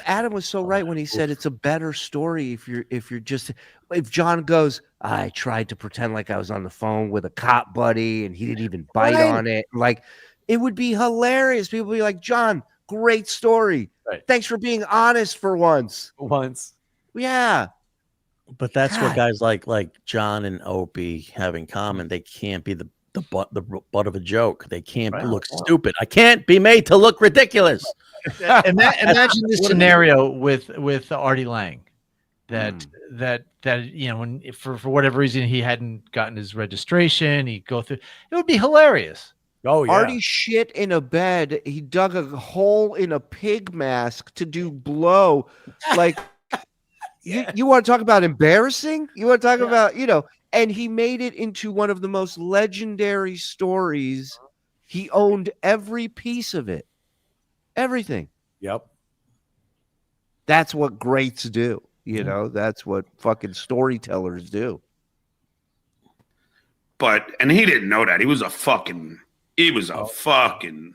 Adam was so right when he said it's a better story if John goes, I tried to pretend like I was on the phone with a cop buddy and he didn't even bite on it. Like, it would be hilarious. People would be like, John, great story. Right. Thanks for being honest for once. Yeah. But that's what guys like John and Opie have in common. They can't be the butt of a joke. They can't look stupid. I can't be made to look ridiculous. Imagine this scenario with Artie Lang, that when for whatever reason he hadn't gotten his registration, he'd go through. It would be hilarious. Oh yeah. Artie shit in a bed. He dug a hole in a pig mask to do blow. Like, you want to talk about embarrassing? You want to talk about And he made it into one of the most legendary stories. He owned every piece of it. Everything. Yep. That's what greats do. That's what fucking storytellers do. And he didn't know that. He was a fucking He was a fucking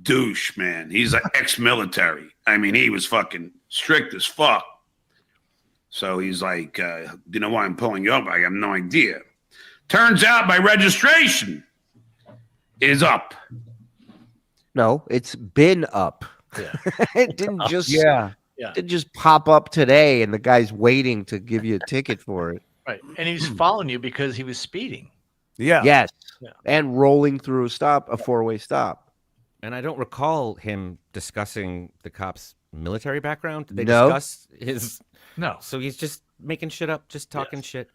douche, man. He's like ex-military. I mean, he was fucking strict as fuck. So he's like, you know why I'm pulling you up? I have no idea. Turns out my registration is up. No, it's been up. Yeah. It didn't just didn't just pop up today, and the guy's waiting to give you a ticket for it. Right. And he's following you because he was speeding. Yeah. Yes. Yeah. And rolling through a four-way stop. And I don't recall him discussing the cop's military background. Did they No. discuss his? No. So he's just making shit up, just talking shit.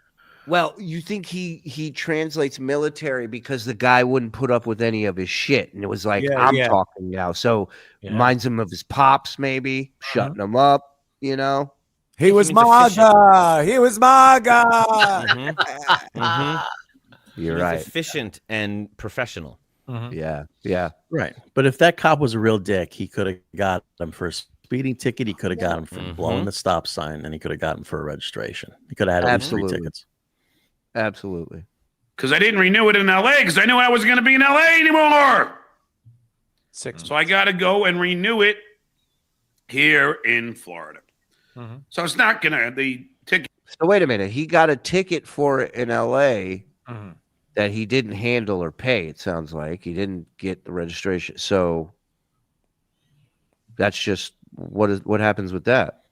Well, you think he translates military because the guy wouldn't put up with any of his shit, and it was like, I'm talking now. So reminds him of his pops, maybe shutting him up. You know, he was MAGA. He was MAGA. You're right. Efficient and professional. Yeah, yeah, right. But if that cop was a real dick, he could have got him for a speeding ticket. He could have got him for blowing the stop sign, and he could have got him for a registration. He could have had at least 3 tickets. Absolutely. Because I didn't renew it in LA because I knew I wasn't going to be in LA anymore. So I got to go and renew it here in Florida. So it's not going to, the ticket. So wait a minute. He got a ticket for it in LA that he didn't handle or pay. It sounds like he didn't get the registration. So that's just what happens with that.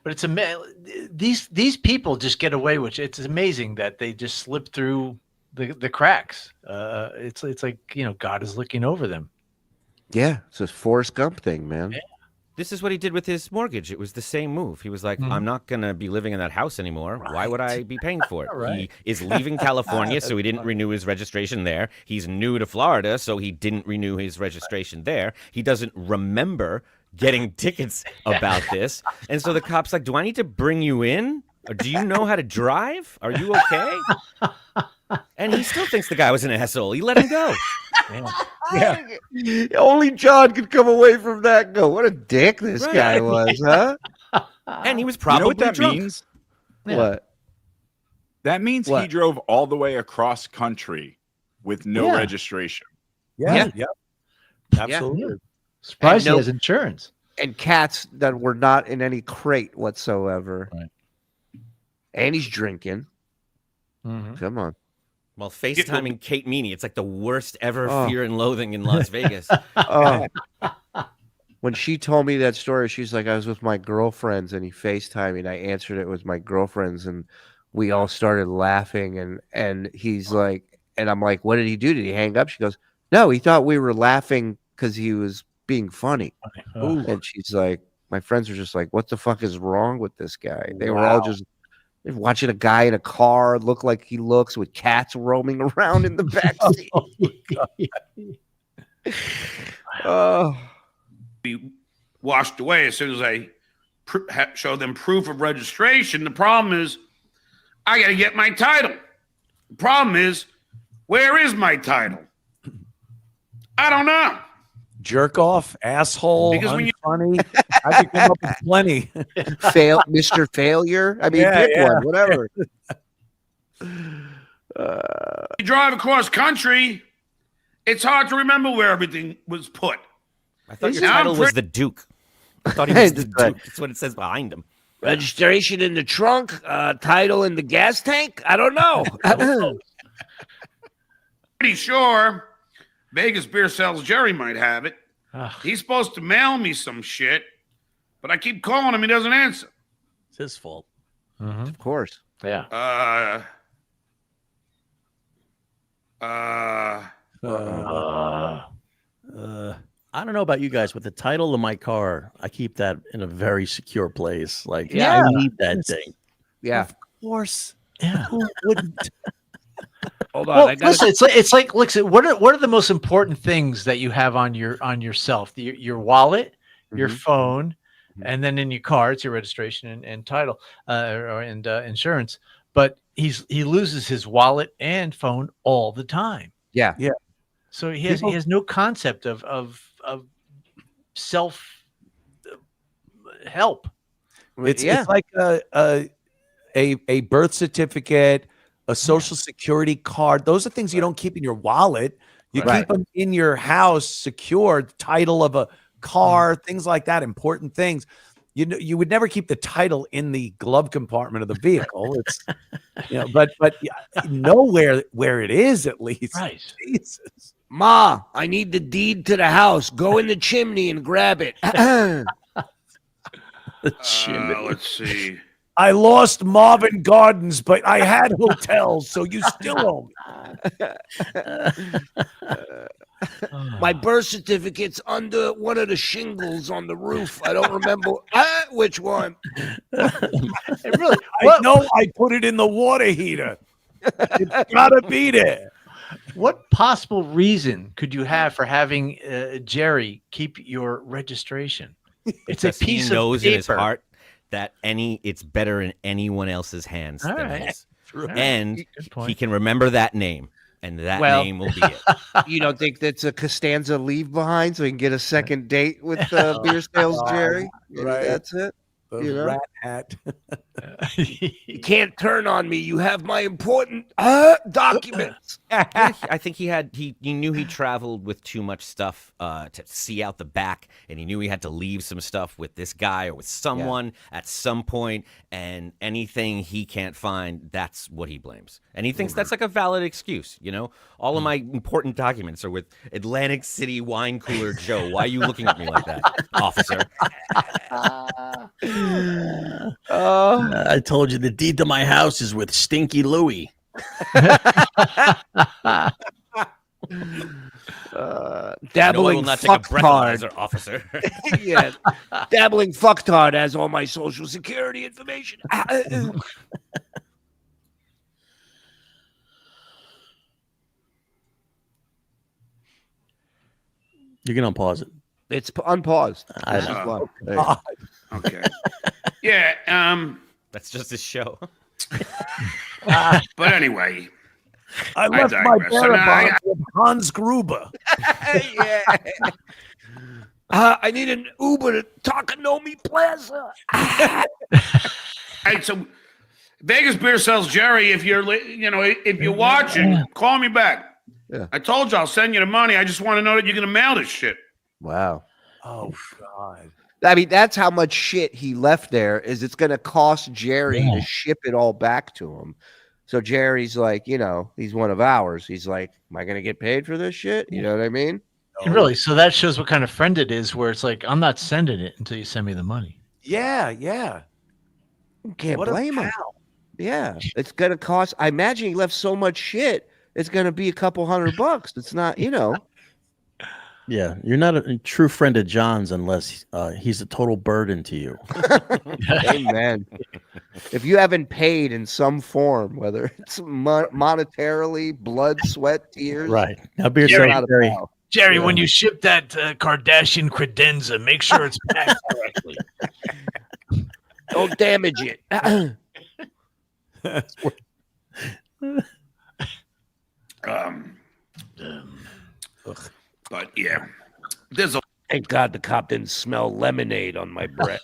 But it's these people just get away with it. It's amazing that they just slip through the cracks. It's like, you know, God is looking over them. Yeah, it's a Forrest Gump thing, man. Yeah. This is what he did with his mortgage. It was the same move. He was like, I'm not going to be living in that house anymore. Right. Why would I be paying for it? Right. He is leaving California, so he didn't renew his registration there. He's new to Florida, so he didn't renew his registration there. He doesn't remember getting tickets about this. And so the cop's like, do I need to bring you in? Or do you know how to drive? Are you okay? And he still thinks the guy was an asshole. He let him go. Yeah. Only John could come away from that and go, what a dick this guy was, huh? And he was probably what that drunk. means? Yeah. What? That means he drove all the way across country with no registration. Yeah. Absolutely. Surprised he has insurance. And cats that were not in any crate whatsoever. Right. And he's drinking. Come on. Well, FaceTiming Kate Meany, it's like the worst ever Fear and Loathing in Las Vegas. When she told me that story, she's like, I was with my girlfriends and he FaceTimed me and I answered it with my girlfriends and we all started laughing and he's like, and I'm like, what did he do? Did he hang up? She goes, no, he thought we were laughing because he was being funny. And she's like, my friends were just like, what the fuck is wrong with this guy? They were all just watching a guy in a car look like he looks with cats roaming around in the backseat. Be washed away as soon as I show them proof of registration. The problem is I got to get my title. The problem is, where is my title? I don't know. Jerk off, asshole, Because when unfunny. I could come up with plenty. Mr. Failure. I mean, pick one, whatever. You drive across country, it's hard to remember where everything was put. I thought your title was the Duke. I thought he was the Duke. That's what it says behind him. Registration in the trunk, title in the gas tank. I don't know. Pretty sure Vegas Beer Sells Jerry might have it. He's supposed to mail me some shit, but I keep calling him. He doesn't answer. It's his fault. Of course. Yeah. I don't know about you guys, but the title of my car, I keep that in a very secure place. Like, Yeah. I need that thing. Yeah. Of course. Yeah. Who wouldn't? Hold on. Well, listen, it's like listen, what are the most important things that you have on yourself? Your wallet, your phone, and then in your car, it's your registration and title and insurance. But he loses his wallet and phone all the time. Yeah. Yeah. So he has no concept of self help. It's like a birth certificate, a social security card. Those are things you don't keep in your wallet. You keep them in your house, secure, title of a car, things like that, important things. You would never keep the title in the glove compartment of the vehicle. It's but nowhere where it is, at least. Right. Jesus. Ma, I need the deed to the house. Go in the chimney and grab it. The chimney. Let's see. I lost Marvin Gardens, but I had hotels, so you still owe me. My birth certificate's under one of the shingles on the roof. I don't remember which one. Really, I know I put it in the water heater. It's gotta be there. What possible reason could you have for having Jerry keep your registration? It's a piece he knows of paper. in his heart that it's better in anyone else's hands All than right. his. True. And Good point. he can remember that name, and that name will be it. You don't think that's a Costanza leave behind so he can get a second date with Beer Sales Jerry? Right. That's it. The rat hat. You can't turn on me. You have my important documents. I think he knew he traveled with too much stuff to see out the back, and he knew he had to leave some stuff with this guy or with someone at some point, and anything he can't find, that's what he blames. And he thinks that's like a valid excuse, All of my important documents are with Atlantic City Wine Cooler Joe. Why are you looking at me like that, officer? I told you the deed to my house is with Stinky Louie. Dabbling not take a fucktard. breathalyzer, officer. Yeah, dabbling fucktard has all my social security information. You can unpause it. It's unpaused. Okay. Yeah. That's just his show. But anyway, I left my digress. So now Darabont with Hans Gruber. Yeah. I need an Uber to Takanomi Plaza. Hey, so Vegas Beer Sells Jerry. If you're watching, call me back. Yeah. I told you I'll send you the money. I just want to know that you're gonna mail this shit. Wow. Oh God. I mean, that's how much shit he left there. Is it's going to cost Jerry to ship it all back to him. So Jerry's like, he's one of ours. He's like, am I going to get paid for this shit? You know what I mean? Really? So that shows what kind of friend it is, where it's like, I'm not sending it until you send me the money. Yeah. You can't What a blame him. pal. Yeah. It's going to cost. I imagine he left so much shit. It's going to be a couple $100. It's not, Yeah, you're not a true friend of John's unless he's a total burden to you. Amen. If you haven't paid in some form, whether it's monetarily, blood, sweat, tears, Right. Now, Beer Jerry, Sells Jerry. Jerry, when you ship that Kardashian credenza, make sure it's packed correctly. Don't damage it. But yeah, there's a Thank God the cop didn't smell lemonade on my breath.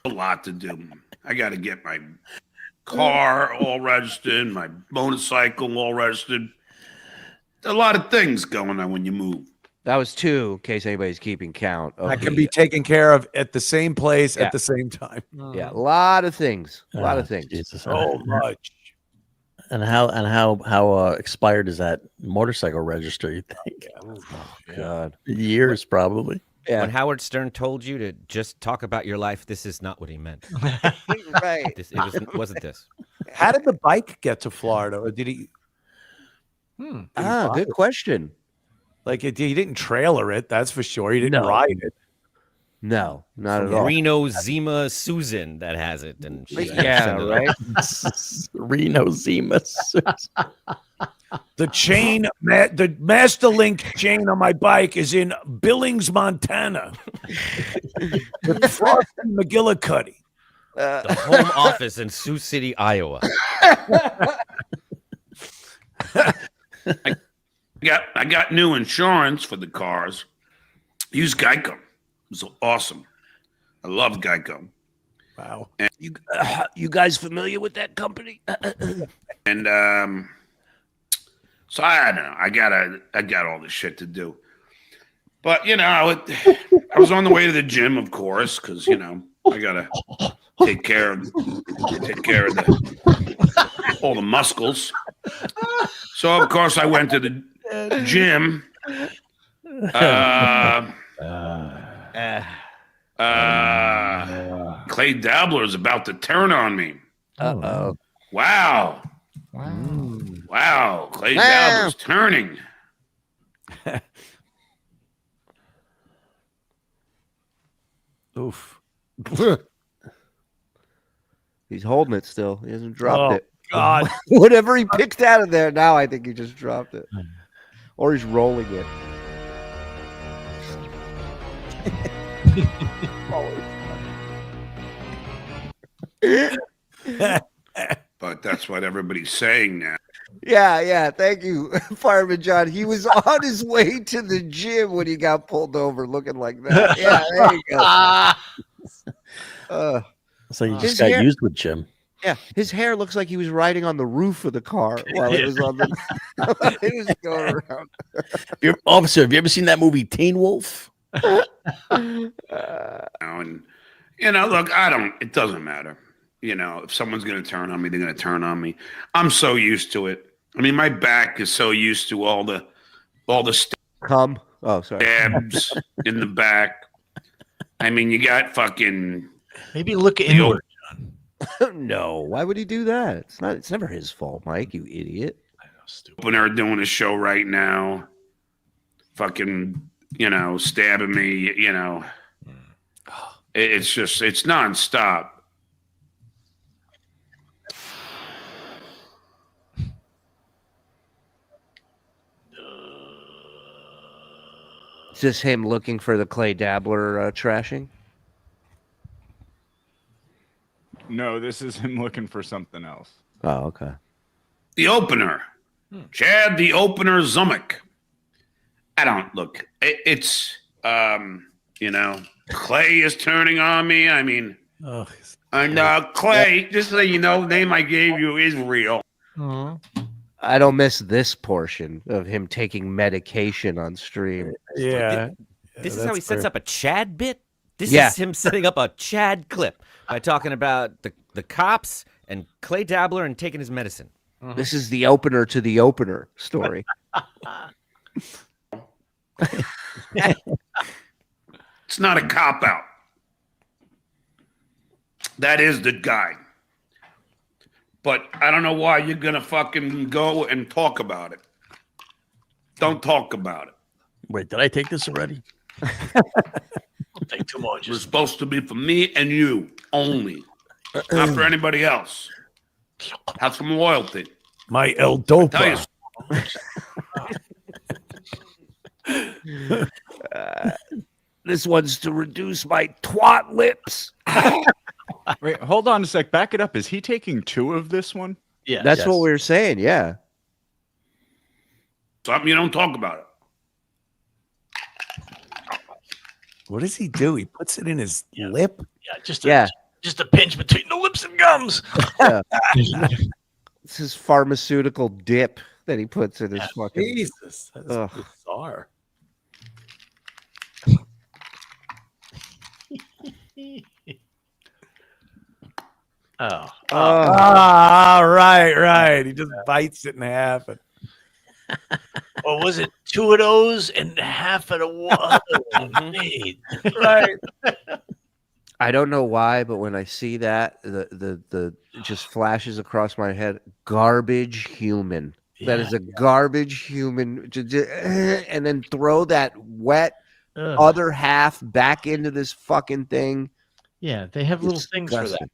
lot to do. I got to get my car all registered, my motorcycle all registered. A lot of things going on when you move. That was 2, in case anybody's keeping count. That can be taken care of at the same place at the same time. Yeah, a lot of things. A lot of things. Jesus. So much. And how expired is that motorcycle register, you think? Oh, God. Years, probably. Yeah. When Howard Stern told you to just talk about your life, this is not what he meant. Right. It wasn't this. How did the bike get to Florida? Or did he? Good question. Like he didn't trailer it, that's for sure. He didn't ride it. No, not at all. Reno Zima Susan that has it, and she Yeah, right. Reno Zima Susan. The chain, the Master Link chain on my bike is in Billings, Montana. With Frosty McGillicuddy. the home office in Sioux City, Iowa. I got new insurance for the cars. Use Geico. It was awesome. I love Geico. Wow. And, you guys familiar with that company? And so I don't know. I got all this shit to do. But you know, I was on the way to the gym, of course, because you know I gotta take care of all the muscles. So of course I went to the gym. Clay Dabbler is about to turn on me. Uh-oh. Wow. Wow. Clay Dabbler's turning. Oof. He's holding it still. He hasn't dropped it. God. Whatever he picked out of there, now I think he just dropped it. Or he's rolling it. But that's what everybody's saying now. Yeah. Thank you, Fireman John. He was on his way to the gym when he got pulled over looking like that. Yeah, there you go. So you just got used with Jim. Yeah, his hair looks like he was riding on the roof of the car while it was on the. It was going around. Officer, have you ever seen that movie Teen Wolf? And you know, look, it doesn't matter. You know, if someone's going to turn on me, they're going to turn on me. I'm so used to it. I mean, my back is so used to all the Come. Oh, sorry. stabs in the back. I mean, you got fucking. Maybe look inward. No, why would he do that? It's never his fault, Mike, you idiot. I know, stupid. Opener doing a show right now. Fucking, you know, stabbing me, you know. It's nonstop. Is this him looking for the Clay Dabbler trashing? No, this is him looking for something else. Oh, okay. The opener. Chad the opener Zumick. I don't look. It's you know, Clay is turning on me. I mean, and Clay, just so you know, the name I gave you is real. I don't miss this portion of him taking medication on stream. Yeah. This is how he sets up a Chad bit? This is him setting up a Chad clip by talking about the cops and Clay Dabbler and taking his medicine. This is the opener to the opener story. It's not a cop-out. That is the guy. But I don't know why you're going to fucking go and talk about it. Don't talk about it. Wait, did I take this already? Don't take too much. It's supposed to be for me and you only. Not for anybody else. Have some loyalty. My El Dopa. Tell you. This one's to reduce my twat lips. Wait, hold on a sec. Back it up. Is he taking 2 of this one? Yeah, that's what we were saying. Yeah. Something you don't talk about it. What does he do? He puts it in his lip? Yeah, just a pinch between the lips and gums. It's his pharmaceutical dip that he puts in his fucking. Jesus, that's bizarre. Right. He just bites it in half. Or was it 2 of those and half of the one? Right. I don't know why, but when I see that, the it just flashes across my head. Garbage human. That is a garbage human. And then throw that wet other half back into this fucking thing. Yeah, they have little things for that.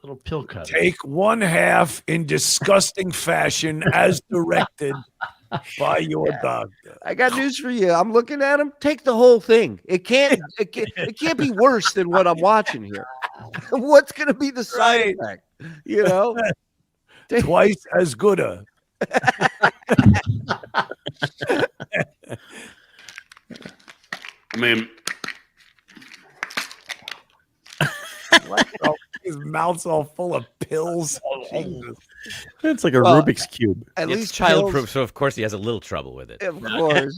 Little pill cutters. Take 1/2 in disgusting fashion as directed by your doctor. I got news for you. I'm looking at him. Take the whole thing. It can't be worse than what I'm watching here. What's going to be the side effect? You know, twice as good. I mean, His mouth's all full of pills. Jesus. It's like a Rubik's Cube. At It's least childproof, pills- so of course he has a little trouble with it. Of course.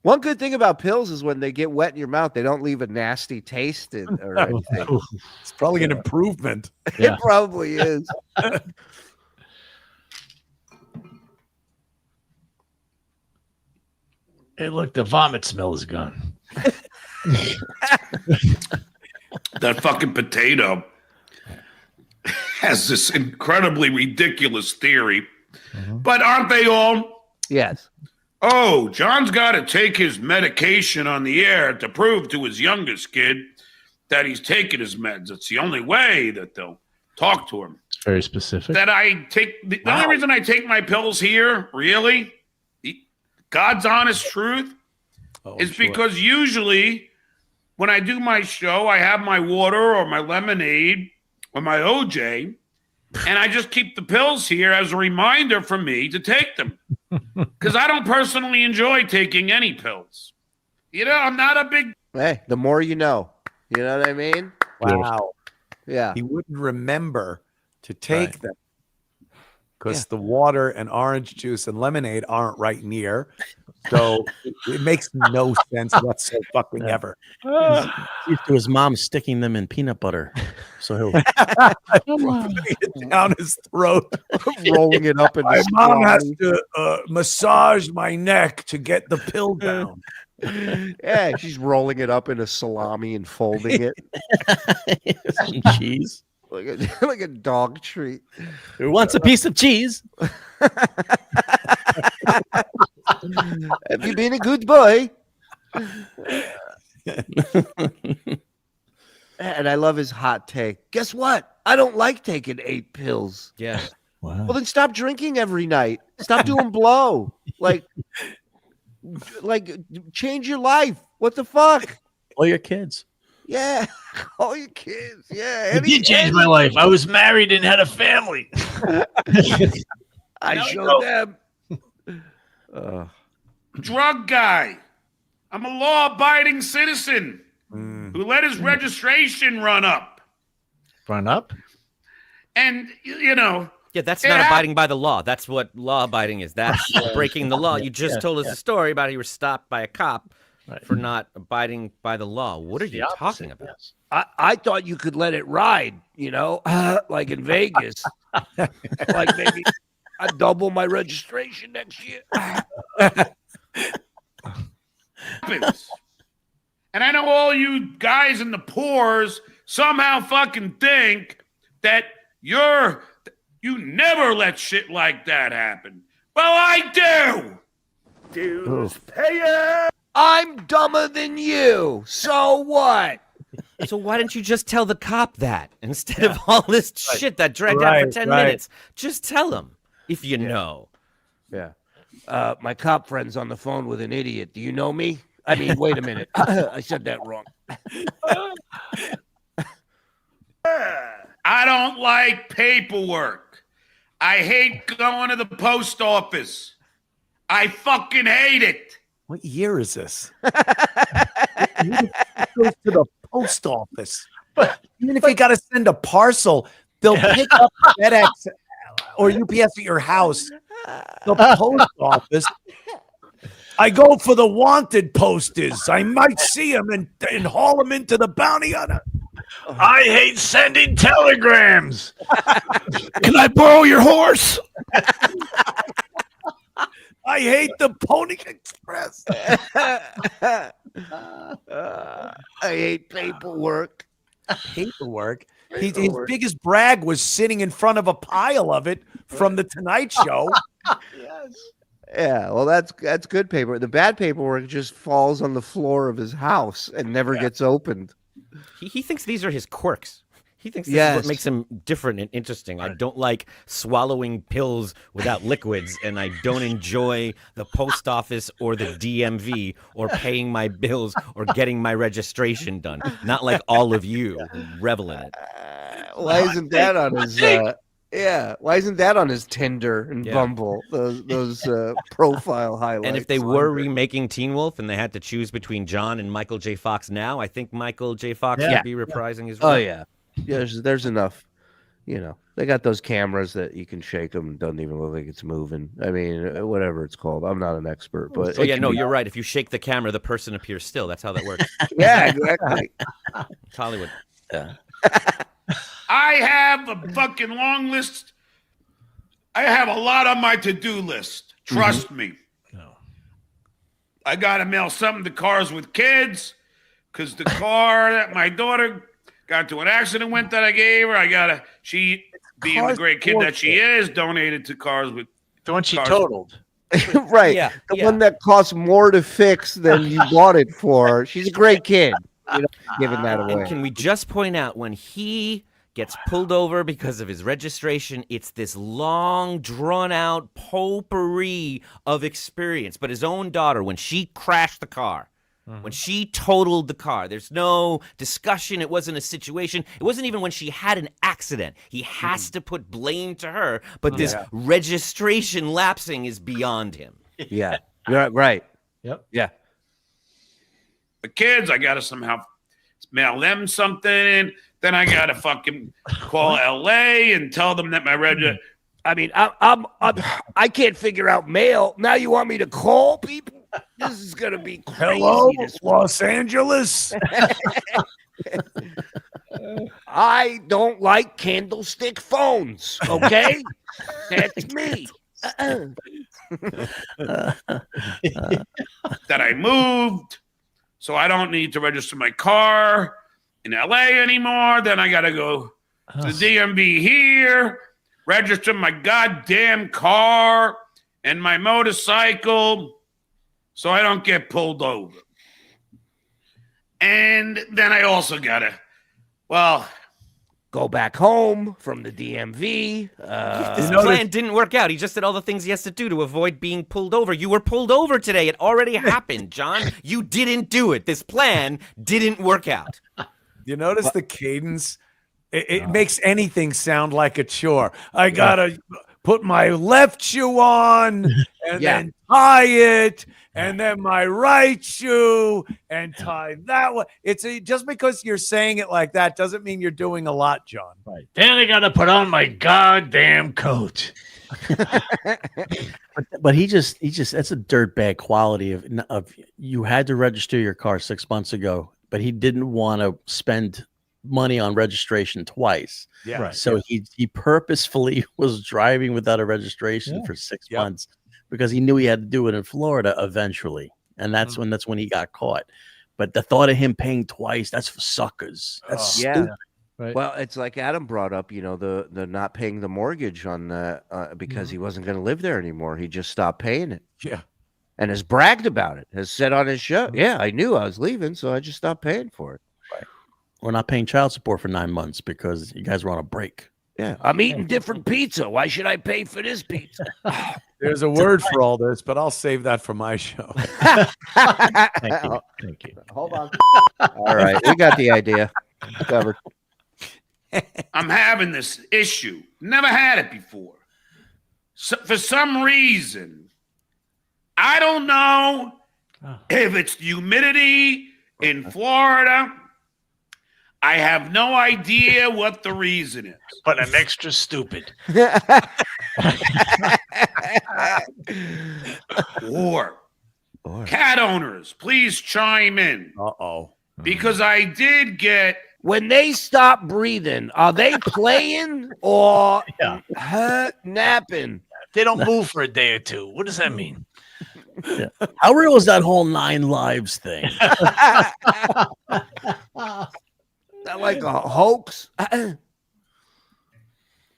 One good thing about pills is when they get wet in your mouth, they don't leave a nasty taste in or anything. It's probably an improvement. It probably is. Hey, look, the vomit smell is gone. That fucking potato has this incredibly ridiculous theory, but aren't they all? Yes. Oh, John's got to take his medication on the air to prove to his youngest kid that he's taking his meds. It's the only way that they'll talk to him. It's very specific. That I take the only reason I take my pills here, really, God's honest truth, is because usually when I do my show, I have my water or my lemonade or my OJ, and I just keep the pills here as a reminder for me to take them. Because I don't personally enjoy taking any pills. You know, I'm not a big... Hey, the more you know. You know what I mean? Wow. Yeah. He wouldn't remember to take them because the water and orange juice and lemonade aren't right near. So it makes no sense whatsoever. Used to his mom sticking them in peanut butter. So he'll putting it down his throat, rolling it up in my his mom has salami. to massage my neck to get the pill down. Yeah, she's rolling it up in a salami and folding it. some cheese. Like a dog treat. Who wants a piece of cheese? Have you been a good boy? And I love his hot take. Guess what? I don't like taking 8 pills. Yeah. Well, then stop drinking every night. Stop doing blow. Like change your life. What the fuck? All your kids. Yeah. All your kids. Yeah. It did change my life. I was married and had a family. I showed them. Drug guy. I'm a law-abiding citizen who let his registration run up. Run up? And, you know... Yeah, that's not abiding by the law. That's what law-abiding is. That's breaking the law. You just told us a story about how you were stopped by a cop for not abiding by the law. What are you talking about? I thought you could let it ride, you know, like in Vegas. Like maybe I'd double my registration next year. And I know all you guys in the pores somehow fucking think that you never let shit like that happen. Well, I do. Dues pay. I'm dumber than you. So what? So why didn't you just tell the cop that instead of all this shit that dragged out for 10 minutes? Just tell him if you know. Yeah. My cop friend's on the phone with an idiot. Do you know me? I mean, wait a minute. I said that wrong. I don't like paperwork. I hate going to the post office. I fucking hate it. What year is this? He goes to the post office. Even if you got to send a parcel, they'll pick up FedEx or UPS at your house. The post office. I go for the wanted posters. I might see them and haul them into the bounty hunter. I hate sending telegrams. Can I borrow your horse? I hate the Pony Express. I hate paperwork. Paperwork. His biggest brag was sitting in front of a pile of it from the Tonight Show. Yes. Yeah, well, that's good paper. The bad paperwork just falls on the floor of his house and never gets opened. He thinks these are his quirks. He thinks this is what makes him different and interesting. I don't like swallowing pills without liquids, and I don't enjoy the post office or the DMV or paying my bills or getting my registration done. Not like all of you who revel in it. Why isn't that on his? Why isn't that on his Tinder and Bumble? Those profile highlights. And if they were remaking Teen Wolf and they had to choose between John and Michael J. Fox now, I think Michael J. Fox would be reprising his role. Oh yeah. Yeah, there's enough. You know, they got those cameras that you can shake them and doesn't even look like it's moving. I mean, whatever it's called. I'm not an expert, but you're right. If you shake the camera, the person appears still. That's how that works. Yeah, exactly. It's Hollywood. Yeah. I have a fucking long list. I have a lot on my to-do list. Trust me. No. I got to mail something to cars with kids because the car that my daughter got into an accident with that I gave her, she, being the great kid that she is, donated to cars with. The one she totaled. Right. Yeah, the one that costs more to fix than you bought it for. She's a great kid. You're not giving that away. And can we just point out when he gets pulled over because of his registration, it's this long, drawn-out potpourri of experience. But his own daughter, when she crashed the car, when she totaled the car, there's no discussion. It wasn't a situation. It wasn't even when she had an accident. He has to put blame to her, but this registration lapsing is beyond him. Yeah. Right. Yep. Yeah. The kids, I got to somehow mail them something. Then I got to fucking call LA and tell them that my I mean, I can't figure out mail. Now you want me to call people? This is gonna be crazy. Hello, Los Angeles. I don't like candlestick phones. Okay, that's me. That I moved, so I don't need to register my car in LA anymore. Then I got to go to the DMV here, register my goddamn car and my motorcycle so I don't get pulled over. And then I also got to, go back home from the DMV. This plan didn't work out. He just did all the things he has to do to avoid being pulled over. You were pulled over today. It already happened, John. You didn't do it. This plan didn't work out. You notice the cadence? It makes anything sound like a chore. I gotta put my left shoe on and then tie it, and then my right shoe and tie that one. Just because you're saying it like that doesn't mean you're doing a lot, John. Right. Then I gotta put on my goddamn coat. But he just that's a dirtbag quality of you had to register your car 6 months ago, but he didn't want to spend money on registration twice. Yeah. Right. So he purposefully was driving without a registration for 6 months because he knew he had to do it in Florida eventually. And that's when he got caught. But the thought of him paying twice, that's for suckers. That's stupid. Right. Well, it's like Adam brought up, the not paying the mortgage on because he wasn't going to live there anymore. He just stopped paying it. Yeah. And has bragged about it, has said on his show, yeah, I knew I was leaving, so I just stopped paying for it. We're not paying child support for 9 months because you guys were on a break. Yeah. I'm eating different pizza. Why should I pay for this pizza? There's a word for all this, but I'll save that for my show. Thank you. Thank you. Hold on. All right. We got the idea covered. I'm having this issue. Never had it before. So, for some reason, I don't know if it's humidity in Florida. I have no idea what the reason is. But I'm extra stupid. Or cat owners, please chime in. Because I did get. When they stop breathing, are they playing or napping? They don't move for a day or two. What does that mean? Yeah. How real is that whole 9 lives thing? That like a hoax?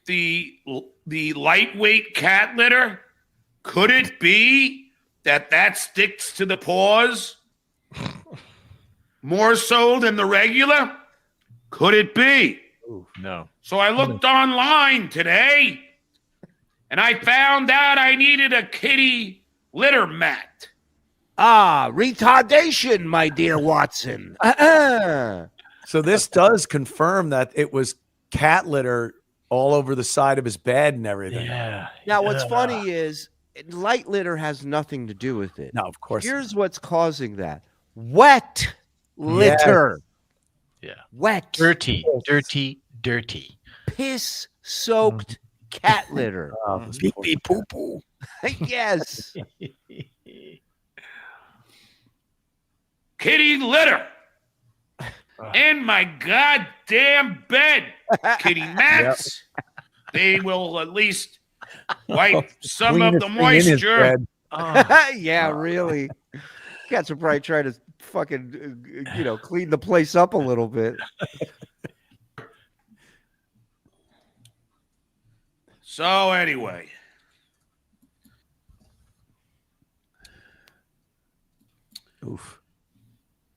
The lightweight cat litter, could it be that sticks to the paws more so than the regular? Could it be? Ooh, no. So I looked online today and I found out I needed a kitty litter mat. Retardation, my dear Watson. So this does confirm that it was cat litter all over the side of his bed and everything. Yeah. Now, what's funny is light litter has nothing to do with it. No, of course. Here's what's causing that. Wet litter. Yeah. Wet. Dirty dirty. Piss-soaked cat litter. Pee-pee poo-poo. Yes. Kitty litter in my goddamn bed. Kitty mats. They will at least wipe some of the moisture. Yeah, really. Cats are probably trying to fucking, clean the place up a little bit. So anyway. Oof.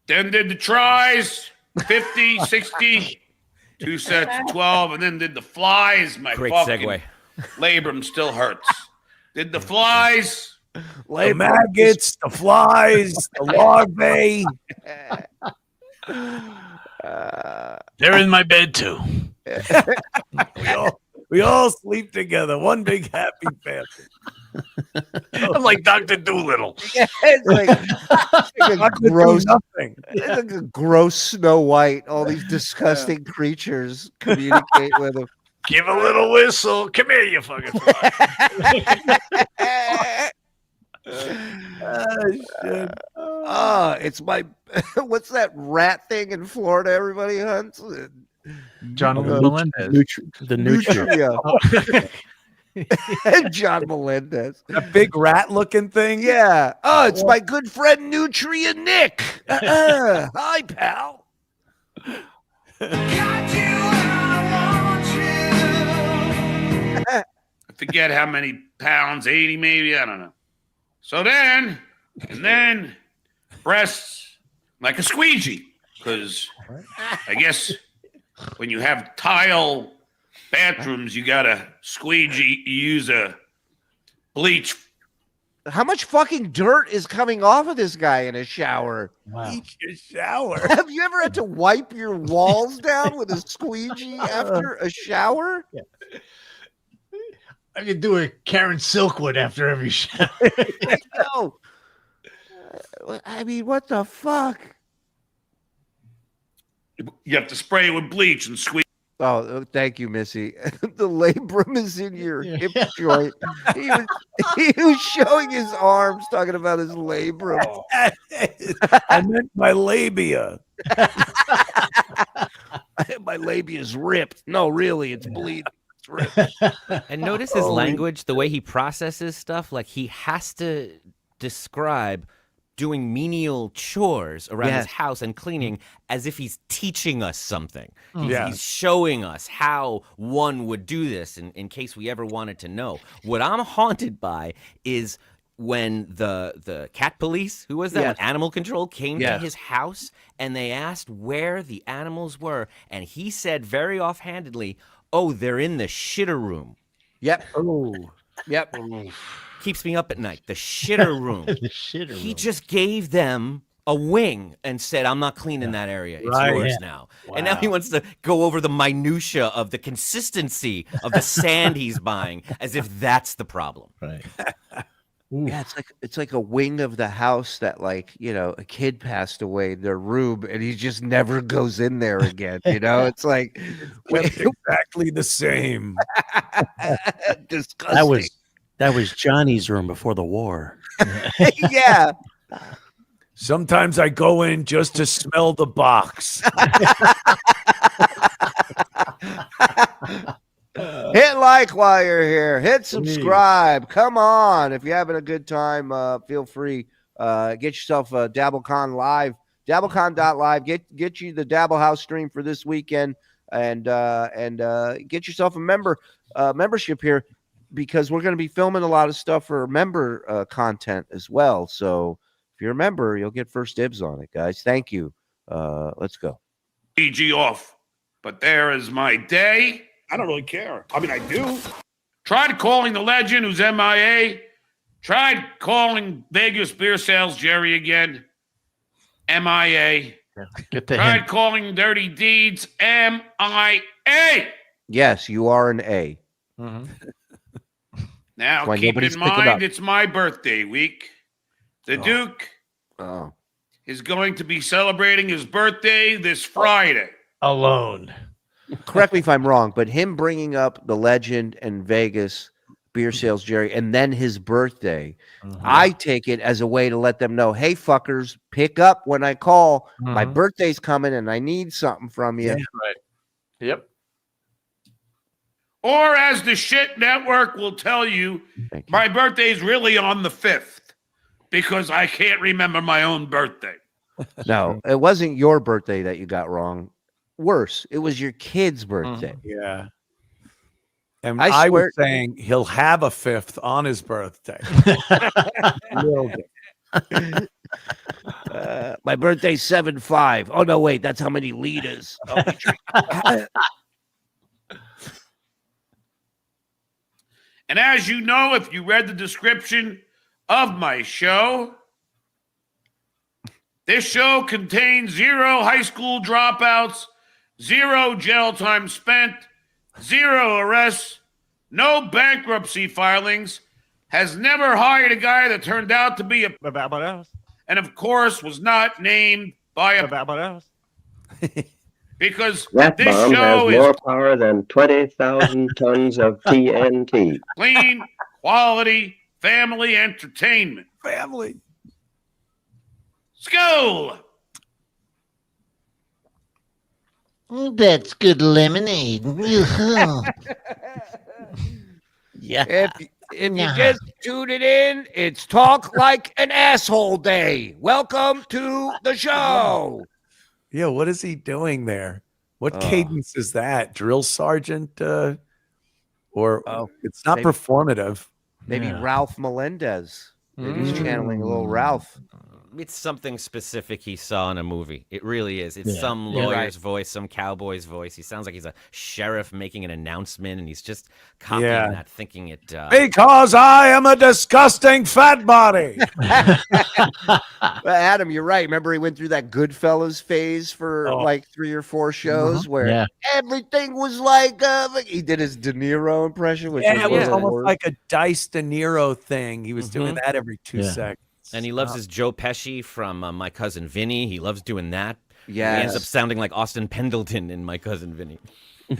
Then did the tries, 50, 60, 2 sets of 12, and then did the flies. My Great fucking segue. labrum still hurts. Did the flies. The maggots, the flies, the larvae. They're in my bed too. we all sleep together. One big happy family. I'm like Dr. Doolittle. Yeah, it's like a gross, nothing. it's like a gross Snow White. All these disgusting creatures communicate with him. Give a little whistle. Come here, you fucking fly. It's my what's that rat thing in Florida everybody hunts? John Melendez. The nutria. John Melendez. That big rat looking thing. Yeah. Oh, it's my good friend Nutria Nick. Hi, pal. I forget how many pounds, 80 maybe, I don't know. So then, breasts like a squeegee, because I guess when you have tile bathrooms, you got a squeegee, you use a bleach. How much fucking dirt is coming off of this guy in a shower? Wow. A shower. Have you ever had to wipe your walls down with a squeegee after a shower? Yeah. I could do a Karen Silkwood after every shower. I know. I mean, what the fuck? You have to spray it with bleach and squeeze. Oh, thank you, Missy. The labrum is in your hip joint. He was showing his arms, talking about his labrum. I meant my labia. My labia is ripped. No, really, it's bleeding. And notice his language, the way he processes stuff. Like he has to describe doing menial chores around his house and cleaning as if he's teaching us something. He's showing us how one would do this in case we ever wanted to know. What I'm haunted by is when the cat police, who was that? When animal control came to his house and they asked where the animals were. And he said very offhandedly, "Oh, they're in the shitter room." Yep. Oh. Yep. Keeps me up at night. The shitter room. The shitter room. He just gave them a wing and said, "I'm not cleaning that area. It's yours now." Wow. And now he wants to go over the minutia of the consistency of the sand he's buying as if that's the problem. Right. Yeah, it's like a wing of the house that, like, a kid passed away in their room and he just never goes in there again. It's like Exactly the same. Disgusting. That was Johnny's room before the war. Yeah. Sometimes I go in just to smell the box. Hit like while you're here. Hit subscribe. Come on. If you're having a good time, feel free. Get yourself a DabbleCon Live. DabbleCon.live. Get you the Dabble House stream for this weekend and get yourself a membership here, because we're going to be filming a lot of stuff for member content as well. So if you're a member, you'll get first dibs on it, guys. Thank you. Let's go. PG off. But there is my day. I don't really care. I mean, I do. Tried calling the legend who's MIA. Tried calling Vegas beer sales Jerry again. MIA. Get the Tried hint. calling Dirty Deeds. MIA. Yes, you are an A. Mm-hmm. Now, Why keep nobody's in picking mind, up. it's my birthday week. The Duke is going to be celebrating his birthday this Friday. Alone. correct me if I'm wrong, but him bringing up the legend and Vegas beer sales Jerry and then his birthday, I take it as a way to let them know, hey, fuckers, pick up when I call. My birthday's coming and I need something from you. Yeah, right. Yep. Or as the shit network will tell you, my birthday's really on the 5th because I can't remember my own birthday. No, it wasn't your birthday that you got wrong. Worse, it was your kid's birthday. Yeah. And I I was swear- saying he'll have a 5th on his birthday. My birthday's 7/5. Oh no, wait, that's how many liters. And as you know, if you read the description of my show, this show contains 0 high school dropouts, 0 jail time spent, 0 arrests, no bankruptcy filings, has never hired a guy that turned out to be and of course was not named by a because That this bomb show has is more power than 20,000 tons of TNT. clean, quality, family entertainment. Family. Skull. That's good lemonade. Yeah. If you just tuned it in, it's Talk Like an Asshole Day. Welcome to the show. Yeah, what is he doing there? What cadence is that? Drill sergeant? Or it's not maybe- performative. Maybe Ralph Melendez. Maybe he's channeling a little Ralph. It's something specific he saw in a movie. It really is. It's Yeah. some Yeah, lawyer's right. voice, some cowboy's voice. He sounds like he's a sheriff making an announcement, and he's just copying Yeah. that, thinking it. Because I am a disgusting fat body. But Adam, you're right. Remember, he went through that Goodfellas phase for like 3 or 4 shows where everything was like he did his De Niro impression, which Yeah, it was one of the almost worst. like a Dice De Niro thing. He was doing that every 2 seconds. And he loves his Joe Pesci from My Cousin Vinny. He loves doing that. Yes. He ends up sounding like Austin Pendleton in My Cousin Vinny. I don't He's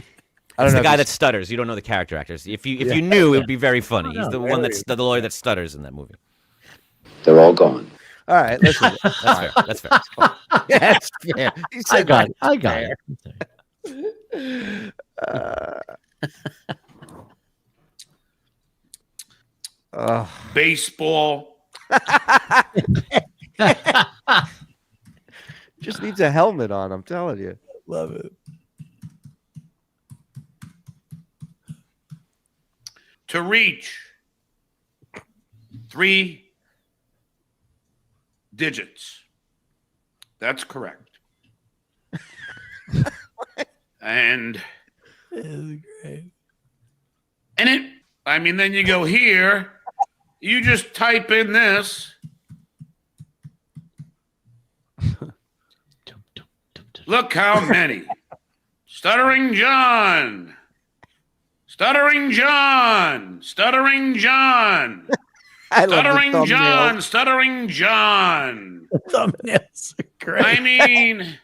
know the if guy he's- that stutters. You don't know the character actors. If you Yeah. knew, it would be very funny. He's No, the one very. that's the lawyer that stutters in that movie. They're all gone. All right, listen. That's fair. That's fair. That's fair. He I said got it. that's I got fair. Baseball. Just needs a helmet on, I'm telling you. Love it. To reach 3 digits. That's correct. And then you go here, you just type in this. Look how many. Stuttering John. Stuttering John. Stuttering John. I love the Stuttering thumbnail. John. Stuttering John. Thumbnails are great. I mean,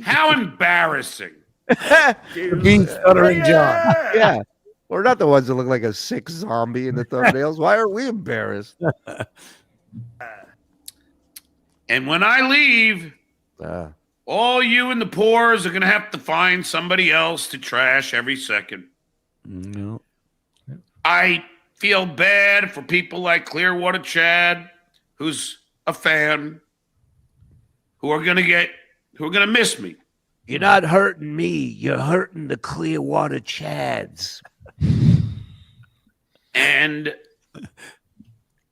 how embarrassing. Being Stuttering John. Yeah. We're not the ones that look like a sick zombie in the thumbnails. Why are we embarrassed? And when I leave, all you and the poors are going to have to find somebody else to trash every second. No. I feel bad for people like Clearwater Chad, who's a fan, who are going to miss me. You're not hurting me. You're hurting the Clearwater Chads. And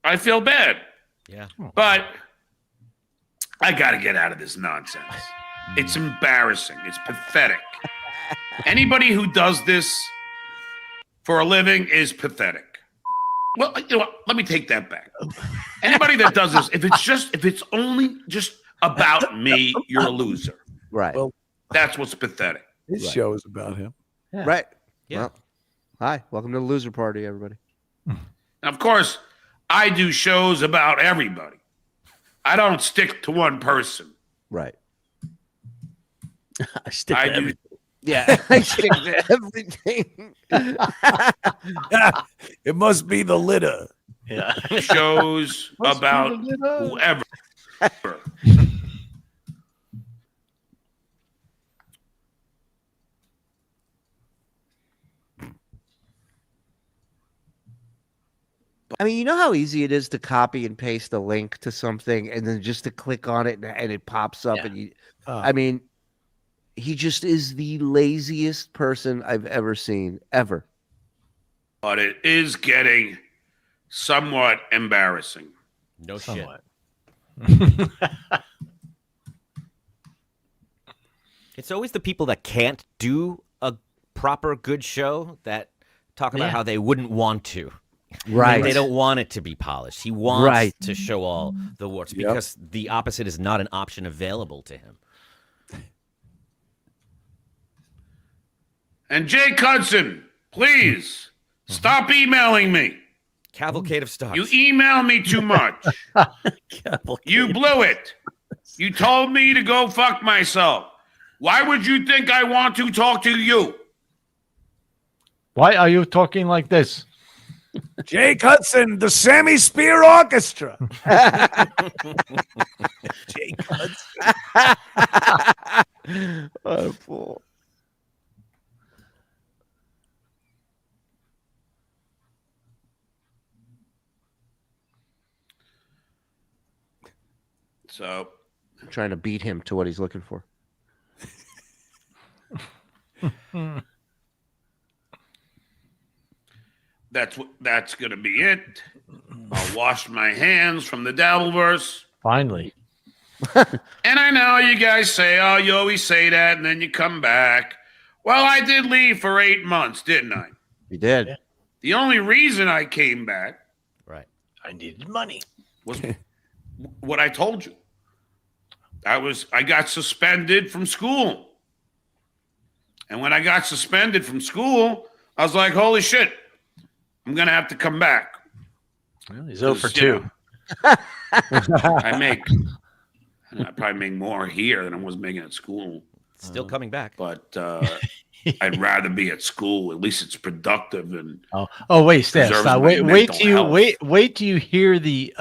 I feel bad. Yeah. But I got to get out of this nonsense. It's embarrassing. It's pathetic. Anybody who does this for a living is pathetic. Well, you know what? Let me take that back. Anybody that does this, if it's only just about me, you're a loser. Right. Well, that's what's pathetic. His show is about him. Right. Yeah. Well, hi. Welcome to the loser party, everybody. And of course, I do shows about everybody. I don't stick to one person. Right. I stick I to do. everything. Yeah, I stick to everything. It must be the litter. Yeah. Shows about whoever. I mean, you know how easy it is to copy and paste a link to something and then just to click on it and it pops up. And you, I mean, he just is the laziest person I've ever seen, ever. But it is getting somewhat embarrassing. No shit. It's always the people that can't do a proper good show that talk about how they wouldn't want to. Right. They don't want it to be polished. He wants to show all the warts because the opposite is not an option available to him. And Jake Hudson, please stop emailing me. Cavalcade of stars. You email me too much. You blew it. You told me to go fuck myself. Why would you think I want to talk to you? Why are you talking like this? Jake Hudson, the Sammy Spear Orchestra. Jake Hudson. Oh, fool. So I'm trying to beat him to what he's looking for. That's going to be it. I'll wash my hands from the Dabbleverse. Finally. And I know you guys say, oh, you always say that, and then you come back. Well, I did leave for 8 months, didn't I? You did. Yeah. The only reason I came back, I needed money, was what I told you. I got suspended from school. And when I got suspended from school, I was like, holy shit, I'm going to have to come back. Well, he's 0 for 2. I probably make more here than I was making at school. Still coming back. But I'd rather be at school. At least it's productive and wait, Steph, stop. Wait till you hear the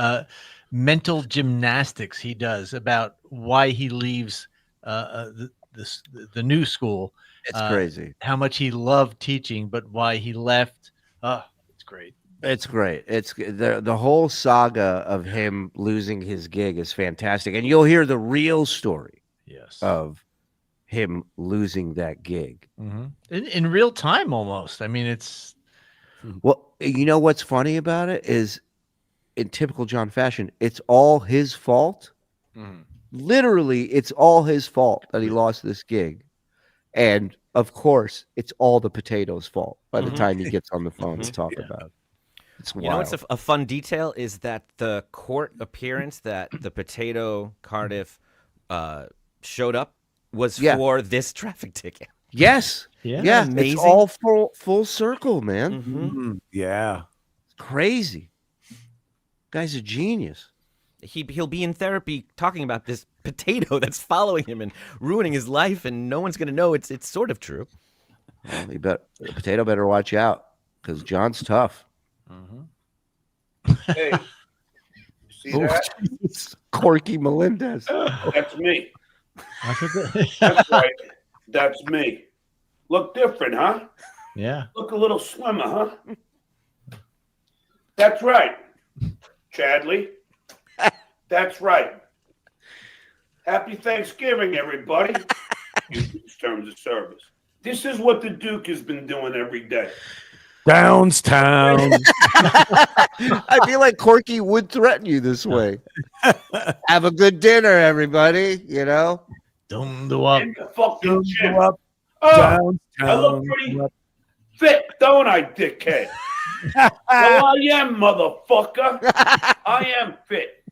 mental gymnastics he does about why he leaves the new school. It's crazy. How much he loved teaching, but why he left. It's great. It's great. It's the whole saga of him losing his gig is fantastic, and you'll hear the real story. Yes. Of him losing that gig in real time, almost. I mean, it's well. You know what's funny about it is, in typical John fashion, it's all his fault. Literally, it's all his fault that he lost this gig. And of course, it's all the potato's fault by the time he gets on the phone to talk about it. It's wild. You know what's a fun detail is that the court appearance that the potato Cardiff showed up was for this traffic ticket. Yes. Yeah. Amazing. It's all full circle, man. Yeah. It's crazy. Guy's a genius. He'll be in therapy talking about this potato that's following him and ruining his life, and no one's going to know it's sort of true. Well, the potato better watch out because John's tough. Hey, see that? Geez. Corky Melendez. That's me. That's right. That's me. Look different, huh? Yeah. Look a little slimmer, huh? That's right, Chadley. That's right. Happy Thanksgiving, everybody. Use terms of service. This is what the Duke has been doing every day. Downstown. I feel like Corky would threaten you this way. Have a good dinner, everybody. You know? Don't do up. In the fucking gym. up. Oh, I look pretty fit, don't I, dickhead? Well, I am, motherfucker. I am fit.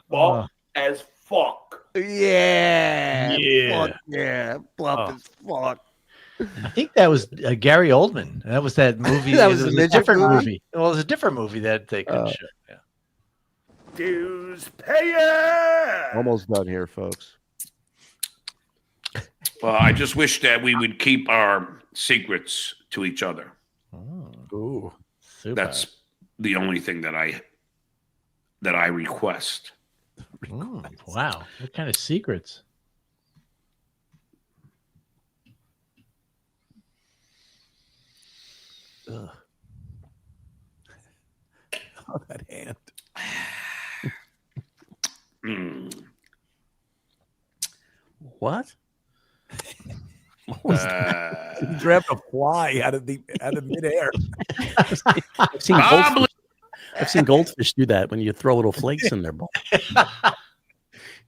Buff as fuck. Yeah. Yeah. Fuck yeah. Buff as fuck. I think that was Gary Oldman. That was that movie. That was a midget different movie? movie. Well, it was a different movie that they could show. Yeah. Dues payer. Almost done here, folks. Well, I just wish that we would keep our secrets to each other. Ooh, super. That's the only thing that I request. Wow. What kind of secrets? Ugh. Oh, that hand. What? What was that? He grabbed a fly out of midair. I've seen goldfish do that when you throw little flakes in their bowl.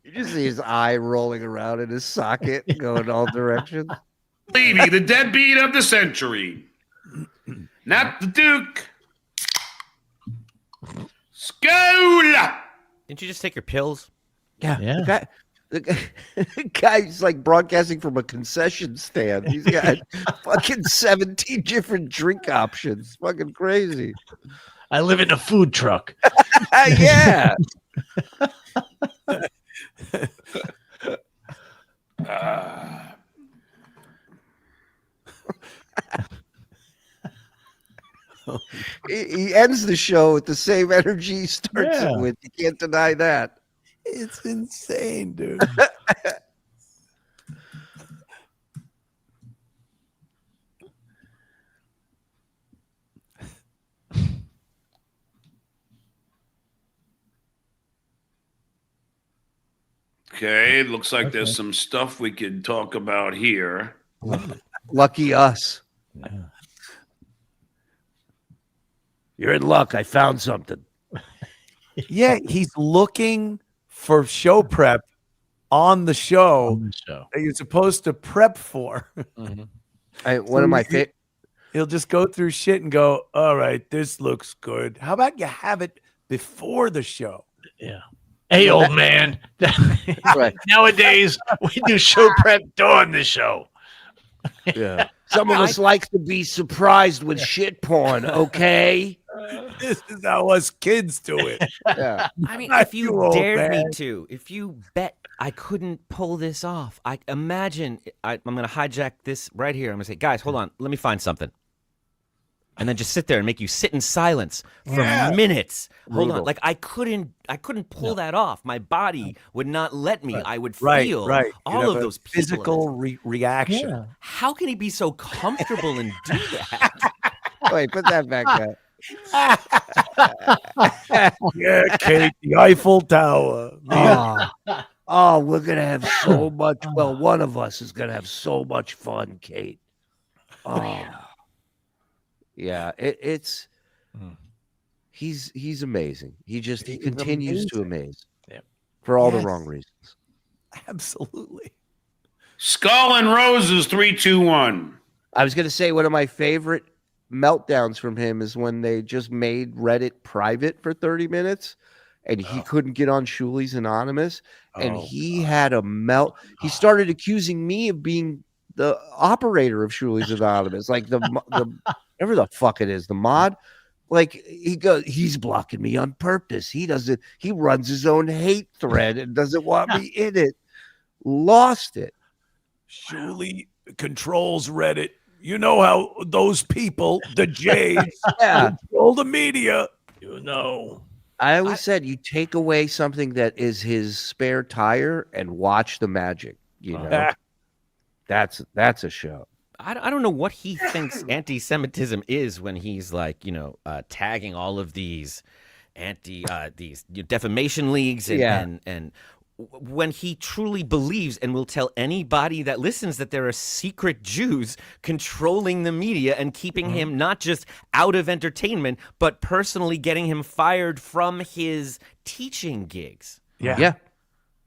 You just see his eye rolling around in his socket, going all directions. Levy, the deadbeat of the century. Not the Duke. School. Didn't you just take your pills? Yeah. The guy's like broadcasting from a concession stand. He's got fucking 17 different drink options. Fucking crazy. I live in a food truck. Yeah. He ends the show with the same energy he starts it with. You can't deny that. It's insane, dude. Okay, it looks like there's some stuff we could talk about here. Lucky us. You're in luck. I found something. Yeah, he's looking for show prep on the show that you're supposed to prep for. One of my favorite. He'll just go through shit and go, all right, this looks good. How about you have it before the show? Yeah. Hey, old man. Right. Nowadays, we do show prep during the show. Yeah. Some of us like to be surprised with shit porn, okay? This is how us kids do it. Yeah. I mean, if you dared me to, if you bet I couldn't pull this off, I imagine I'm going to hijack this right here. I'm going to say, guys, hold on. Let me find something. And then just sit there and make you sit in silence for minutes. Hold on. Like I couldn't pull that off. My body would not let me. I would feel all of those physical reaction. Yeah. How can he be so comfortable and do that? Wait, put that back up. Yeah, Kate, the Eiffel Tower. Oh, we're going to have so much. Well, one of us is going to have so much fun, Kate. Oh. Yeah, he's amazing. He continues to amaze for all the wrong reasons. Absolutely. Skull and Roses 3-2-1. I was going to say one of my favorite meltdowns from him is when they just made Reddit private for 30 minutes and he couldn't get on Shuli's Anonymous and he had a melt. He started accusing me of being the operator of Shuli's Anonymous, like the whatever the fuck it is, the mod. Like he's blocking me on purpose. He runs his own hate thread and doesn't want me in it. Lost it. Shuli controls Reddit. You know how those people, the Jays, control the media. You know. I always said you take away something that is his spare tire and watch the magic. You know, that's a show. I don't know what he thinks anti-Semitism is when he's like, tagging all of these these defamation leagues and when he truly believes and will tell anybody that listens that there are secret Jews controlling the media and keeping him not just out of entertainment, but personally getting him fired from his teaching gigs. Yeah.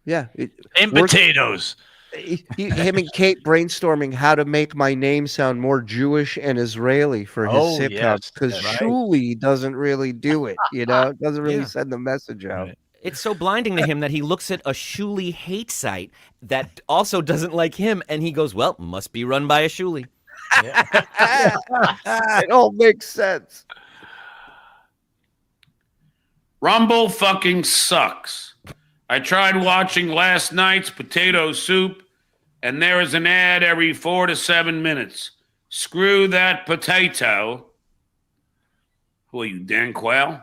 And potatoes. Him and Kate brainstorming how to make my name sound more Jewish and Israeli for his sitcoms because Shuli doesn't really do it, doesn't really send the message out. Right. It's so blinding to him that he looks at a Shuli hate site that also doesn't like him, and he goes, well, must be run by a Shuli. It all makes sense. Rumble fucking sucks. I tried watching last night's potato soup. and there is an ad every 4 to 7 minutes. Screw that potato. Who are you, Dan Quayle?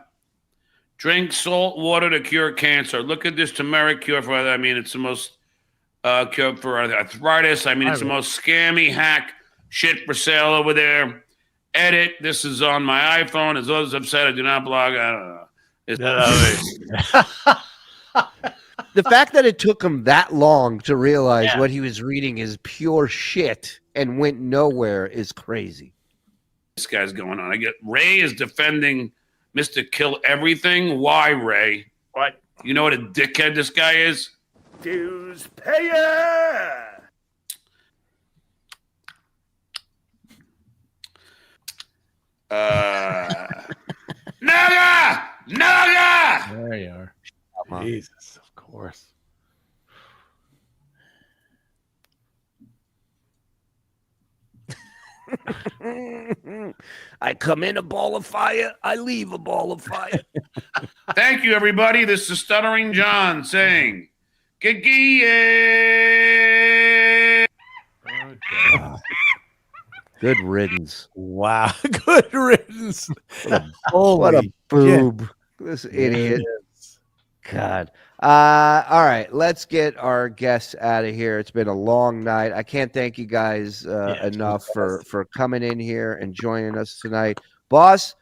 Drink salt water to cure cancer. Look at this turmeric cure for, I mean, it's the most cure for arthritis. I mean, it's the most scammy hack shit for sale over there. Edit. This is on my iPhone. As others have said, I do not blog. I don't know. The fact that it took him that long to realize what he was reading is pure shit and went nowhere is crazy. This guy's going on. I get Ray is defending Mr. Kill Everything. Why, Ray? What? You know what a dickhead this guy is? Dues payer. Naga! Naga! There you are. Jesus, of course. I come in a ball of fire. I leave a ball of fire. Thank you, everybody. This is Stuttering John saying, Kikiye. Good riddance. Wow. Good riddance. What a boob. This idiot. God. All right. Let's get our guests out of here. It's been a long night. I can't thank you guys enough for coming in here and joining us tonight. Boss,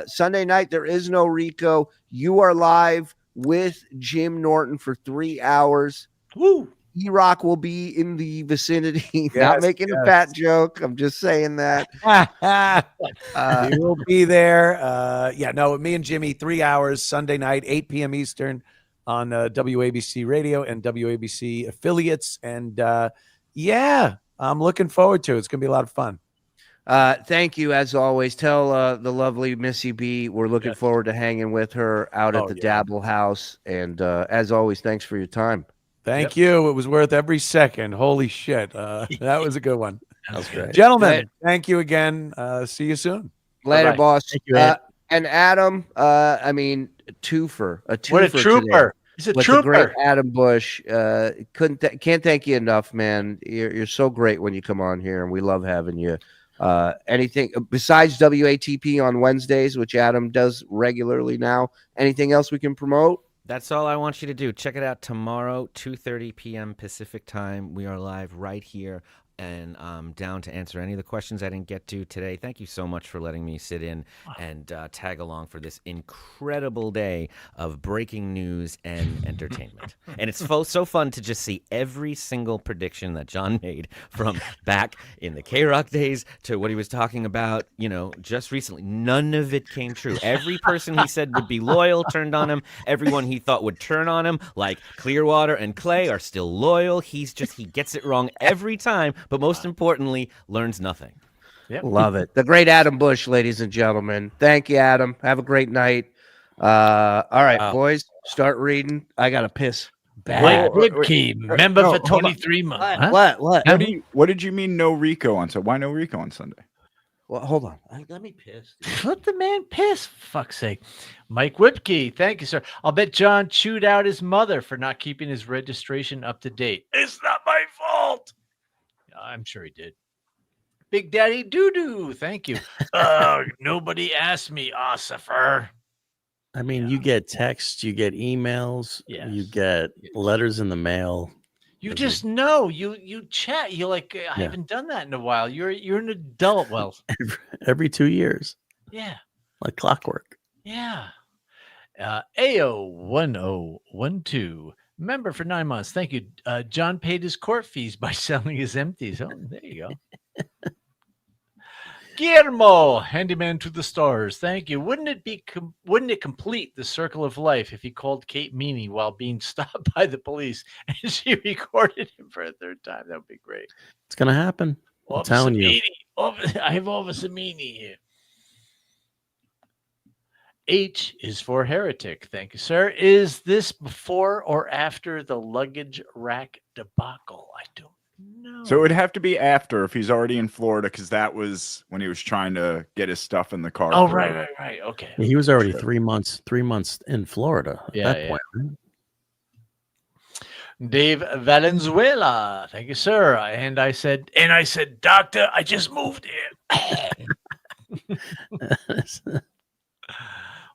Sunday night, there is no Rico. You are live with Jim Norton for 3 hours. Woo! E-Rock will be in the vicinity. Not making a fat joke. I'm just saying that. He will be there. Me and Jimmy, 3 hours, Sunday night, 8 p.m. Eastern on WABC radio and WABC affiliates. And I'm looking forward to it. It's going to be a lot of fun. Thank you, as always. Tell the lovely Missy B we're looking forward to hanging with her out at the Dabble House. And as always, thanks for your time. Thank you. It was worth every second. Holy shit. That was a good one. That was great. Gentlemen, thank you again. See you soon. Later, Bye-bye. boss. Thank you, Ed. And Adam, a twofer. What a trooper. He's a trooper. The great Adam Bush. Can't thank you enough, man. You're so great when you come on here, and we love having you. Anything besides WATP on Wednesdays, which Adam does regularly now, anything else we can promote? That's all I want you to do. Check it out tomorrow, 2:30 p.m. Pacific time. We are live right here, and I'm down to answer any of the questions I didn't get to today. Thank you so much for letting me sit in and tag along for this incredible day of breaking news and entertainment. And it's so fun to just see every single prediction that John made from back in the K-Rock days to what he was talking about, just recently. None of it came true. Every person he said would be loyal turned on him. Everyone he thought would turn on him, like Clearwater and Clay, are still loyal. He gets it wrong every time. But most importantly, learns nothing. Yep. Love it. The great Adam Bush, ladies and gentlemen. Thank you, Adam. Have a great night. All right, boys, start reading. I got to piss bad. Ribkey, member for 23 months. What? What did you mean no Rico on Sunday? Why no Rico on Sunday? Well, hold on. Let me piss. Let the man piss, for fuck's sake. Mike Whipkey, thank you, sir. I'll bet John chewed out his mother for not keeping his registration up to date. It's not my fault. I'm sure he did. Big Daddy Doo-Doo, thank you. Nobody asked me, Ossifer. I mean, you get texts, you get emails, you get letters in the mail. You just know. You chat. You're like, I haven't done that in a while. You're an adult. Well, every 2 years. Yeah. Like clockwork. Yeah. AO1012. Member for 9 months. Thank you. John paid his court fees by selling his empties. Oh, there you go. Guillermo, handyman to the stars. Thank you. Wouldn't it complete the circle of life if he called Kate Meany while being stopped by the police and she recorded him for a third time? That would be great. It's gonna happen. I'm telling you. I have Officer Meany here. H is for heretic. Thank you, sir. Is this before or after the luggage rack debacle? I don't know. So it would have to be after if he's already in Florida, because that was when he was trying to get his stuff in the car. Oh, right. Okay. He was already 3 months in Florida at that point. Right? Dave Valenzuela. Thank you, sir. And I said, doctor, I just moved here.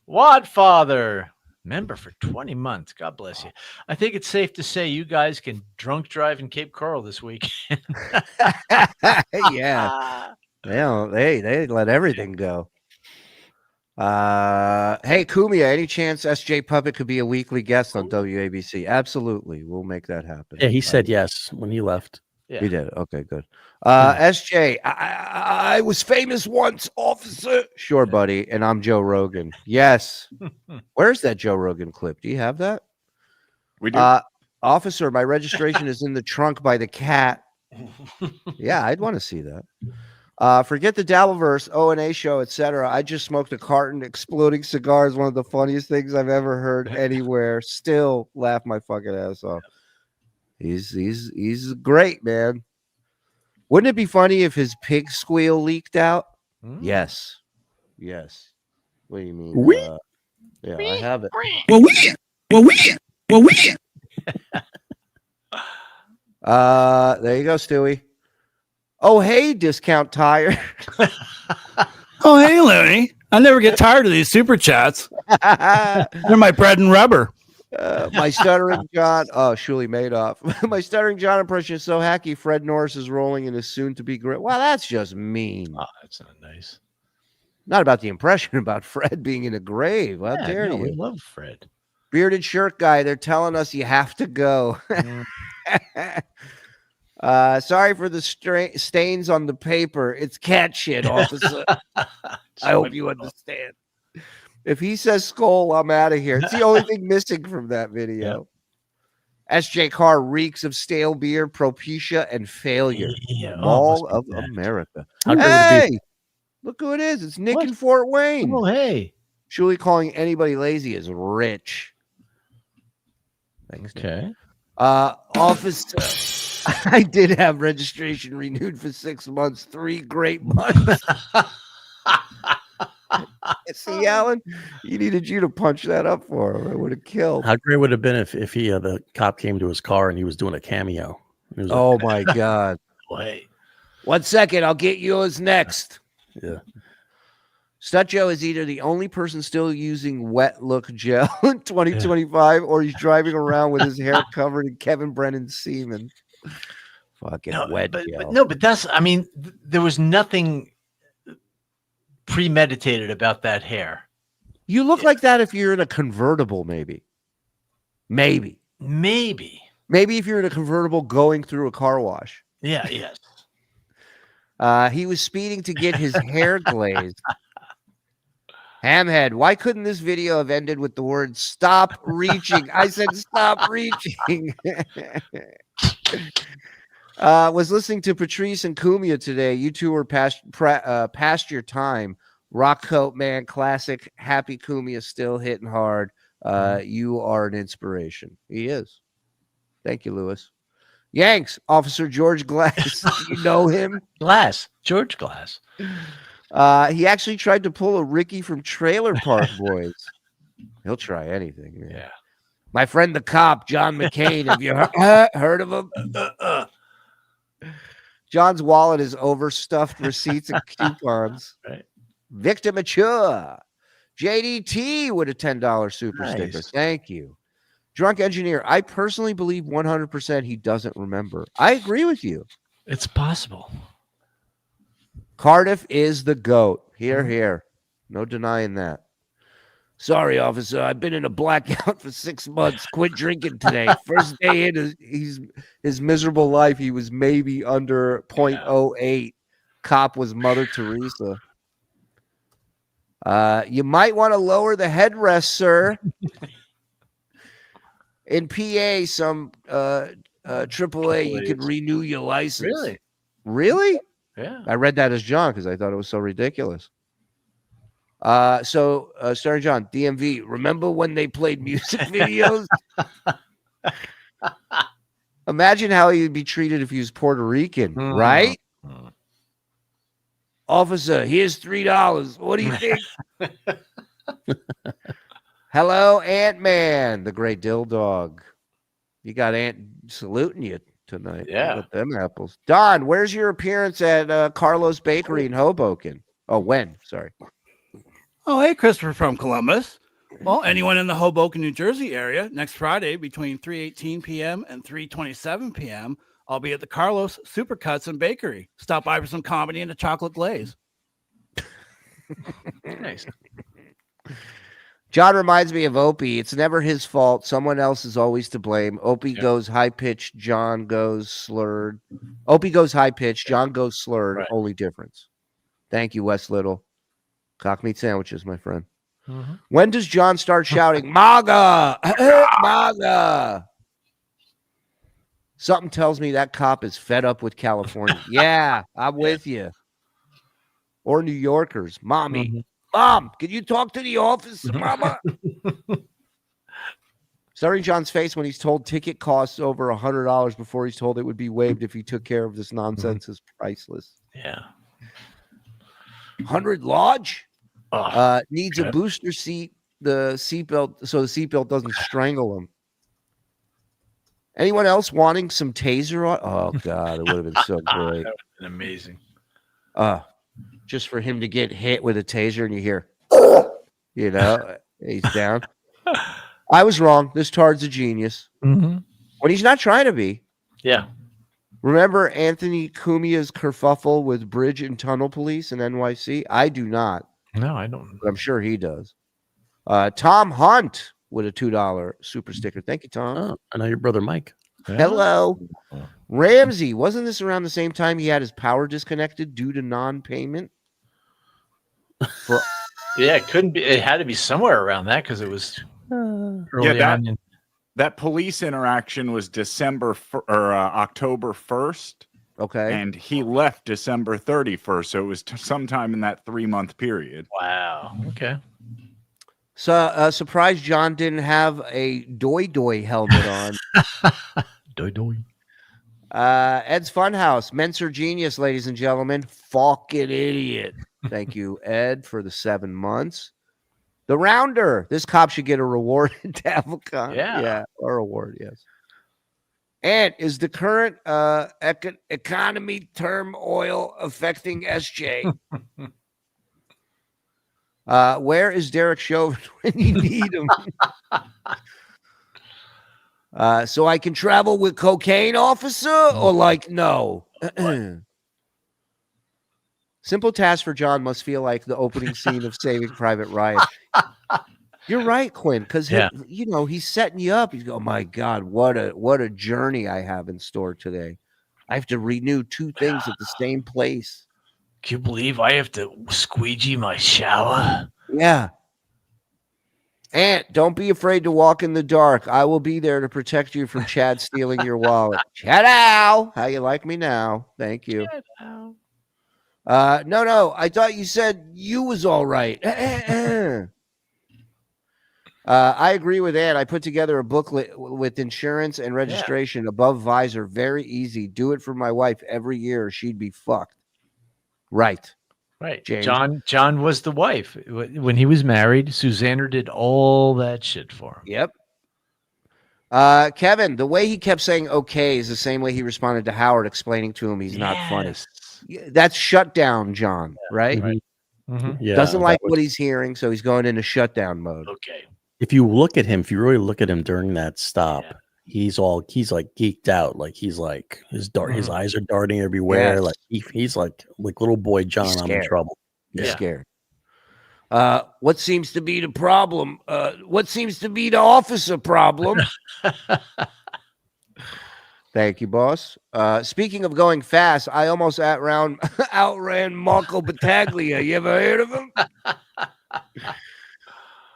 Wadfather, member for 20 months. God bless you. I think it's safe to say you guys can drunk drive in Cape Coral this week. Yeah. They let everything go. Hey, Cumia, any chance SJ Puppet could be a weekly guest on WABC? Absolutely. We'll make that happen. Yeah, he said yes when he left. Yeah. He did. Okay, good. SJ, I was famous once, officer. Sure, buddy. And I'm Joe Rogan. Yes. Where's that Joe Rogan clip? Do you have that? We do. Officer, my registration is in the trunk by the cat. Yeah, I'd want to see that. Forget the Dabbleverse, O&A show, etc. I just smoked a carton. Exploding cigars, one of the funniest things I've ever heard anywhere. Still laugh my fucking ass off. He's great, man. Wouldn't it be funny if his pig squeal leaked out? Yes. What do you mean? Yeah, I have it. There you go, Stewie. Oh, hey, Discount Tire. Oh, hey, Looney. I never get tired of these super chats. They're my bread and rubber. My Stuttering John. Oh, Shuli Madoff. My Stuttering John impression is so hacky. Fred Norris is rolling in his soon-to-be great. Well, that's just mean. Oh, that's not nice. Not about the impression, about Fred being in a grave. How dare you? We love Fred. Bearded shirt guy. They're telling us you have to go. Sorry for the stains on the paper. It's cat shit, officer. I hope you understand. If he says skull, I'm out of here. It's the only thing missing from that video. Yep. SJ Carr reeks of stale beer, propecia, and failure. Mall of America. Hey, look who it is. It's Nick in Fort Wayne. Oh, hey. Shuli calling anybody lazy is rich. Thanks. Okay. Officer, I did have registration renewed for 6 months. 3 great months. See, Alan, he needed you to punch that up for him. I would have killed. How great would it have been if he the cop came to his car and he was doing a cameo? Oh my God! Wait, 1 second, I'll get yours next. Yeah. Stutjo is either the only person still using wet look gel in 2025, or he's driving around with his hair covered in Kevin Brennan's semen. Fucking wet gel. But that's. I mean, there was nothing premeditated about that hair. You look like that if you're in a convertible, maybe. Maybe if you're in a convertible going through a car wash. Yeah, yes. He was speeding to get his hair glazed. Hamhead, why couldn't this video have ended with the word stop reaching? I said stop reaching. Was listening to Patrice and Cumia today. You two were past your time. Rock Coat Man, classic. Happy Cumia, still hitting hard. You are an inspiration. He is. Thank you, Lewis. Yanks, Officer George Glass. You know him? George Glass. He actually tried to pull a Ricky from Trailer Park Boys. He'll try anything. Man. Yeah. My friend the cop, John McCain. Have you heard of him? John's wallet is overstuffed receipts and coupons. Right. Victor Mature. JDT with a $10 super sticker. Thank you. Drunk Engineer. I personally believe 100% he doesn't remember. I agree with you. It's possible. Cardiff is the GOAT. Here. No denying that. Sorry, officer. I've been in a blackout for 6 months. Quit drinking today. First day in his miserable life, he was maybe under 0.08. Cop was Mother Teresa. You might want to lower the headrest, sir. In PA, some AAA, you can renew your license. Really? Yeah. I read that as John because I thought it was so ridiculous. Stuttering John, DMV, remember when they played music videos? Imagine how he'd be treated if he was Puerto Rican, right? Officer, here's $3. What do you think? Hello, Ant-Man, the great dill dog. You got Aunt saluting you tonight. Yeah. With them apples. Don, where's your appearance at Carlos Bakery in Hoboken? Oh, when? Sorry. Oh, hey, Christopher from Columbus. Well, anyone in the Hoboken, New Jersey area, next Friday between 3:18 p.m. and 3:27 p.m., I'll be at the Carlos Supercuts and Bakery. Stop by for some comedy and a chocolate glaze. Nice. John reminds me of Opie. It's never his fault. Someone else is always to blame. Opie goes high-pitched. John goes slurred. Opie goes high-pitched. John goes slurred. Right. Only difference. Thank you, Wes Little. Cock meat sandwiches, my friend. Mm-hmm. When does John start shouting, MAGA? MAGA? Something tells me that cop is fed up with California. Yeah, I'm with you. Or New Yorkers. Mommy. Mom, can you talk to the office, Mama? Stuttering John's face when he's told ticket costs over $100 before he's told it would be waived if he took care of this nonsense is priceless. Yeah. 100 Lodge needs a booster seat, the seatbelt, so the seatbelt doesn't strangle him. Anyone else wanting some taser on? Oh, God, it would have been so great. That would have been amazing. Just for him to get hit with a taser and you hear, you know, he's down. I was wrong. This tard's a genius. Mm-hmm. When he's not trying to be. Yeah. Remember Anthony Cumia's kerfuffle with bridge and tunnel police in NYC? I do not. No, I don't. But I'm sure he does. Tom Hunt with a $2 super sticker. Thank you, Tom. Oh, I know your brother Mike. Hello. Ramsey, wasn't this around the same time he had his power disconnected due to non-payment? Yeah, it couldn't be. It had to be somewhere around that because it was early on. That police interaction was October 1st. Okay. And he left December 31st. So it was sometime in that 3-month period. Wow. Okay. So surprised John didn't have a doy helmet on. Doy. Ed's Funhouse. Menser Genius, ladies and gentlemen. Fucking idiot. Thank you, Ed, for the 7 months. The Rounder. This cop should get a reward at Dabblecon. Yeah, a reward, yes. And is the current economy turmoil affecting SJ? Where is Derek Chauvin when you need him? So I can travel with cocaine, officer, or like no? Simple task for John must feel like the opening scene of Saving Private Ryan. You're right, Quinn, because you know he's setting you up. He's going, oh my God, what a journey I have in store today. I have to renew 2 things at the same place. Can you believe I have to squeegee my shower? Yeah. Aunt, don't be afraid to walk in the dark. I will be there to protect you from Chad stealing your wallet. Chad-ow! How you like me now? Thank you. Chad-ow. No. I thought you said you was all right. I agree with Ed. I put together a booklet with insurance and registration above visor. Very easy. Do it for my wife every year or she'd be fucked. Right. James. John was the wife. When he was married, Susanna did all that shit for him. Yep. Kevin, the way he kept saying okay is the same way he responded to Howard explaining to him he's not funny. That's shutdown, John, right? Mm-hmm. Yeah, doesn't like what he's hearing, so he's going into shutdown mode. Okay. If you look at him, if you really look at him during that stop, he's like geeked out. Like he's like his eyes are darting everywhere. Yes. Like he's like little boy John, I'm in trouble. He's scared. What seems to be the problem? What seems to be the officer problem? Thank you, boss. Speaking of going fast, I almost outran Marco Battaglia. You ever heard of him?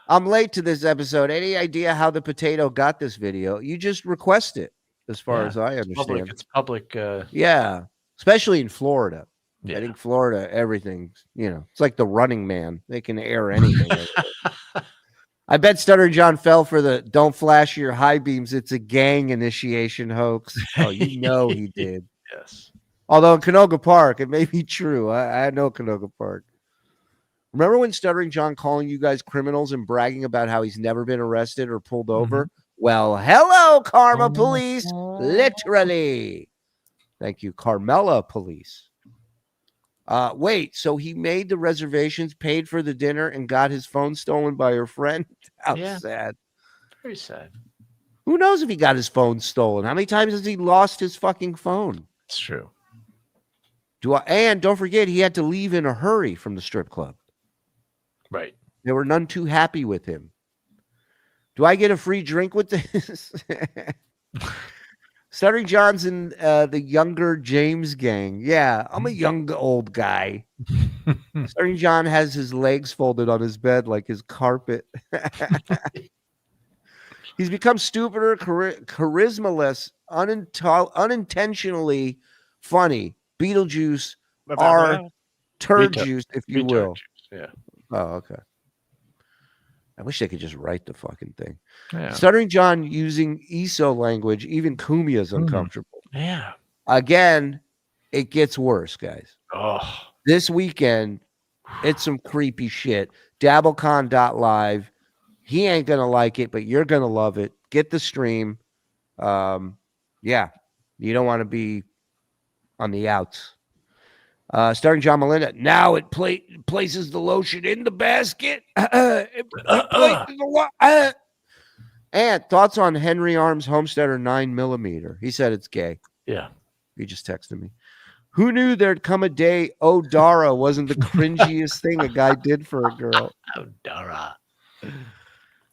I'm late to this episode. Any idea how the potato got this video? You just request it, as far as I understand. It's public. Yeah, especially in Florida. I think Florida, everything's, it's like the Running Man. They can air anything. I bet Stuttering John fell for the don't flash your high beams. It's a gang initiation hoax. Oh, he did. Yes. Although in Canoga Park, it may be true. I know Canoga Park. Remember when Stuttering John calling you guys criminals and bragging about how he's never been arrested or pulled over? Well, hello, Karma Police. Literally. Thank you, Carmela Police. Wait, so he made the reservations, paid for the dinner, and got his phone stolen by her friend? How sad. Very sad. Who knows if he got his phone stolen? How many times has he lost his fucking phone? It's true. And don't forget, he had to leave in a hurry from the strip club. Right. There were none too happy with him. Do I get a free drink with this? Stuttering John's in the younger James gang. Yeah, I'm a young old guy. Stuttering John has his legs folded on his bed like his carpet. He's become stupider, charismaless, unintentionally funny. Beetlejuice are turd juice, if you will. Yeah. Oh, okay. I wish they could just write the fucking thing. Yeah. Stuttering John using ESO language, even Cumia is uncomfortable. Yeah. Again, it gets worse, guys. Oh. This weekend, it's some creepy shit. Dabblecon.live. He ain't going to like it, but you're going to love it. Get the stream. Yeah. You don't want to be on the outs. Stuttering John Melendez. Now it places the lotion in the basket. And thoughts on Henry Arms Homesteader 9mm. He said it's gay. Yeah. He just texted me. Who knew there'd come a day O'Dara wasn't the cringiest thing a guy did for a girl? O'Dara.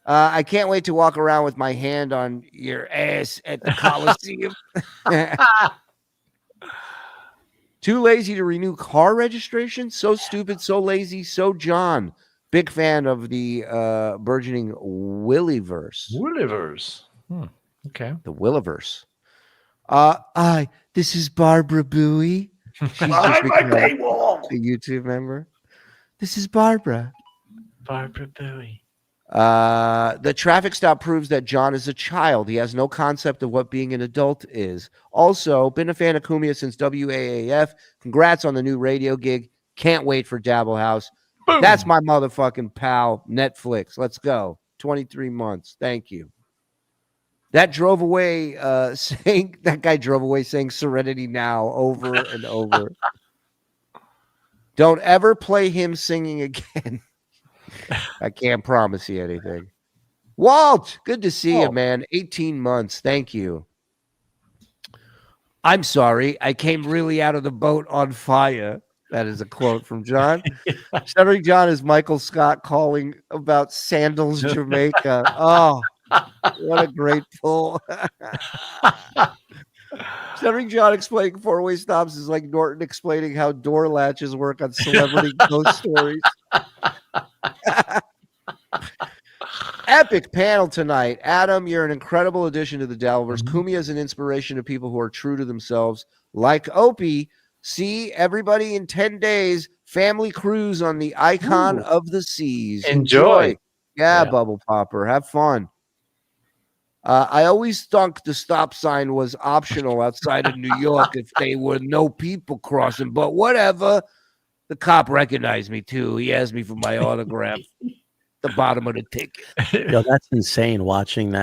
I can't wait to walk around with my hand on your ass at the Coliseum. Too lazy to renew car registration? So stupid, so lazy, so John. Big fan of the burgeoning Willeverse. Willeverse. Okay. The Willeverse. This is Barbara Bowie. She's Behind my paywall. A YouTube member. This is Barbara. Barbara Bowie. The traffic stop proves that John is a child. He has no concept of what being an adult is. Also, been a fan of Cumia since WAAF. Congrats on the new radio gig. Can't wait for Dabble House. Boom. That's my motherfucking pal, Netflix. Let's go. 23 months. Thank you. That drove away saying that guy drove away saying Serenity Now over and over. Don't ever play him singing again. I can't promise you anything. Walt, good to see you, man. 18 months. Thank you. I'm sorry. I came really out of the boat on fire. That is a quote from John. Stuttering John is Michael Scott calling about Sandals, Jamaica. Oh, what a great pull. Stuttering John explaining four-way stops is like Norton explaining how door latches work on Celebrity Ghost Stories. Epic panel tonight. Adam, you're an incredible addition to the Dabbleverse. Cumia is an inspiration to people who are true to themselves. Like Opie, see everybody in 10 days. Family cruise on the Icon of the Seas. Enjoy. Yeah, Bubble Popper. Have fun. I always thought the stop sign was optional outside of New York if there were no people crossing, but whatever. The cop recognized me too. He asked me for my autograph. The bottom of the ticket. Yo, that's insane. Watching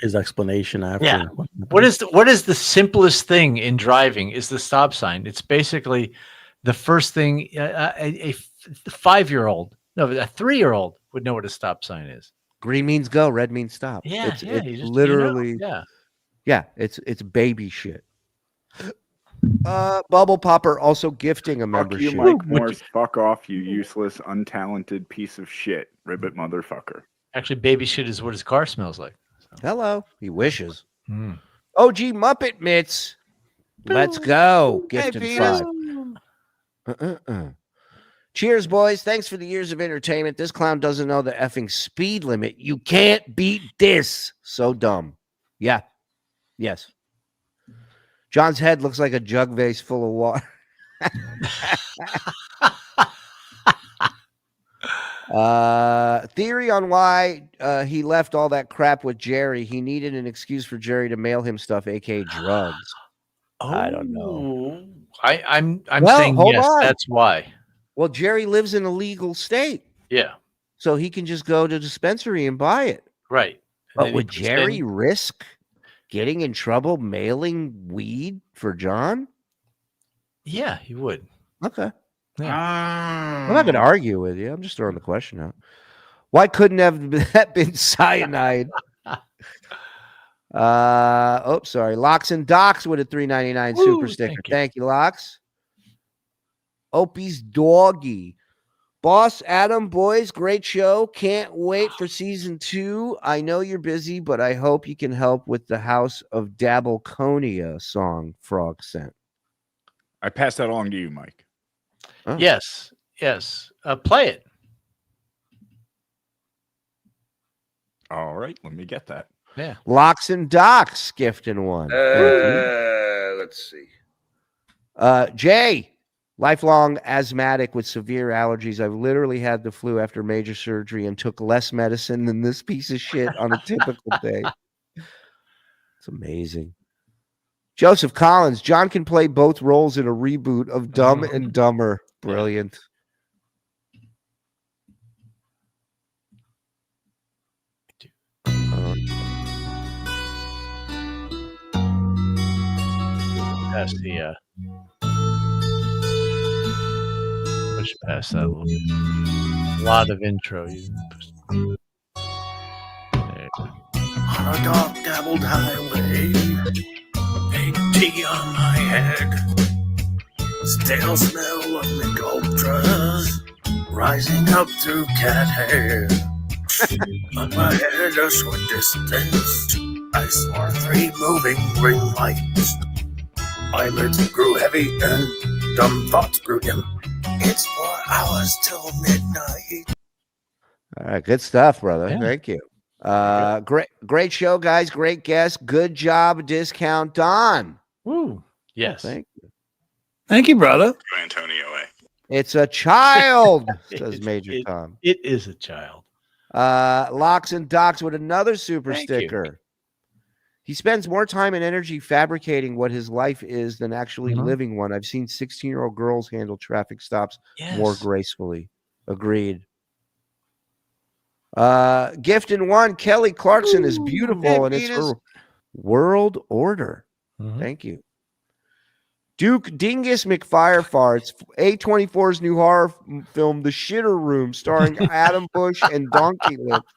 his explanation after. Yeah. What is the simplest thing in driving is the stop sign. It's basically the first thing a 5-year-old, no, a 3-year-old would know what a stop sign is. Green means go, red means stop. Yeah, it's literally, it's baby shit. Bubble Popper also gifting a membership. You, Mike Morse. Fuck off, you useless, untalented piece of shit, ribbit motherfucker. Actually, baby shit is what his car smells like. So. Hello, he wishes. OG Muppet Mitts, let's go. Gifted 5. Cheers, boys. Thanks for the years of entertainment. This clown doesn't know the effing speed limit. You can't beat this. So dumb. Yeah. Yes. John's head looks like a jug vase full of water. Theory on why he left all that crap with Jerry. He needed an excuse for Jerry to mail him stuff, aka drugs. I don't know. I'm saying yes. That's why. Well, Jerry lives in a legal state. Yeah. So he can just go to the dispensary and buy it. Right. But would Jerry risk getting in trouble mailing weed for John? Yeah, he would. Okay. Yeah. I'm not going to argue with you. I'm just throwing the question out. Why couldn't that been cyanide? Sorry. Locks and Docs with a $3.99 super sticker. Thank you, Locks. Opie's Doggy. Boss Adam, boys, great show. Can't wait for season 2. I know you're busy, but I hope you can help with the House of Dabbleverse song Frog sent. I pass that along to you, Mike. Oh. Yes. Play it. All right, let me get that. Yeah. Locks and Docs gifting one. Let's see. Jay. Lifelong asthmatic with severe allergies. I've literally had the flu after major surgery and took less medicine than this piece of shit on a typical day. It's amazing. Joseph Collins. John can play both roles in a reboot of Dumb and Dumber. Brilliant. That's the push past that a little bit. A lot of intro. On a dark dabbled highway, pink tea on my head, stale smell of mink ultras rising up through cat hair. On my head a short distance, I saw 3 moving green lights. Eyelids grew heavy and dumb thoughts grew dim. It's 4 hours till midnight. All right, good stuff, brother. Yeah. Thank you. Great show, guys. Great guest. Good job, Discount Don. Woo. Yes. Thank you. Thank you, brother. Antonio. It's a child, says Major Tom. It is a child. Locks and Docs with another super Thank sticker. you. He spends more time and energy fabricating what his life is than actually living one. I've seen 16-year-old girls handle traffic stops more gracefully. Agreed. Gift in one. Kelly Clarkson is beautiful, and it's her world order. Thank you. Duke Dingus McFirefarts, A24's new horror film, The Shitter Room, starring Adam Bush and Donkey Lips.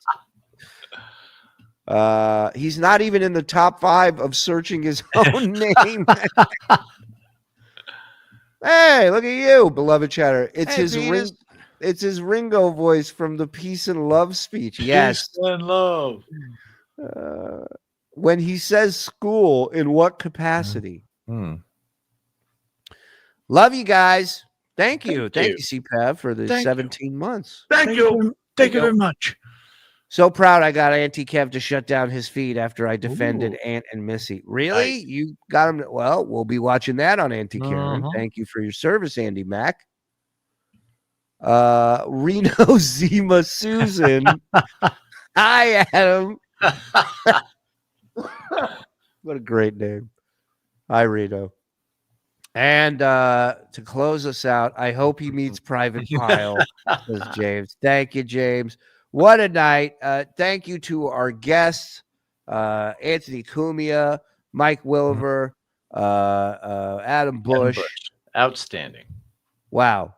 He's not even in the top 5 of searching his own name. Hey, look at you, beloved chatter. It's it's his Ringo voice from the Peace and Love speech. Yes. Peace and love. When he says school, in what capacity? Love you guys. Thank you. Thank you, CPAV, for the 17 months. Thank you. Thank you very much. So proud I got Auntie Kev to shut down his feed after I defended Aunt and Missy. Really? You got him? Well, we'll be watching that on Auntie Karen. Thank you for your service, Andy Mack. Reno Zima Susan. Hi, Adam. What a great name. Hi, Reno. And to close us out, I hope he meets Private Pile, says James. Thank you, James. What a night. Thank you to our guests, Anthony Cumia, Mike Willever, Adam Bush. Outstanding. Wow.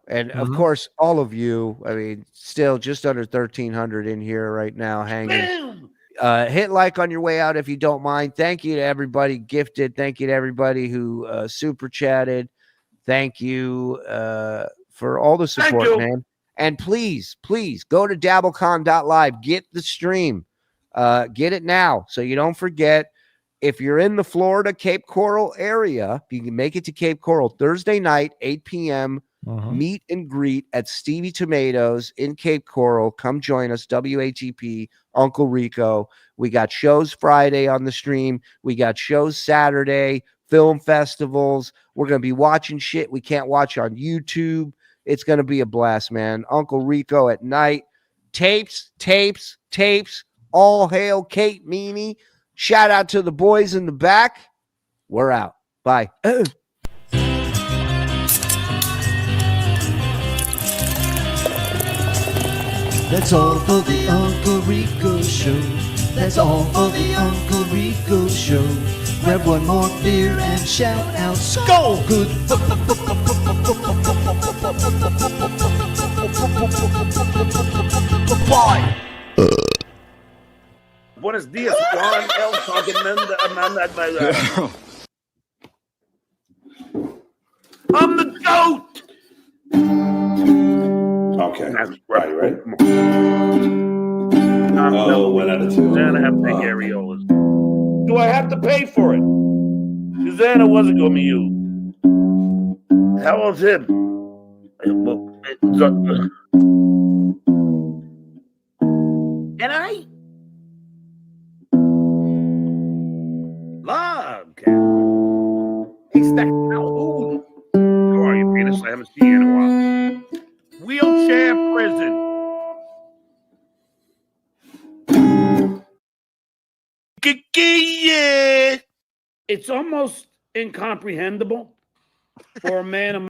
And of course, all of you, I mean, still just under 1,300 in here right now hanging. Hit like on your way out if you don't mind. Thank you to everybody gifted. Thank you to everybody who super chatted. Thank you for all the support, man. And please go to dabblecon.live. Get the stream. Get it now so you don't forget. If you're in the Florida Cape Coral area, you can make it to Cape Coral Thursday night, 8 p.m. Meet and greet at Stevie Tomatoes in Cape Coral. Come join us, WATP, Uncle Rico. We got shows Friday on the stream. We got shows Saturday, film festivals. We're going to be watching shit we can't watch on YouTube. It's going to be a blast, man. Uncle Rico at night. Tapes. All hail Kate Meany. Shout out to the boys in the back. We're out. Bye. That's all for the Uncle Rico Show. That's all for the Uncle Rico Show. Grab one more beer and shout out, Skull! Good. Bye. Buenos dias, Juan. El I'm the goat. Okay. That's right. Oh, 1 out of 2. Susanna have big areolas. Do I have to pay for it? Susanna wasn't going to be you. How old's him? And I love Calhoun. He's the Calhoun. How are you, penis? I haven't seen you in a while. Wheelchair prison. Yeah. It's almost incomprehensible for a man of